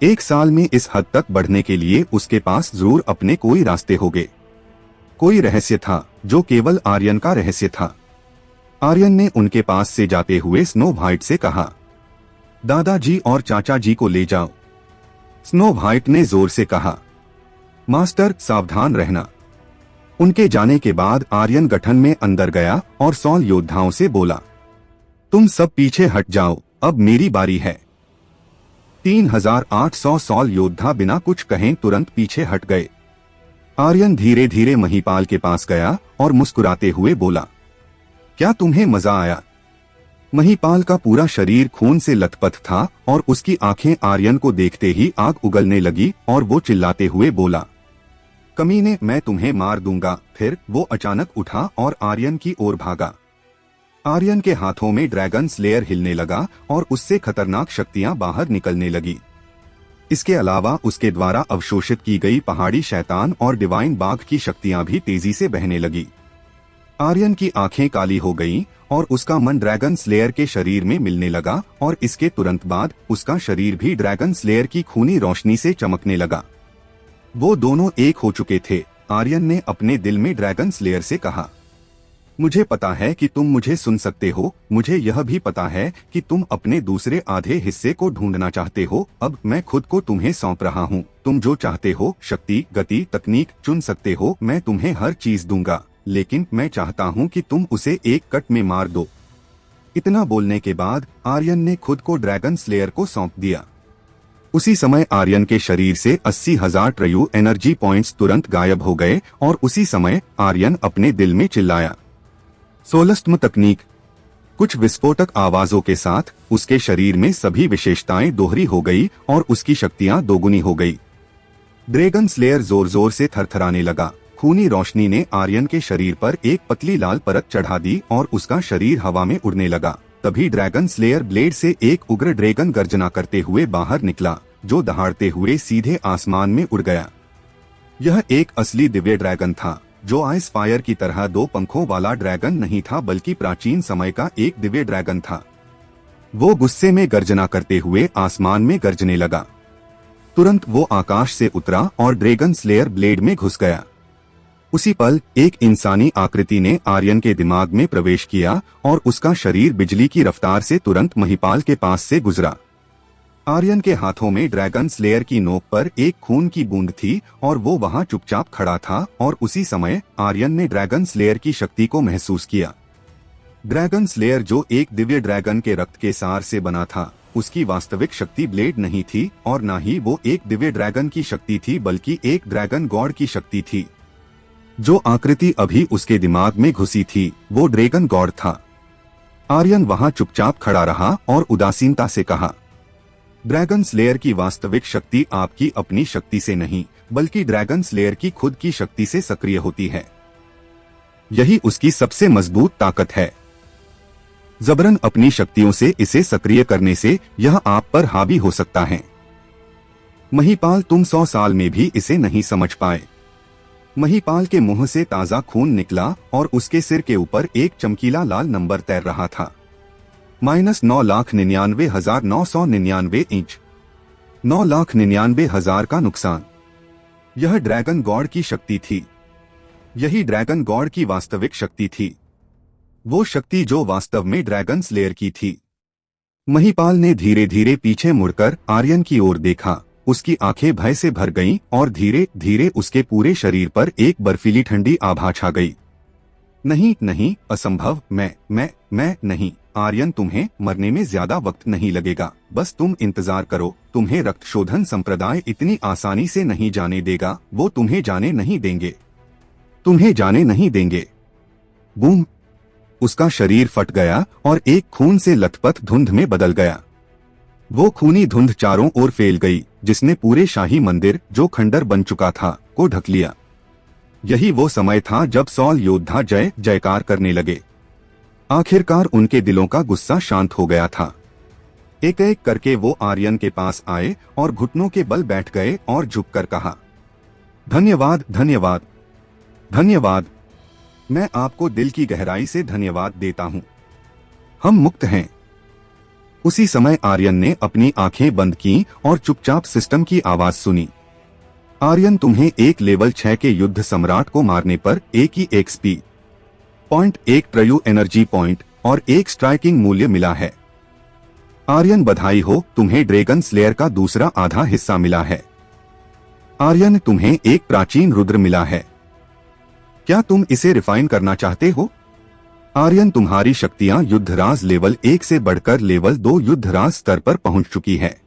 A: 1 साल में इस हद तक बढ़ने के लिए उसके पास जरूर अपने कोई रास्ते होंगे। कोई रहस्य था जो केवल आर्यन का रहस्य था। आर्यन ने उनके पास से जाते हुए स्नो व्हाइट से कहा, दादाजी और चाचा जी को ले जाओ। स्नो व्हाइट ने जोर से कहा, मास्टर सावधान रहना। उनके जाने के बाद आर्यन गठन में अंदर गया और सॉल योद्धाओं से बोला, तुम सब पीछे हट जाओ, अब मेरी बारी है। 3800 सॉल योद्धा बिना कुछ कहें तुरंत पीछे हट गए। आर्यन धीरे धीरे महिपाल के पास गया और मुस्कुराते हुए बोला, क्या तुम्हें मजा आया? महिपाल का पूरा शरीर खून से लथपथ था और उसकी आंखें आर्यन को देखते ही आग उगलने लगी और वो चिल्लाते हुए बोला, कमीने, मैं तुम्हें मार दूंगा। फिर वो अचानक उठा और आर्यन की ओर भागा। आर्यन के हाथों में ड्रैगन स्लेयर हिलने लगा और उससे खतरनाक शक्तियां बाहर निकलने लगी। इसके अलावा उसके द्वारा अवशोषित की गई पहाड़ी शैतान और डिवाइन बाघ की शक्तियां भी तेजी से बहने लगी। आर्यन की आंखें काली हो गईं और उसका मन ड्रैगन स्लेयर के शरीर में मिलने लगा और इसके तुरंत बाद उसका शरीर भी ड्रैगन स्लेयर की खूनी रोशनी से चमकने लगा। वो दोनों एक हो चुके थे। आर्यन ने अपने दिल में ड्रैगन स्लेयर से कहा, मुझे पता है कि तुम मुझे सुन सकते हो। मुझे यह भी पता है कि तुम अपने दूसरे आधे हिस्से को ढूंढना चाहते हो। अब मैं खुद को तुम्हें सौंप रहा हूँ। तुम जो चाहते हो, शक्ति, गति, तकनीक चुन सकते हो। मैं तुम्हें हर चीज दूंगा, लेकिन मैं चाहता हूँ कि तुम उसे एक कट में मार दो। इतना बोलने के बाद आर्यन ने खुद को ड्रैगन स्लेयर को सौंप दिया। उसी समय आर्यन के शरीर से 80,000 ट्रयू एनर्जी पॉइंट्स तुरंत गायब हो गए और उसी समय आर्यन अपने दिल में चिल्लाया, सोलस्टम तकनीक। कुछ विस्फोटक आवाजों के साथ उसके शरीर में सभी विशेषताएं दोहरी हो गई और उसकी शक्तियां दोगुनी हो गई। ड्रैगन स्लेयर जोर जोर से थरथराने लगा। खूनी रोशनी ने आर्यन के शरीर पर एक पतली लाल परत चढ़ा दी और उसका शरीर हवा में उड़ने लगा। तभी ड्रैगन स्लेयर ब्लेड से एक उग्र ड्रैगन गर्जना करते हुए बाहर निकला, जो दहाड़ते हुए सीधे आसमान में उड़ गया। यह एक असली दिव्य ड्रैगन था, जो आइस फायर की तरह 2 पंखों वाला ड्रैगन नहीं था, बल्कि प्राचीन समय का एक दिव्य ड्रैगन था। वो गुस्से में गर्जना करते हुए आसमान में गरजने लगा। तुरंत वो आकाश से उतरा और ड्रैगन स्लेयर ब्लेड में घुस गया। उसी पल एक इंसानी आकृति ने आर्यन के दिमाग में प्रवेश किया और उसका शरीर बिजली की रफ्तार से तुरंत महिपाल के पास से गुजरा। आर्यन के हाथों में ड्रैगन स्लेयर की नोक पर एक खून की बूंद थी और वो वहां चुपचाप खड़ा था। और उसी समय आर्यन ने ड्रैगन स्लेयर की शक्ति को महसूस किया। ड्रैगन स्लेयर, जो एक दिव्य ड्रैगन के रक्त के सार से बना था, उसकी वास्तविक शक्ति ब्लेड नहीं थी और न ही वो एक दिव्य ड्रैगन की शक्ति थी, बल्कि एक ड्रैगन गॉड की शक्ति थी। जो आकृति अभी उसके दिमाग में घुसी थी वो ड्रैगन गॉड था। आर्यन वहां चुपचाप खड़ा रहा और उदासीनता से कहा, ड्रैगन स्लेयर की वास्तविक शक्ति आपकी अपनी शक्ति से नहीं, बल्कि ड्रैगन स्लेयर की खुद की शक्ति से सक्रिय होती है। यही उसकी सबसे मजबूत ताकत है। जबरन अपनी शक्तियों से इसे सक्रिय करने से यह आप पर हावी हो सकता है। महिपाल, तुम 100 साल में भी इसे नहीं समझ पाए। महिपाल के मुंह से ताजा खून निकला और उसके सिर के ऊपर एक चमकीला लाल नंबर तैर रहा था। -9,99,999 इंच। 9,99,000 का नुकसान। यह ड्रैगन गॉड की शक्ति थी। यही ड्रैगन गॉड की वास्तविक शक्ति थी, वो शक्ति जो वास्तव में ड्रैगन स्लेयर की थी। महिपाल ने धीरे धीरे पीछे मुड़कर आर्यन की ओर देखा। उसकी आंखें भय से भर गईं और धीरे धीरे उसके पूरे शरीर पर एक बर्फीली ठंडी आभा छा गई। नहीं नहीं, असंभव, मैं नहीं। आर्यन, तुम्हें मरने में ज्यादा वक्त नहीं लगेगा, बस तुम इंतजार करो। तुम्हें रक्त शोधन संप्रदाय इतनी आसानी से नहीं जाने देगा। वो तुम्हें जाने नहीं देंगे, तुम्हें जाने नहीं देंगे। बूम! उसका शरीर फट गया और एक खून से लथपथ धुंध में बदल गया। वो खूनी धुंध चारों ओर फैल गई, जिसने पूरे शाही मंदिर, जो खंडर बन चुका था, को ढक लिया। यही वो समय था जब सॉल योद्धा जय जयकार करने लगे। आखिरकार उनके दिलों का गुस्सा शांत हो गया था। एक एक करके वो आर्यन के पास आए और घुटनों के बल बैठ गए और झुककर कहा, धन्यवाद, धन्यवाद, धन्यवाद। मैं आपको दिल की गहराई से धन्यवाद देता हूं। हम मुक्त हैं। उसी समय आर्यन ने अपनी आंखें बंद की और चुपचाप सिस्टम की आवाज सुनी। आर्यन, तुम्हें एक लेवल 6 के युद्ध सम्राट को मारने पर एक ही XP पॉइंट, एक ट्रयू एनर्जी पॉइंट और एक स्ट्राइकिंग मूल्य मिला है। आर्यन, बधाई हो, तुम्हें ड्रैगन स्लेयर का दूसरा आधा हिस्सा मिला है। आर्यन, तुम्हें एक प्राचीन रुद्र मिला है। क्या तुम इसे रिफाइन करना चाहते हो? आर्यन, तुम्हारी शक्तियां युद्धराज लेवल 1 से बढ़कर लेवल 2 युद्धराज स्तर पर पहुंच चुकी है।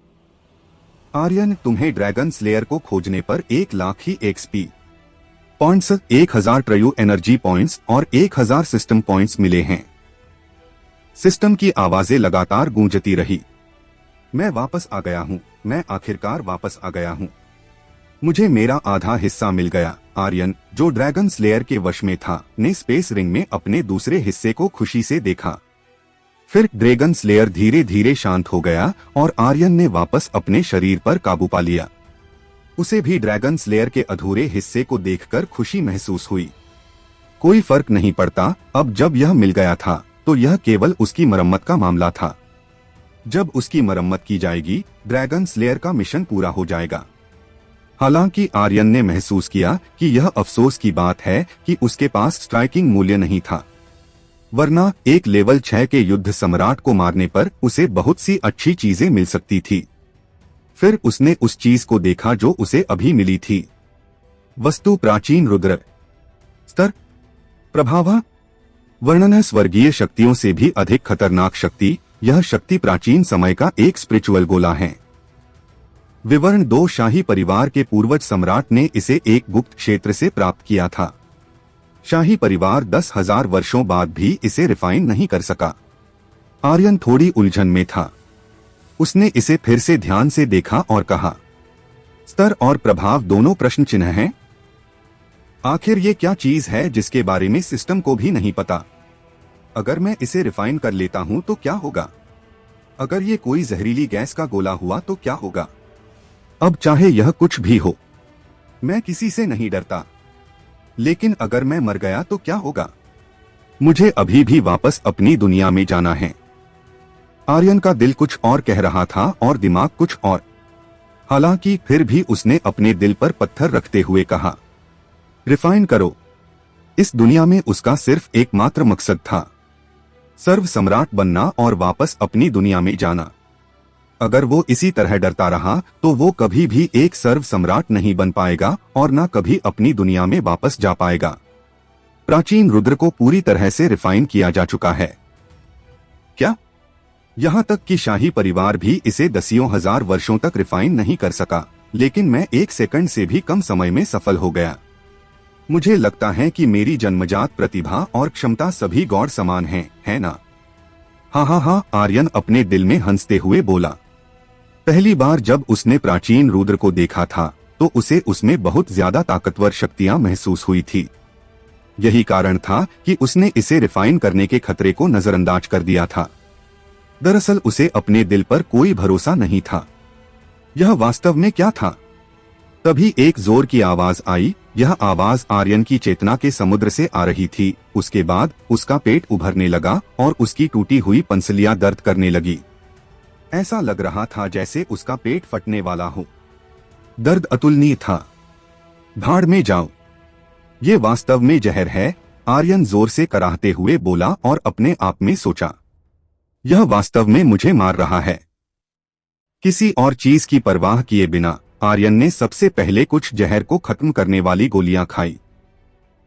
A: आर्यन, तुम्हें ड्रैगन स्लेयर को खोजने पर 1,00,000 ही XP पॉइंट्स, 1,000 ट्रयू एनर्जी पॉइंट्स और 1,000 सिस्टम पॉइंट्स मिले हैं। सिस्टम की आवाजें लगातार गूंजती रही। मैं वापस आ गया हूं, मैं आखिरकार वापस आ गया हूं। मुझे मेरा आधा हिस्सा मिल गया। आर्यन, जो ड्रैगन स्लेयर के वश में था, ने स्पेस रिंग में अपने दूसरे हिस्से को खुशी से देखा। फिर ड्रैगन स्लेयर धीरे धीरे शांत हो गया और आर्यन ने वापस अपने शरीर पर काबू पा लिया। उसे भी ड्रैगन स्लेयर के अधूरे हिस्से को देखकर खुशी महसूस हुई। कोई फर्क नहीं पड़ता, अब जब यह मिल गया था तो यह केवल उसकी मरम्मत का मामला था। जब उसकी मरम्मत की जाएगी, ड्रैगन स्लेयर का मिशन पूरा हो जाएगा। हालांकि आर्यन ने महसूस किया कि यह अफसोस की बात है कि उसके पास स्ट्राइकिंग मूल्य नहीं था, वरना एक लेवल 6 के युद्ध सम्राट को मारने पर उसे बहुत सी अच्छी चीजें मिल सकती थी। फिर उसने उस चीज को देखा जो उसे अभी मिली थी। वस्तु, प्राचीन रुद्र स्तर प्रभाव। वर्णन, स्वर्गीय शक्तियों से भी अधिक खतरनाक शक्ति। यह शक्ति प्राचीन समय का एक स्पिरिचुअल गोला है। विवरण, 2 शाही परिवार के पूर्वज सम्राट ने इसे एक गुप्त क्षेत्र से प्राप्त किया था। शाही परिवार 10,000 वर्षों बाद भी इसे रिफाइन नहीं कर सका। आर्यन थोड़ी उलझन में था। उसने इसे फिर से ध्यान से देखा और कहा, स्तर और प्रभाव दोनों प्रश्न चिन्ह हैं। आखिर ये क्या चीज है जिसके बारे में सिस्टम को भी नहीं पता? अगर मैं इसे रिफाइन कर लेता हूं तो क्या होगा? अगर ये कोई जहरीली गैस का गोला हुआ तो क्या होगा? अब चाहे यह कुछ भी हो, मैं किसी से नहीं डरता। लेकिन अगर मैं मर गया तो क्या होगा? मुझे अभी भी वापस अपनी दुनिया में जाना है। आर्यन का दिल कुछ और कह रहा था और दिमाग कुछ और। हालांकि फिर भी उसने अपने दिल पर पत्थर रखते हुए कहा, रिफाइन करो। इस दुनिया में उसका सिर्फ एकमात्र मकसद था, सर्व सम्राट बनना और वापस अपनी दुनिया में जाना। अगर वो इसी तरह डरता रहा तो वो कभी भी एक सर्व सम्राट नहीं बन पाएगा और न कभी अपनी दुनिया में वापस जा पाएगा। प्राचीन रुद्र को पूरी तरह से रिफाइन किया जा चुका है। क्या? यहाँ तक कि शाही परिवार भी इसे दसियों हजार वर्षों तक रिफाइन नहीं कर सका, लेकिन मैं 1 सेकंड से भी कम समय में सफल हो गया। मुझे लगता है कि मेरी जन्मजात प्रतिभा और क्षमता सभी गॉड समान है ना? हाँ हाँ हाँ, आर्यन अपने दिल में हंसते हुए बोला। पहली बार जब उसने प्राचीन रुद्र को देखा था तो उसे उसमें बहुत ज्यादा ताकतवर शक्तियां महसूस हुई थी। यही कारण था कि उसने इसे रिफाइन करने के खतरे को नजरअंदाज कर दिया था। दरअसल उसे अपने दिल पर कोई भरोसा नहीं था। यह वास्तव में क्या था? तभी एक जोर की आवाज आई। यह आवाज आर्यन की चेतना के समुद्र से आ रही थी। उसके बाद उसका पेट उभरने लगा और उसकी टूटी हुई पंसलियां दर्द करने लगी। ऐसा लग रहा था जैसे उसका पेट फटने वाला हो। दर्द अतुलनीय था। भाड़ में जाओ, ये वास्तव में जहर है, आर्यन जोर से कराहते हुए बोला और अपने आप में सोचा, यह वास्तव में मुझे मार रहा है। किसी और चीज की परवाह किए बिना आर्यन ने सबसे पहले कुछ जहर को खत्म करने वाली गोलियां खाई।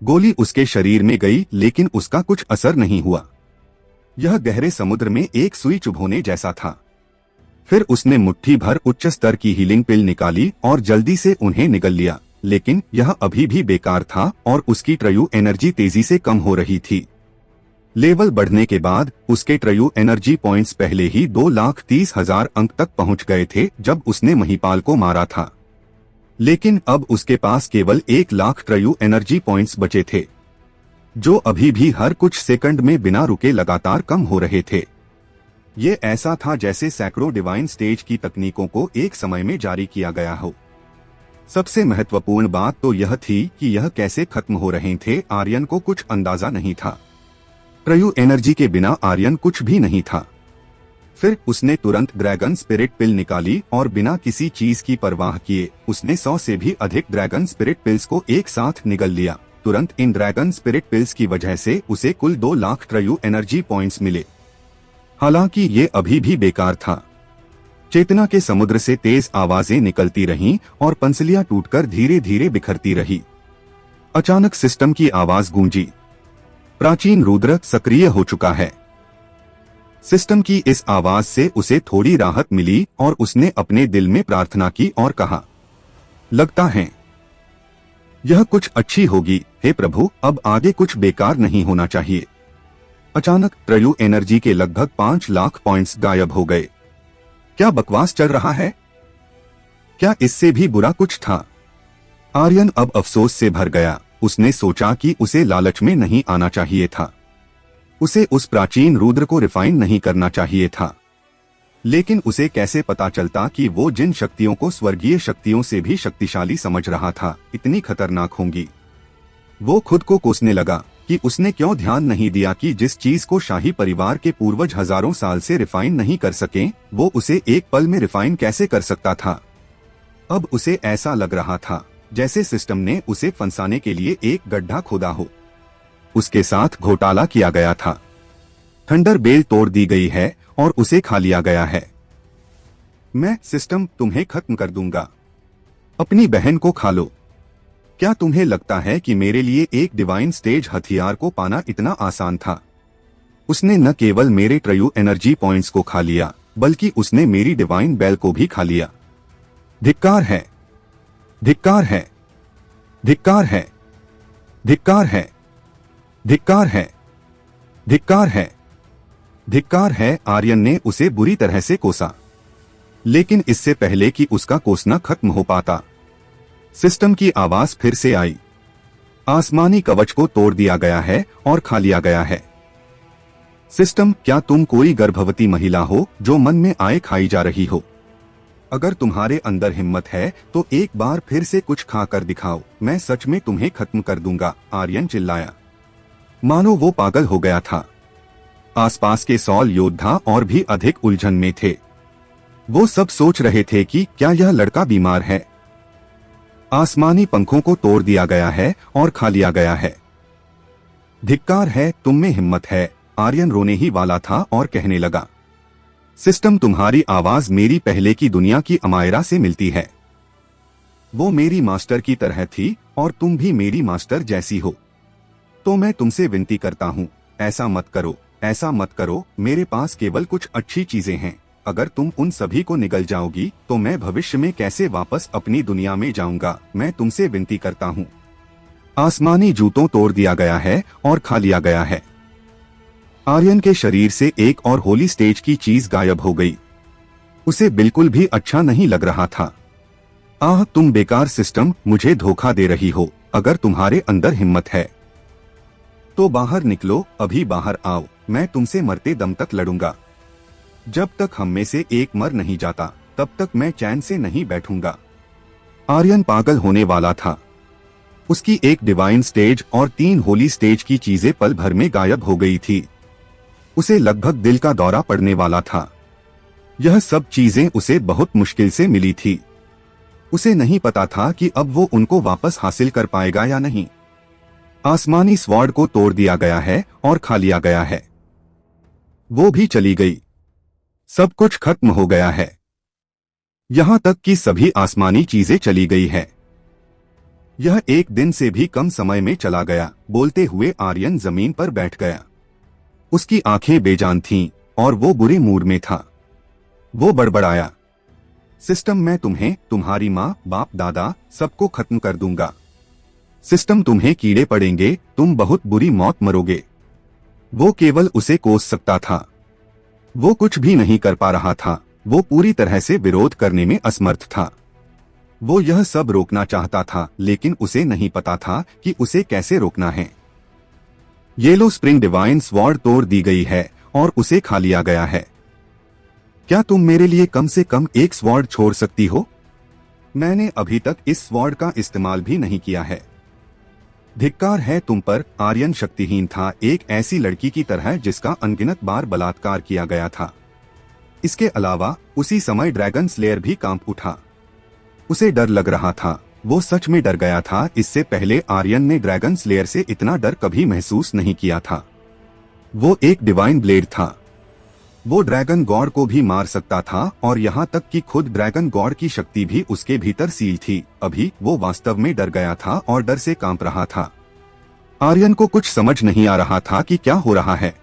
A: गोली उसके शरीर में गई लेकिन उसका कुछ असर नहीं हुआ। यह गहरे समुद्र में एक सुई चुभोने जैसा था। फिर उसने मुट्ठी भर उच्च स्तर की हीलिंग पिल निकाली और जल्दी से उन्हें निगल लिया, लेकिन यह अभी भी बेकार था और उसकी ट्रयू एनर्जी तेजी से कम हो रही थी। लेवल बढ़ने के बाद उसके ट्रयू एनर्जी पॉइंट्स पहले ही 2,30,000 अंक तक पहुंच गए थे जब उसने महिपाल को मारा था, लेकिन अब उसके पास केवल 1,00,000 ट्रयू एनर्जी पॉइंट्स बचे थे, जो अभी भी हर कुछ सेकंड में बिना रुके लगातार कम हो रहे थे। ये ऐसा था जैसे सैकड़ों डिवाइन स्टेज की तकनीकों को एक समय में जारी किया गया हो। सबसे महत्वपूर्ण बात तो यह थी कि यह कैसे खत्म हो रहे थे, आर्यन को कुछ अंदाजा नहीं था। ट्रयू एनर्जी के बिना आर्यन कुछ भी नहीं था। फिर उसने तुरंत ड्रैगन स्पिरिट पिल निकाली और बिना किसी चीज की परवाह किए उसने 100 से भी अधिक ड्रैगन स्पिरिट पिल्स को एक साथ निगल लिया। तुरंत इन ड्रैगन स्पिरिट पिल्स की वजह से उसे कुल 2,00,000 ट्रयू एनर्जी पॉइंट्स मिले। हालांकि ये अभी भी बेकार था। चेतना के समुद्र से तेज आवाजें निकलती रहीं और पंसलियां टूटकर धीरे धीरे बिखरती रही। अचानक सिस्टम की आवाज गूंजी, प्राचीन रुद्र सक्रिय हो चुका है। सिस्टम की इस आवाज से उसे थोड़ी राहत मिली और उसने अपने दिल में प्रार्थना की और कहा, लगता है यह कुछ अच्छी होगी। हे प्रभु, अब आगे कुछ बेकार नहीं होना चाहिए। अचानक ट्रयू एनर्जी के लगभग 5,00,000 पॉइंट्स गायब हो गए। क्या बकवास चल रहा है? क्या इससे भी बुरा कुछ था? आर्यन अब अफसोस से भर गया। उसने सोचा कि उसे लालच में नहीं आना चाहिए था। उसे उस प्राचीन रुद्र को रिफाइन नहीं करना चाहिए था। लेकिन उसे कैसे पता चलता कि वो जिन शक्तियों को स्वर्गीय शक्तियों से भी शक्तिशाली समझ रहा था इतनी खतरनाक होंगी। वो खुद को कोसने लगा कि उसने क्यों ध्यान नहीं दिया कि जिस चीज को शाही परिवार के पूर्वज हजारों साल से रिफाइन नहीं कर सके, वो उसे एक पल में रिफाइन कैसे कर सकता था। अब उसे ऐसा लग रहा था जैसे सिस्टम ने उसे फंसाने के लिए एक गड्ढा खोदा हो। उसके साथ घोटाला किया गया था। थंडर बेल तोड़ दी गई है और उसे खा लिया गया है। मैं सिस्टम तुम्हें खत्म कर दूंगा। अपनी बहन को खा लो। क्या तुम्हें लगता है कि मेरे लिए एक डिवाइन स्टेज हथियार को पाना इतना आसान था? उसने न केवल मेरे ट्रयू एनर्जी पॉइंट्स को खा लिया, बल्कि उसने मेरी डिवाइन बेल को भी खा लिया। धिक्कार है, धिक्कार है, धिक्कार है, धिक्कार है, धिक्कार है, धिक्कार है, धिक्कार है। आर्यन ने उसे बुरी तरह से कोसा, लेकिन इससे पहले कि उसका कोसना खत्म हो पाता, सिस्टम की आवाज फिर से आई, आसमानी कवच को तोड़ दिया गया है और खा लिया गया है। सिस्टम, क्या तुम कोई गर्भवती महिला हो जो मन में आए खाई जा रही हो? अगर तुम्हारे अंदर हिम्मत है तो एक बार फिर से कुछ खा कर दिखाओ, मैं सच में तुम्हें खत्म कर दूंगा। आर्यन चिल्लाया, मानो वो पागल हो गया था। आसपास के 100 योद्धा और भी अधिक उलझन में थे। वो सब सोच रहे थे कि क्या यह लड़का बीमार है। आसमानी पंखों को तोड़ दिया गया है और खा लिया गया है। धिक्कार है, तुम में हिम्मत है। आर्यन रोने ही वाला था और कहने लगा, सिस्टम, तुम्हारी आवाज मेरी पहले की दुनिया की अमायरा से मिलती है। वो मेरी मास्टर की तरह थी और तुम भी मेरी मास्टर जैसी हो। तो मैं तुमसे विनती करता हूँ, ऐसा मत करो। ऐसा मत करो, मेरे पास केवल कुछ अच्छी चीजें हैं। अगर तुम उन सभी को निगल जाओगी तो मैं भविष्य में कैसे वापस अपनी दुनिया में जाऊंगा? मैं तुमसे विनती करता हूँ। आसमानी जूतों तोड़ दिया गया है और खा लिया गया है। आर्यन के शरीर से एक और होली स्टेज की चीज गायब हो गई। उसे बिल्कुल भी अच्छा नहीं लग रहा था। आह, तुम बेकार सिस्टम, मुझे धोखा दे रही हो। अगर तुम्हारे अंदर हिम्मत है तो बाहर निकलो, अभी बाहर आओ। मैं तुमसे मरते दम तक लड़ूंगा। जब तक हम में से एक मर नहीं जाता तब तक मैं चैन से नहीं बैठूंगा। आर्यन पागल होने वाला था। उसकी एक डिवाइन स्टेज और 3 होली स्टेज की चीजें पल भर में गायब हो गई थी। उसे लगभग दिल का दौरा पड़ने वाला था। यह सब चीजें उसे बहुत मुश्किल से मिली थी। उसे नहीं पता था कि अब वो उनको वापस हासिल कर पाएगा या नहीं। आसमानी स्वॉर्ड को तोड़ दिया गया है और खा लिया गया है। वो भी चली गई। सब कुछ खत्म हो गया है। यहां तक कि सभी आसमानी चीजें चली गई है। यह एक दिन से भी कम समय में चला गया। बोलते हुए आर्यन जमीन पर बैठ गया। उसकी आंखें बेजान थीं और वो बुरे मूड में था। वो बड़बड़ाया, सिस्टम, मैं तुम्हें, तुम्हारी माँ, बाप, दादा, सबको खत्म कर दूंगा। सिस्टम, तुम्हें कीड़े पड़ेंगे, तुम बहुत बुरी मौत मरोगे। वो केवल उसे कोस सकता था। वो कुछ भी नहीं कर पा रहा था। वो पूरी तरह से विरोध करने में असमर्थ था। वो यह सब रोकना चाहता था, लेकिन उसे नहीं पता था कि उसे कैसे रोकना है। येलो स्प्रिंग डिवाइन स्वॉर्ड तोड़ दी गई है और उसे खा लिया गया है। क्या तुम मेरे लिए कम से कम एक स्वॉर्ड छोड़ सकती हो? मैंने अभी तक इस स्वॉर्ड का इस्तेमाल भी नहीं किया है। धिक्कार है तुम पर। आर्यन शक्तिहीन था, एक ऐसी लड़की की तरह जिसका अनगिनत बार बलात्कार किया गया था। इसके अलावा उसी समय ड्रैगन स्लेयर भी कांप उठा। उसे डर लग रहा था। वो सच में डर गया था। इससे पहले आर्यन ने ड्रैगन स्लेयर से इतना डर कभी महसूस नहीं किया था। वो एक डिवाइन ब्लेड था। वो ड्रैगन गॉड को भी मार सकता था और यहाँ तक कि खुद ड्रैगन गॉड की शक्ति भी उसके भीतर सील थी। अभी वो वास्तव में डर गया था और डर से कांप रहा था। आर्यन को कुछ समझ नहीं आ रहा था कि क्या हो रहा है।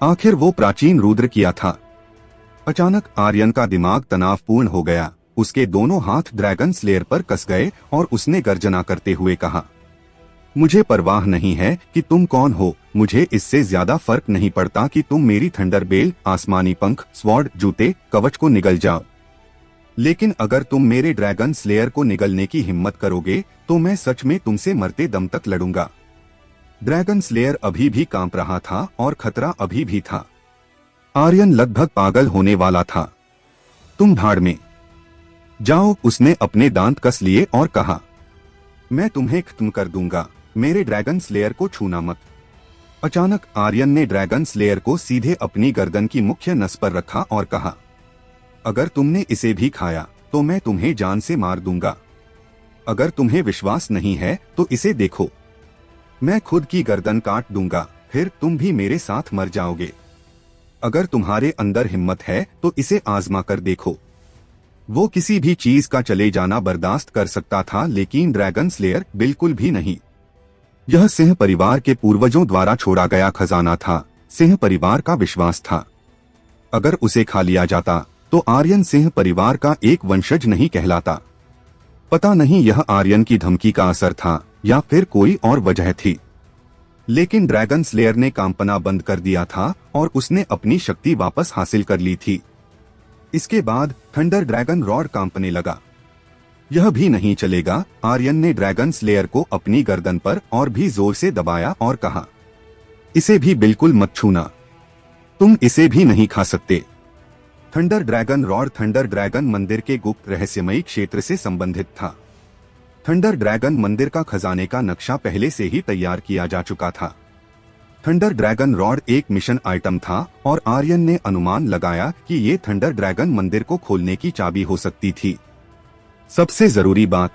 A: आखिर वो प्राचीन रुद्र किया था। अचानक आर्यन का दिमाग तनावपूर्ण हो गया। उसके दोनों हाथ ड्रैगन स्लेयर पर कस गए और उसने गर्जना करते हुए कहा, मुझे परवाह नहीं है कि तुम कौन हो। मुझे इससे ज्यादा फर्क नहीं पड़ता कि तुम मेरी थंडरबेल, आसमानी पंख, स्वॉर्ड, जूते, कवच को निगल जाओ। लेकिन अगर तुम मेरे ड्रैगन स्लेयर को निगलने की हिम्मत करोगे तो मैं सच में तुमसे मरते दम तक लड़ूंगा। ड्रैगन स्लेयर अभी भी कांप रहा था और खतरा अभी भी था। आर्यन लगभग पागल होने वाला था। तुम भाड़ में जाओ, उसने अपने दांत कस लिए और कहा, मैं तुम्हें खत्म कर दूंगा। मेरे ड्रैगन स्लेयर को छूना मत। अचानक आर्यन ने ड्रैगन स्लेयर को सीधे अपनी गर्दन की मुख्य नस पर रखा और कहा, अगर तुमने इसे भी खाया तो मैं तुम्हें जान से मार दूंगा। अगर तुम्हें विश्वास नहीं है तो इसे देखो। मैं खुद की गर्दन काट दूंगा, फिर तुम भी मेरे साथ मर जाओगे। अगर तुम्हारे अंदर हिम्मत है तो इसे आजमा कर देखो। वो किसी भी चीज का चले जाना बर्दाश्त कर सकता था, लेकिन ड्रैगन स्लेयर बिल्कुल भी नहीं। यह सिंह परिवार के पूर्वजों द्वारा छोड़ा गया खजाना था। सिंह परिवार का विश्वास था। अगर उसे खा लिया जाता तो आर्यन सिंह परिवार का एक वंशज नहीं कहलाता। पता नहीं यह आर्यन की धमकी का असर था या फिर कोई और वजह थी, लेकिन ड्रैगन स्लेयर ने कांपना बंद कर दिया था और उसने अपनी शक्ति वापस हासिल कर ली थी। इसके बाद थंडर ड्रैगन रॉड कांपने लगा। यह भी नहीं चलेगा। आर्यन ने ड्रैगन स्लेयर को अपनी गर्दन पर और भी जोर से दबाया और कहा, इसे भी बिल्कुल मत छूना। तुम इसे भी नहीं खा सकते। Thunder dragon rod thunder dragon मंदिर के गुप्त रहस्यमयी क्षेत्र से संबंधित था। थंडर ड्रैगन मंदिर का खजाने का नक्शा पहले से ही तैयार किया जा चुका था। थंडर ड्रैगन रॉड एक मिशन आइटम था और आर्यन ने अनुमान लगाया कि ये थंडर ड्रैगन मंदिर को खोलने की चाबी हो सकती थी। सबसे जरूरी बात,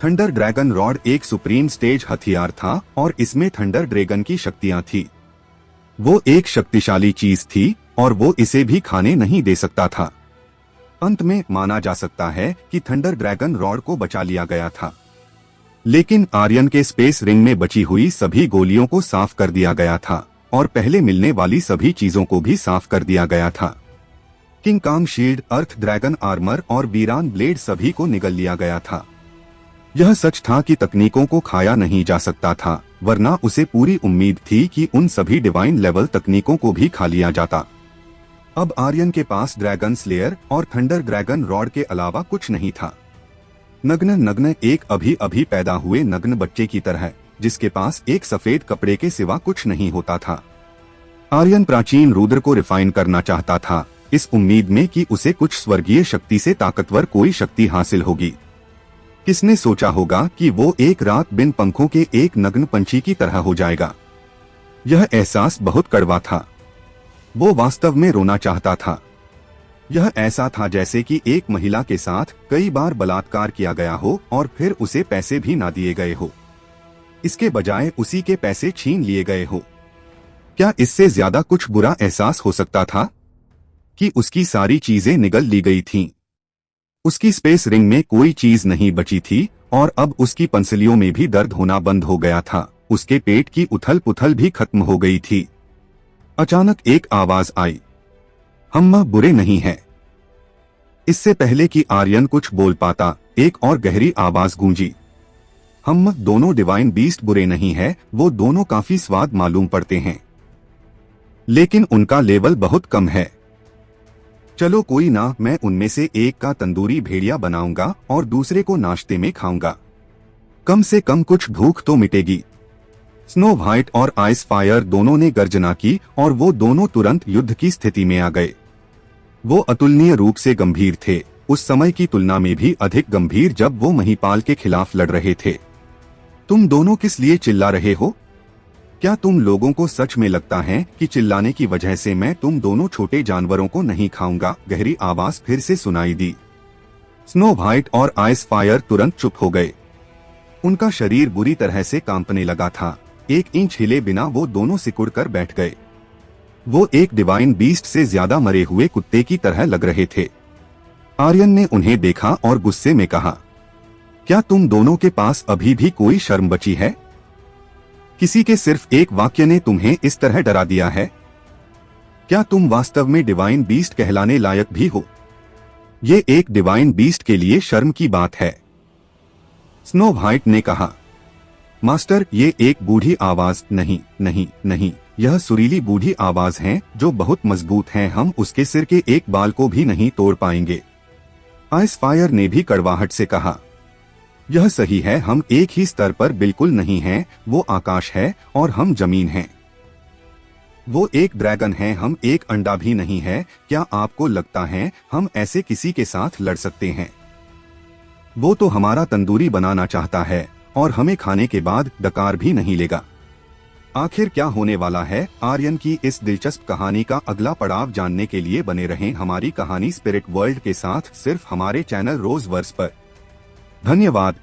A: थंडर ड्रैगन रॉड एक सुप्रीम स्टेज हथियार था और इसमें थंडर ड्रैगन की शक्तियां थी। वो एक शक्तिशाली चीज थी और वो इसे भी खाने नहीं दे सकता था। अंत में माना जा सकता है कि थंडर ड्रैगन रॉड को बचा लिया गया था, लेकिन आर्यन के स्पेस रिंग में बची हुई सभी गोलियों को साफ कर दिया गया था। और पहले मिलने वाली सभी चीजों को भी साफ कर दिया गया था। किंग कांग शील्ड, अर्थ ड्रैगन आर्मर और वीरान ब्लेड सभी को निगल लिया गया था। यह सच था कि तकनीकों को खाया नहीं जा सकता था, वरना उसे पूरी उम्मीद थी कि उन सभी डिवाइन लेवल तकनीकों को भी खा लिया जाता। अब आर्यन के पास ड्रैगन स्लेयर और थंडर ड्रैगन रॉड के अलावा कुछ नहीं था। नग्न एक अभी अभी पैदा हुए नग्न बच्चे की तरह, जिसके पास एक सफेद कपड़े के सिवा कुछ नहीं होता था। आर्यन प्राचीन रुद्र को रिफाइन करना चाहता था, इस उम्मीद में कि उसे कुछ स्वर्गीय शक्ति से ताकतवर कोई शक्ति हासिल होगी। किसने सोचा होगा कि वो एक रात बिन पंखों के एक नग्न पंछी की तरह हो जाएगा। यह एहसास बहुत कड़वा था। वो वास्तव में रोना चाहता था। यह ऐसा था जैसे कि एक महिला के साथ कई बार बलात्कार किया गया हो और फिर उसे पैसे भी ना दिए गए हो। इसके बजाय उसी के पैसे छीन लिए गए हो। क्या इससे ज्यादा कुछ बुरा एहसास हो सकता था कि उसकी सारी चीजें निगल ली गई थीं। उसकी स्पेस रिंग में कोई चीज नहीं बची थी और अब उसकी पंसलियों में भी दर्द होना बंद हो गया था। उसके पेट की उथल पुथल भी खत्म हो गई थी। अचानक एक आवाज आई, हम बुरे नहीं हैं। इससे पहले कि आर्यन कुछ बोल पाता, एक और गहरी आवाज गूंजी, हम दोनों डिवाइन बीस्ट बुरे नहीं है, वो दोनों काफी स्वाद मालूम पड़ते हैं, लेकिन उनका लेवल बहुत कम है। चलो कोई ना, मैं उनमें से एक का तंदूरी भेड़िया बनाऊंगा और दूसरे को नाश्ते में खाऊंगा। कम से कम कुछ भूख तो मिटेगी। स्नो व्हाइट और आइस फायर दोनों ने गर्जना की और वो दोनों तुरंत युद्ध की स्थिति में आ गए। वो अतुलनीय रूप से गंभीर थे, उस समय की तुलना में भी अधिक गंभीर जब वो महिपाल के खिलाफ लड़ रहे थे। तुम दोनों किस लिए चिल्ला रहे हो? क्या तुम लोगों को सच में लगता है कि चिल्लाने की वजह से मैं तुम दोनों छोटे जानवरों को नहीं खाऊंगा? गहरी आवाज फिर से सुनाई दी। स्नो व्हाइट और आइस फायर तुरंत चुप हो गए। उनका शरीर बुरी तरह से कांपने लगा था। एक इंच हिले बिना वो दोनों सिकुड़ कर बैठ गए। वो एक डिवाइन बीस्ट से ज्यादा मरे हुए कुत्ते की तरह लग रहे थे। आर्यन ने उन्हें देखा और गुस्से में कहा, क्या तुम दोनों के पास अभी भी कोई शर्म बची है? किसी के सिर्फ एक वाक्य ने तुम्हें इस तरह डरा दिया है? क्या तुम वास्तव में डिवाइन बीस्ट कहलाने लायक भी हो? ये एक डिवाइन बीस्ट के लिए शर्म की बात है। स्नो व्हाइट ने कहा, मास्टर, ये एक बूढ़ी आवाज नहीं नहीं नहीं, यह सुरीली बूढ़ी आवाज है जो बहुत मजबूत है, हम उसके सिर के एक बाल को भी नहीं तोड़ पाएंगे। आइस फायर ने भी कड़वाहट से कहा, यह सही है, हम एक ही स्तर पर बिल्कुल नहीं हैं, वो आकाश है और हम जमीन हैं। वो एक ड्रैगन है, हम एक अंडा भी नहीं है। क्या आपको लगता है हम ऐसे किसी के साथ लड़ सकते हैं? वो तो हमारा तंदूरी बनाना चाहता है और हमें खाने के बाद डकार भी नहीं लेगा। आखिर क्या होने वाला है? आर्यन की इस दिलचस्प कहानी का अगला पड़ाव जानने के लिए बने रहें हमारी कहानी स्पिरिट वर्ल्ड के साथ, सिर्फ हमारे चैनल रोज वर्स पर। धन्यवाद।